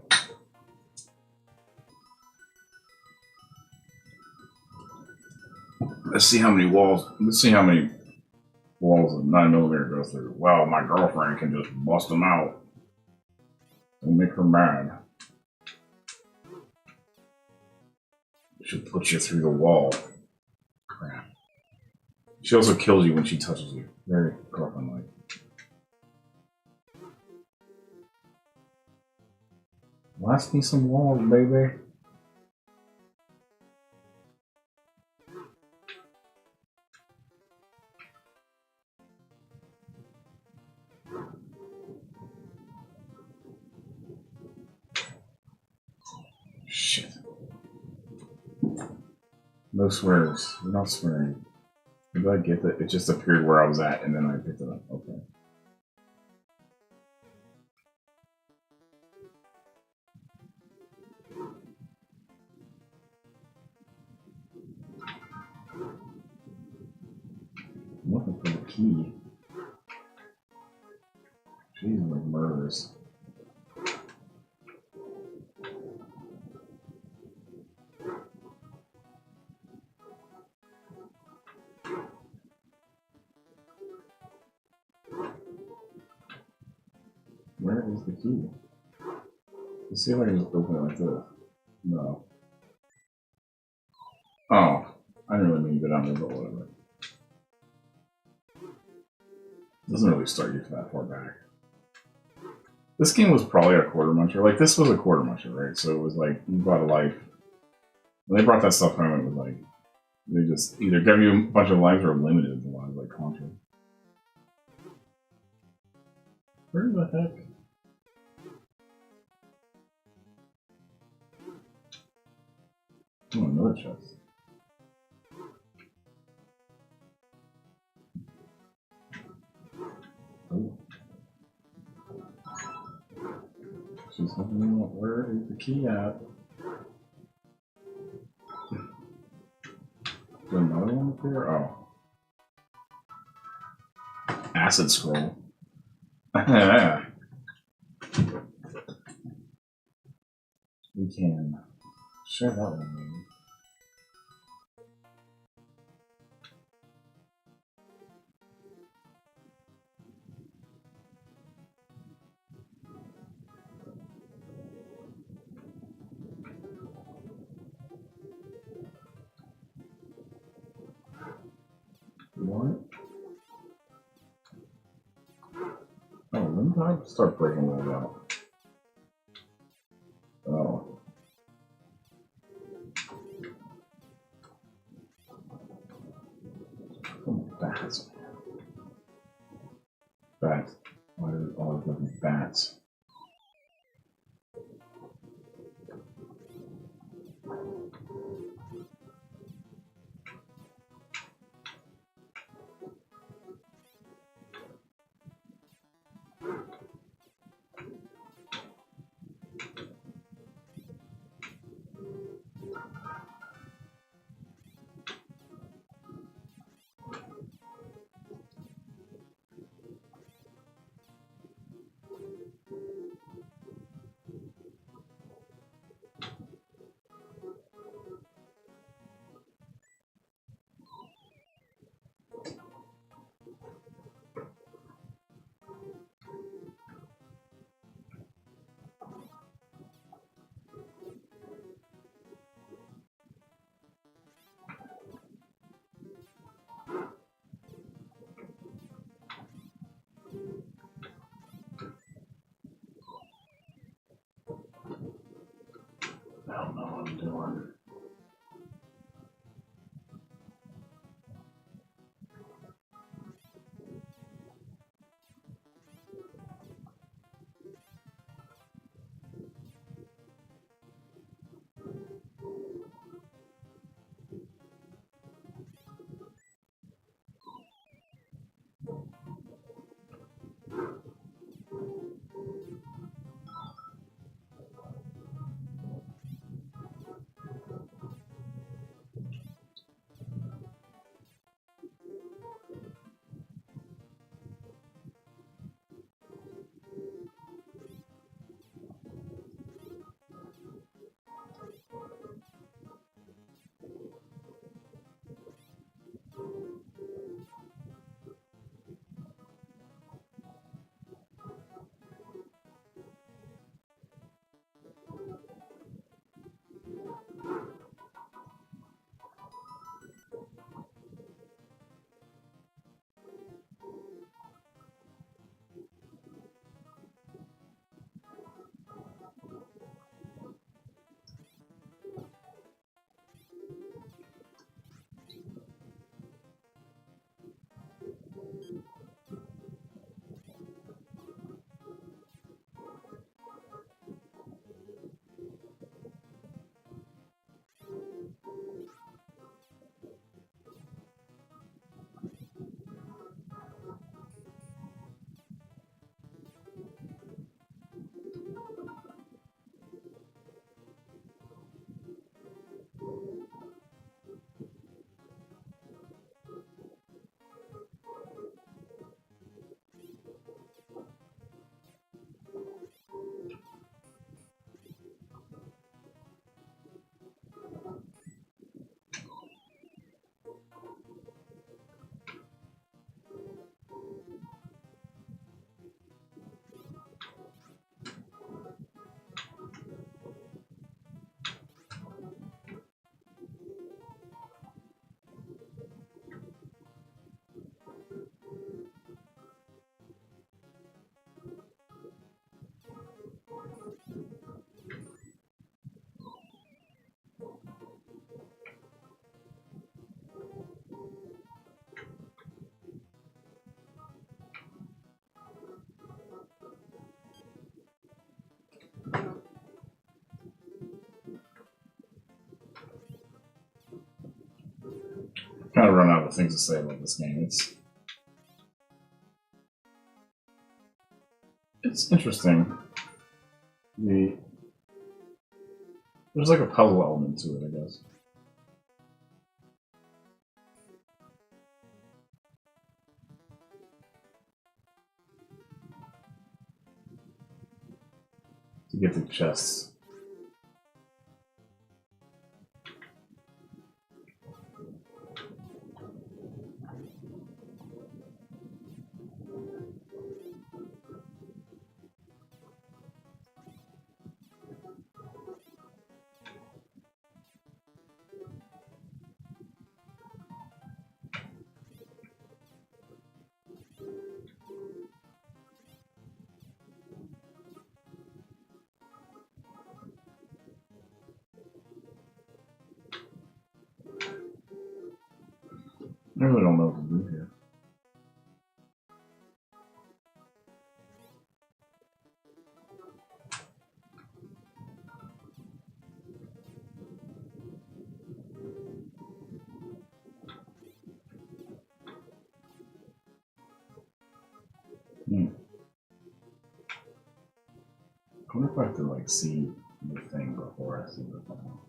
Let's see how many walls. Let's see how many walls a 9mm go through. Well, my girlfriend can just bust them out and make her mad. She'll put you through the wall. Crap. She also kills you when she touches you. Very girlfriend-like. Last me some walls, baby. Shit. No swears. We're not swearing. Did I get that? It just appeared where I was at and then I picked it up. Okay. I'm looking for the key. She's like murderous. Where is the key? Let's see if I can just open it like this. No. Oh. I didn't really mean to go down there, but whatever. Doesn't really start you that far back. This game was probably a quarter muncher. Like, this was a quarter muncher, right? So it was like, you bought a life. When they brought that stuff home, it was like, they just either give you a bunch of lives or limited lives, like Contra. Where the heck? Oh, another chest. Oh. She's helping me. Where is the key at? Is there another one up here? Oh. Acid scroll. We can share that one, maybe. What? Oh, when did I start breaking those out? Oh. Oh, bats. Bats. Why are there always looking bats? I don't know what I'm doing. kind of run out of things to say about this game. It's interesting. There's like a puzzle element to it, I guess. To get the chests. I really don't know what to do here. I wonder if I have to like see the thing before I see the thing.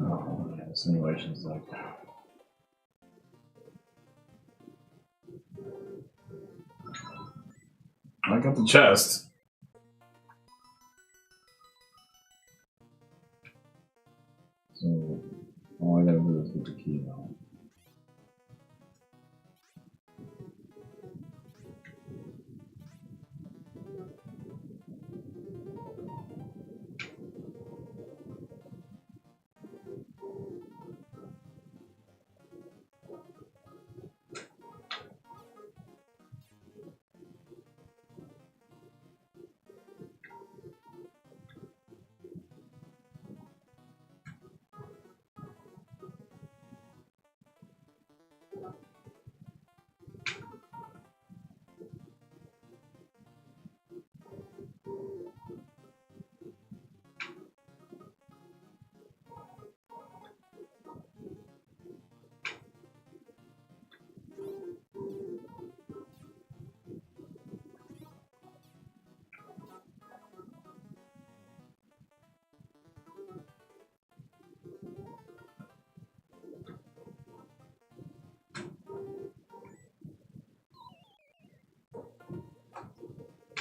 Oh, yeah, simulations like I got the chest. So all I gotta do is get the key now.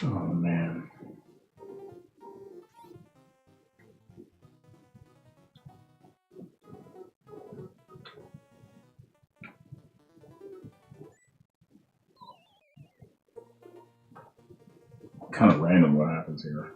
Oh man. Kind of random what happens here.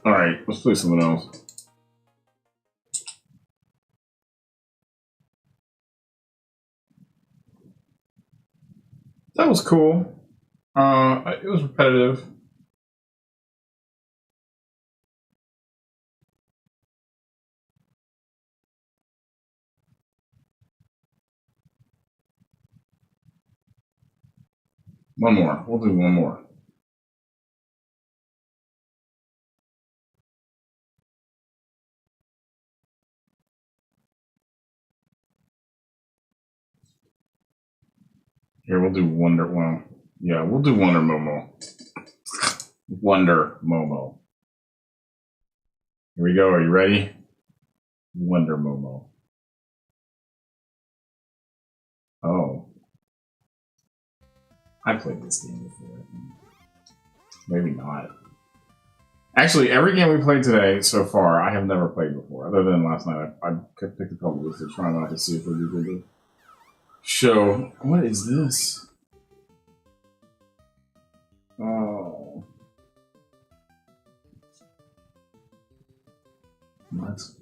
Alright, let's play something else. That was cool. It was repetitive. One more. We'll do one more. Here, we'll do Wonder. Well, yeah, we'll do Wonder Momo. Wonder Momo. Here we go. Are you ready? Wonder Momo. Oh. I played this game before. Maybe not. Actually, every game we played today so far, I have never played before. Other than last night, I picked a couple of these to try out to see if we could show. What is this? Oh. Nice.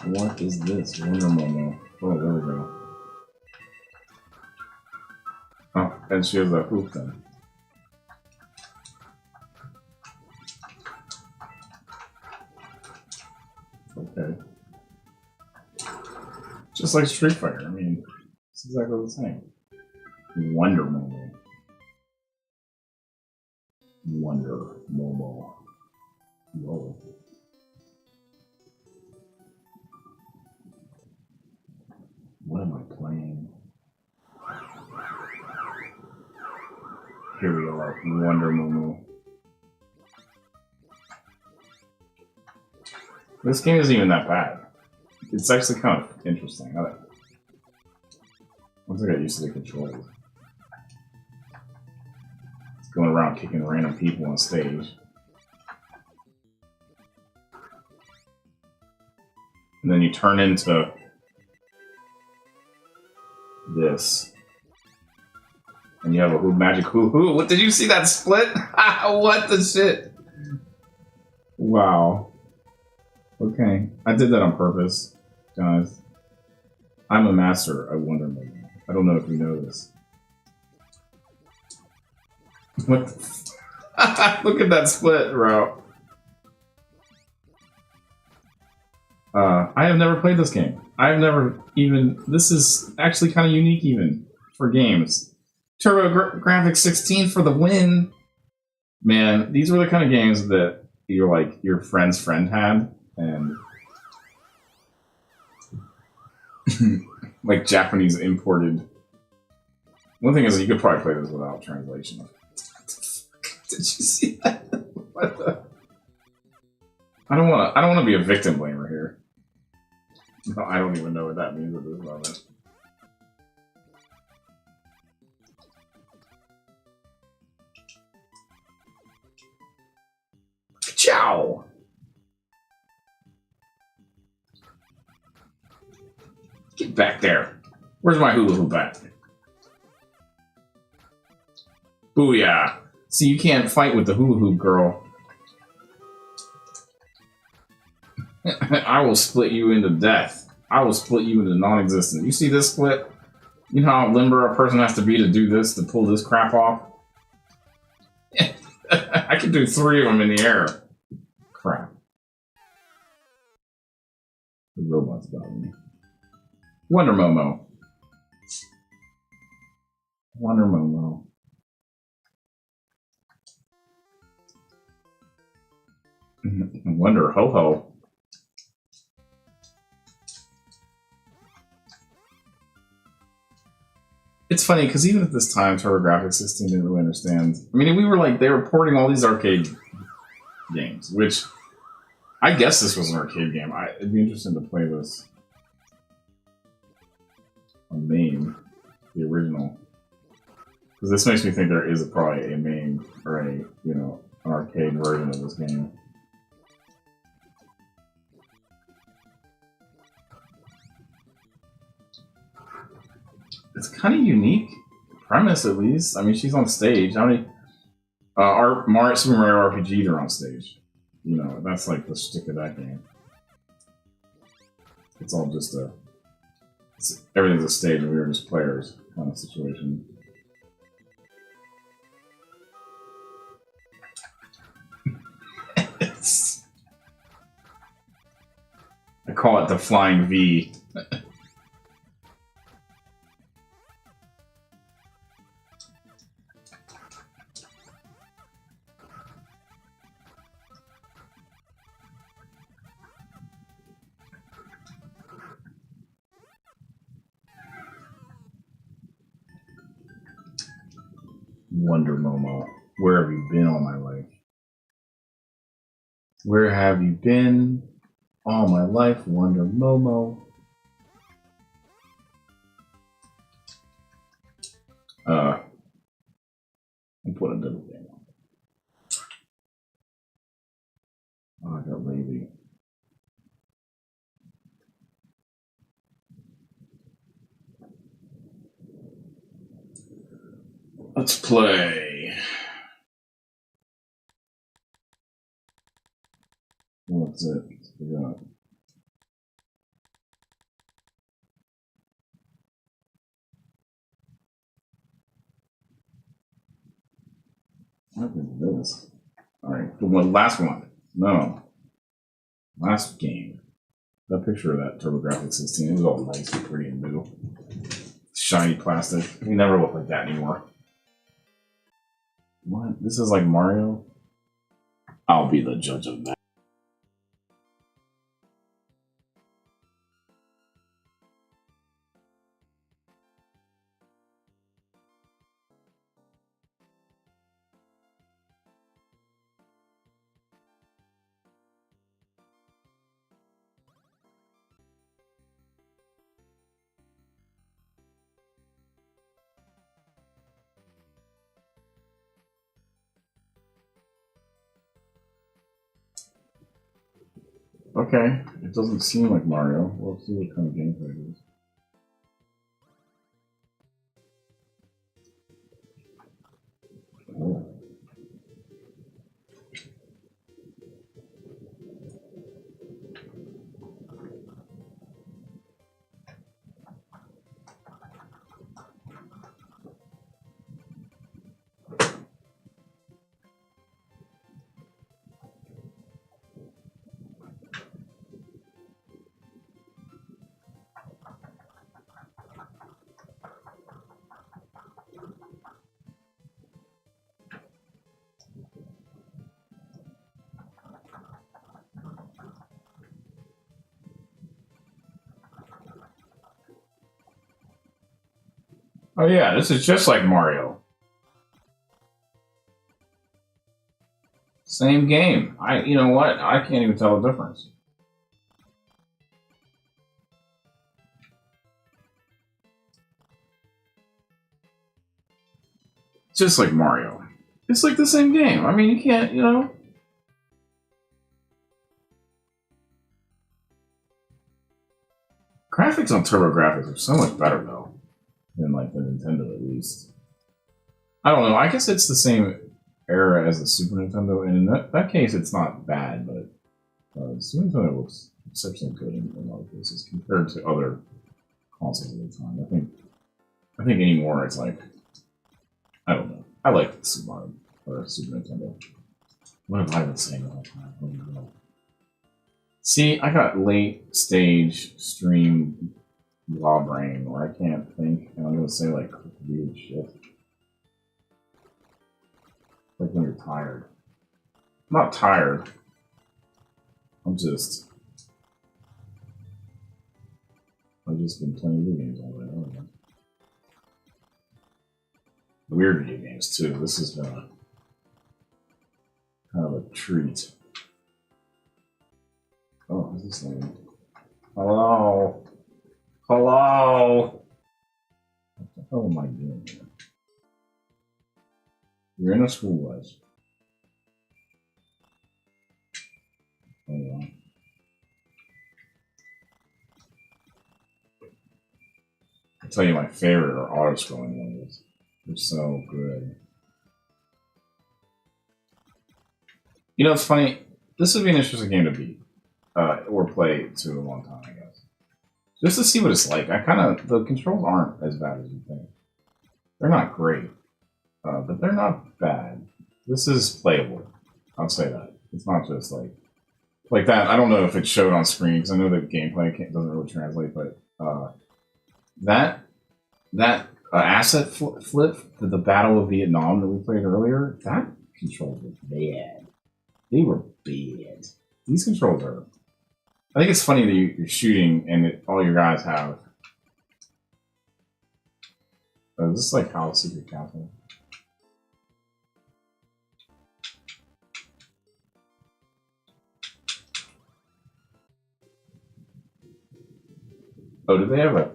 What is this? Wonder Momo. Oh, there we go. Oh, and she has that hoop then. Okay. Just like Street Fighter. I mean, it's exactly the same. Wonder Momo. Wonder Momo. Whoa. What am I playing? Here we are, Wonder Momo. This game isn't even that bad. It's actually kind of interesting. Once I got used to the controls. It's going around kicking random people on stage. And then you turn into this. And you have a magic hoo-hoo. What, did you see that split? What the shit? Wow. Okay. I did that on purpose, guys. I'm a master at Wonder Woman. I don't know if you know this. What the look at that split, bro. I have never played this game. I've never even... This is actually kind of unique even for games. TurboGrafx 16 for the win. Man, these were the kind of games that you're like your friend's friend had, and like Japanese imported. One thing is you could probably play this without translation. Did you see that? What the? I don't want to be a victim blamer here. No, I don't even know what that means at this moment. Ciao. Get back there. Where's my hula hoop at? Booyah. See, you can't fight with the hula hoop, girl. I will split you into death. I will split you into non-existent. You see this split? You know how limber a person has to be to do this, to pull this crap off? I could do 3 of them in the air. Crap. The robot's got me. Wonder Momo. Wonder Momo. Wonder Ho-Ho. It's funny, because even at this time, TurboGrafx 16 didn't really understand. I mean, we were like, they were porting all these arcade games, which I guess this was an arcade game. It'd be interesting to play this on MAME. the original. Because this makes me think there is probably a main or a an arcade version of this game. It's kind of unique premise, at least. I mean, she's on stage. How many Super Mario RPG are on stage? That's like the shtick of that game. It's all just everything's a stage and we are just players kind of situation. I call it the Flying V. Wonder Momo, where have you been all my life? Where have you been all my life, Wonder Momo? I'm putting a different game on. Oh, I got lazy. Let's play. What's it? Forgot. What is this? Alright, the last one. No. Last game. That picture of that TurboGrafx 16, it was all nice and pretty and new. Shiny plastic. We never look like that anymore. What? This is like Mario? I'll be the judge of that. Okay, it doesn't seem like Mario. We'll see what kind of gameplay it is. Oh. Oh yeah, this is just like Mario. Same game. You know what? I can't even tell the difference. Just like Mario. It's like the same game. I mean, you can't, Graphics on TurboGrafx are so much better, though, than like the Nintendo, at least. I don't know. I guess it's the same era as the Super Nintendo, and in that case, it's not bad, but the Super Nintendo looks exceptionally good in a lot of cases compared to other consoles at the time. I think anymore it's like, I don't know. I like the Super Nintendo. What have I been saying the whole time? I don't know. See, I got late stage stream law brain where I can't think, and I'm gonna say like weird shit. Like when you're tired. I'm not tired. I've just been playing video games all day. Oh, weird video games too. This has been kind of a treat. Oh, what's this thing? Hello? Hello? What the hell am I doing here? You're in a school bus. Oh, yeah. I'll tell you my favorite are auto-scrolling ones. They're so good. You know, it's funny. This would be an interesting game to beat. Or play to a long time, I guess. Just to see what it's like. The controls aren't as bad as you think. They're not great. But they're not bad. This is playable. I'll say that. It's not just like that. I don't know if it showed on screen because I know that gameplay doesn't really translate, but that asset flip for the Battle of Vietnam that we played earlier, that controls were bad. They were bad. These controls are. I think it's funny that you're shooting and all your guys have. Is this like Howl's Secret Castle? Oh, did they have a?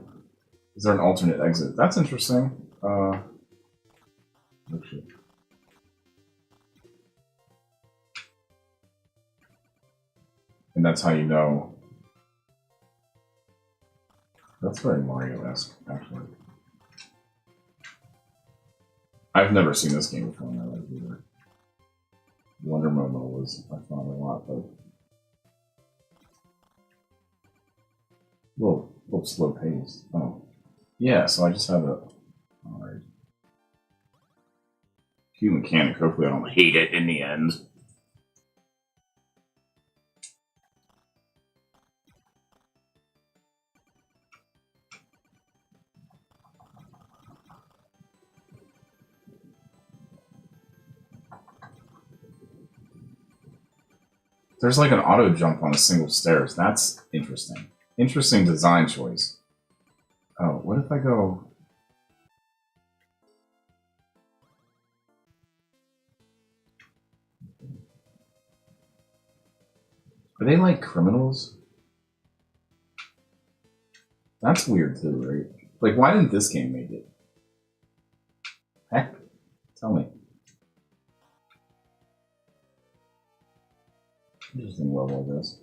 Is there an alternate exit? That's interesting. Oh shit. And that's how you know. That's very Mario-esque, actually. I've never seen this game before in my life either. Wonder Momo was I found a lot, but a little slow paced. Oh, yeah. So I just have a all right. Cute mechanic. Hopefully, I don't hate it in the end. There's like an auto jump on a single stairs. That's interesting. Interesting design choice. Oh, what if I go? Are they like criminals? That's weird too, right? Like, why didn't this game make it? Heck, tell me. Interesting level of this.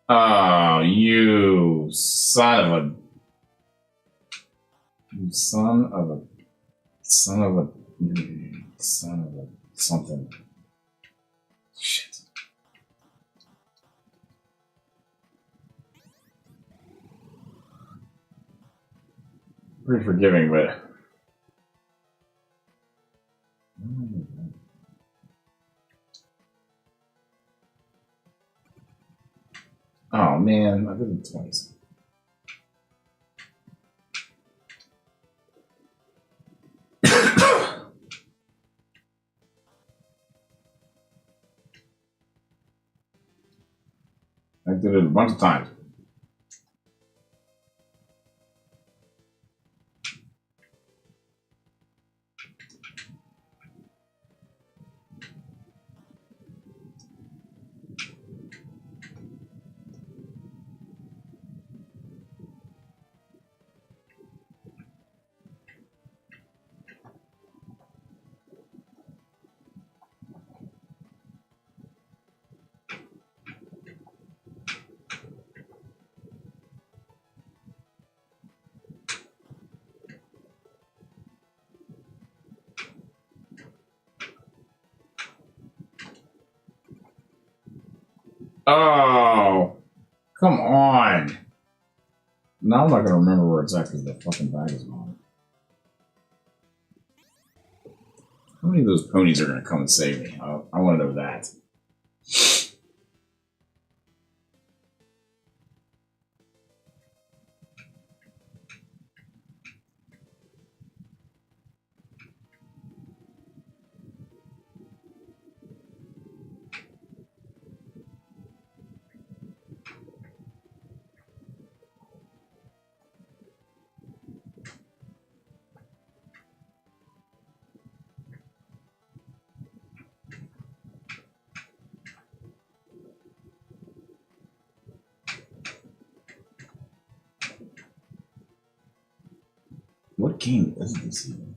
Oh, you son of a... You son of a... Son of a... Son of a... Something. Shit. Pretty forgiving, but... Oh man, I did it twice. I did it a bunch of times. Oh, come on. Now I'm not going to remember where exactly the fucking bag is on. How many of those ponies are going to come and save me? I want to know that. What game is this even?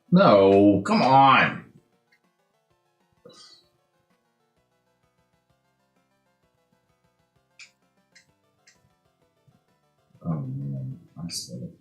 No, come on. Oh man, I said it.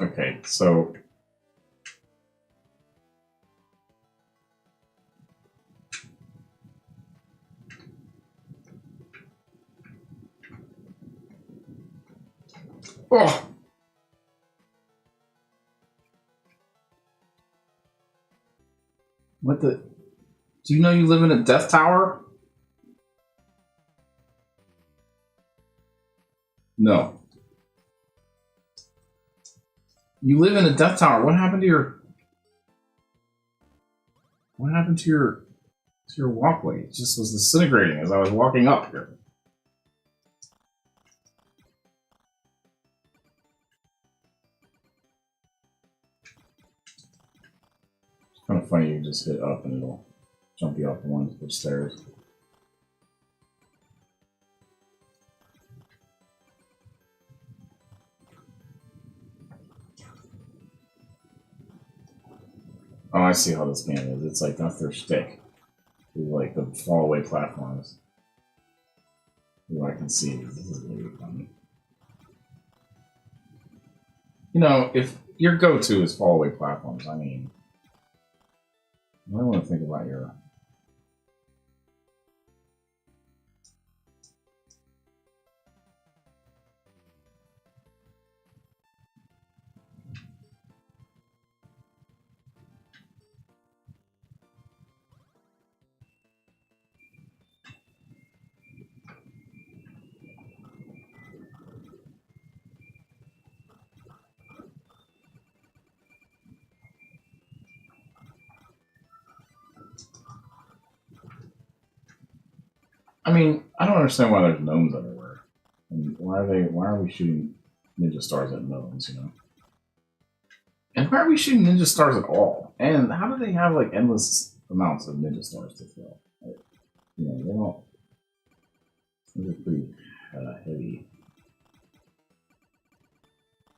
Okay, so oh. What the? Do you know you live in a death tower? No. You live in a death tower. What happened to your? What happened to your walkway? It just was disintegrating as I was walking up here. It's kind of funny. You just hit up and it'll jump you off the ones with stairs. Oh, I see how this game is. It's like that's their shtick. Like the fallaway platforms. Ooh, I can see this is really funny. You know, if your go-to is fallaway platforms, I mean, you might want to think about your. I mean, I don't understand why there's gnomes everywhere. And why are we shooting ninja stars at gnomes, you know? And why are we shooting ninja stars at all? And how do they have like endless amounts of ninja stars to throw? Like, you know, they don't. These are pretty heavy.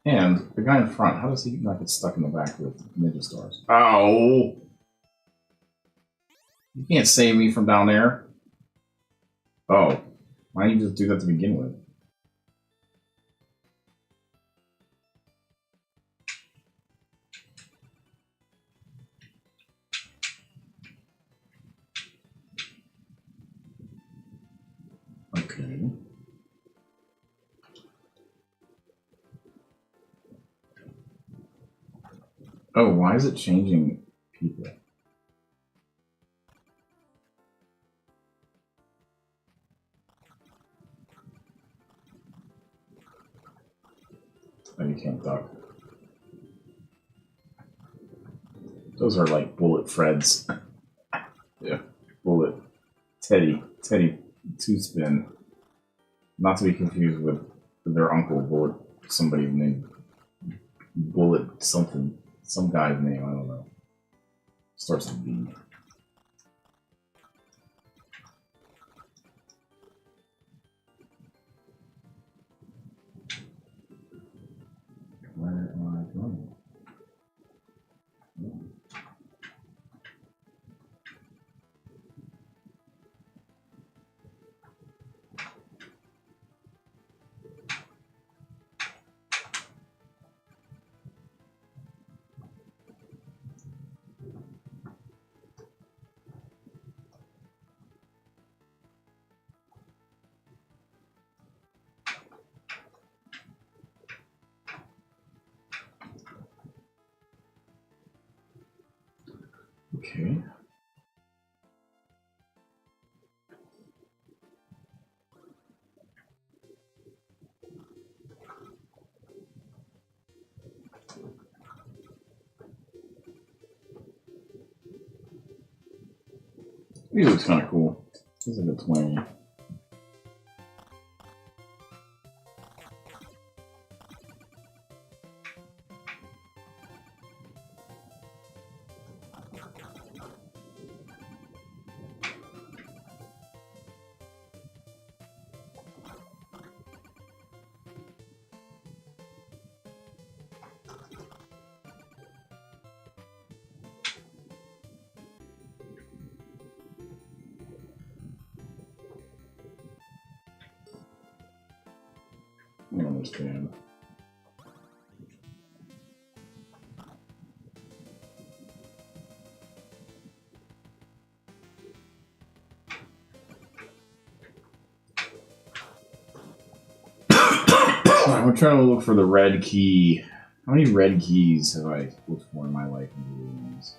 And the guy in front, how does he not get stuck in the back with ninja stars? Oh! You can't save me from down there. Oh, why don't you just do that to begin with? Okay. Oh, why is it changing people? Oh, you can't duck. Those are like bullet Freds. Yeah, bullet Teddy two spin. Not to be confused with their uncle Bullet, somebody named Bullet something, some guy's name, I don't know. Starts with B. Where am I going? Okay. He looks kind of cool. He's like a twang. I don't understand. I'm trying to look for the red key. How many red keys have I looked for in my life in video games?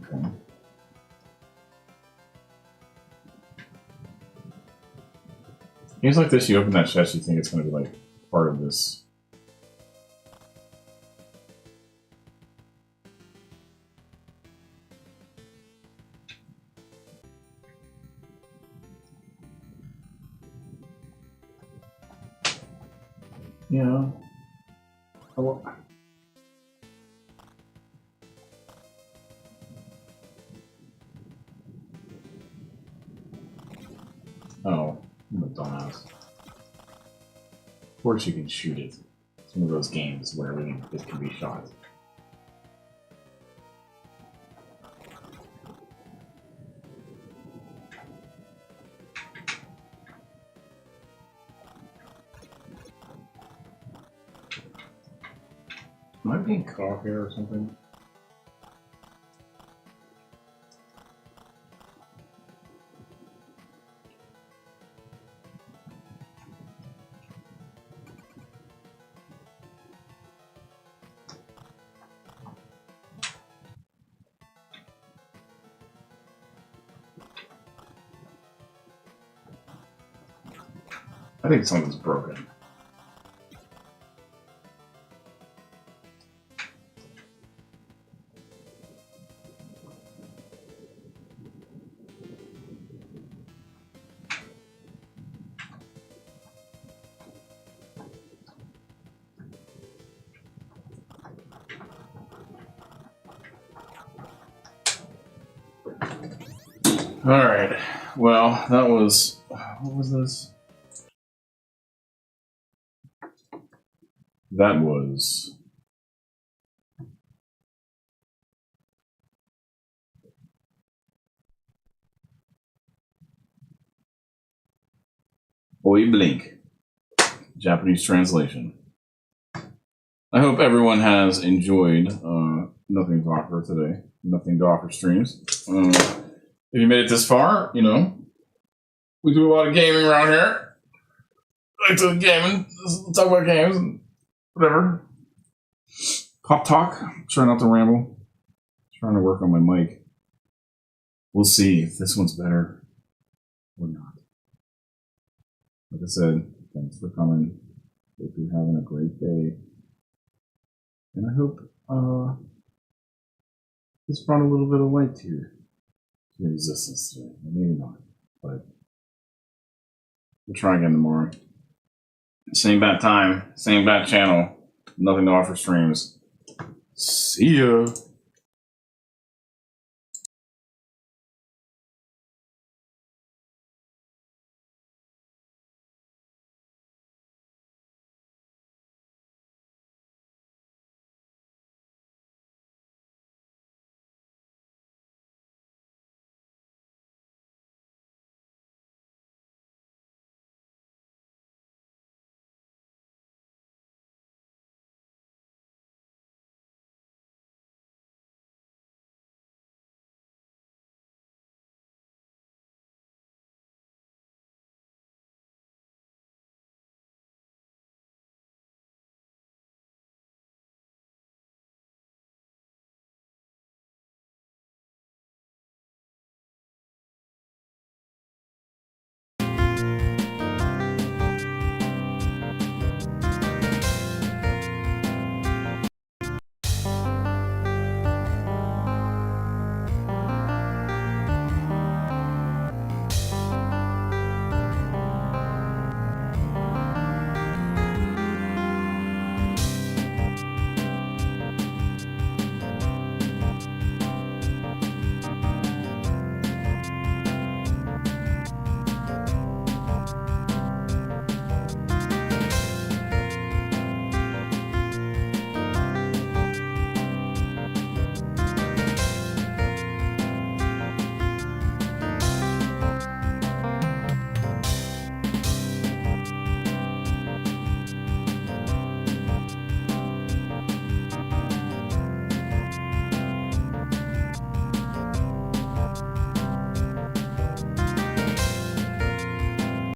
Okay. Games like this, you open that chest, you think it's going to be like part of this. Yeah. Oh, oh, I'm a dumbass. Of course you can shoot it. It's one of those games where everything just can be shot. Am I being cut off here or something? I think something's broken. Alright, well, that was... What was this? That was... Oi Blink. Japanese translation. I hope everyone has enjoyed Nothing to Offer today. Nothing to Offer streams. If you made it this far, you know, we do a lot of gaming around here. Like to gaming, talk about games and whatever. Pop talk. Try not to ramble. Trying to work on my mic. We'll see if this one's better or not. Like I said, thanks for coming. Hope you're having a great day. And I hope this brought a little bit of light to your existence today. Maybe not, but we'll try again tomorrow. Same bad time, same bad channel. Nothing to Offer streams. See ya.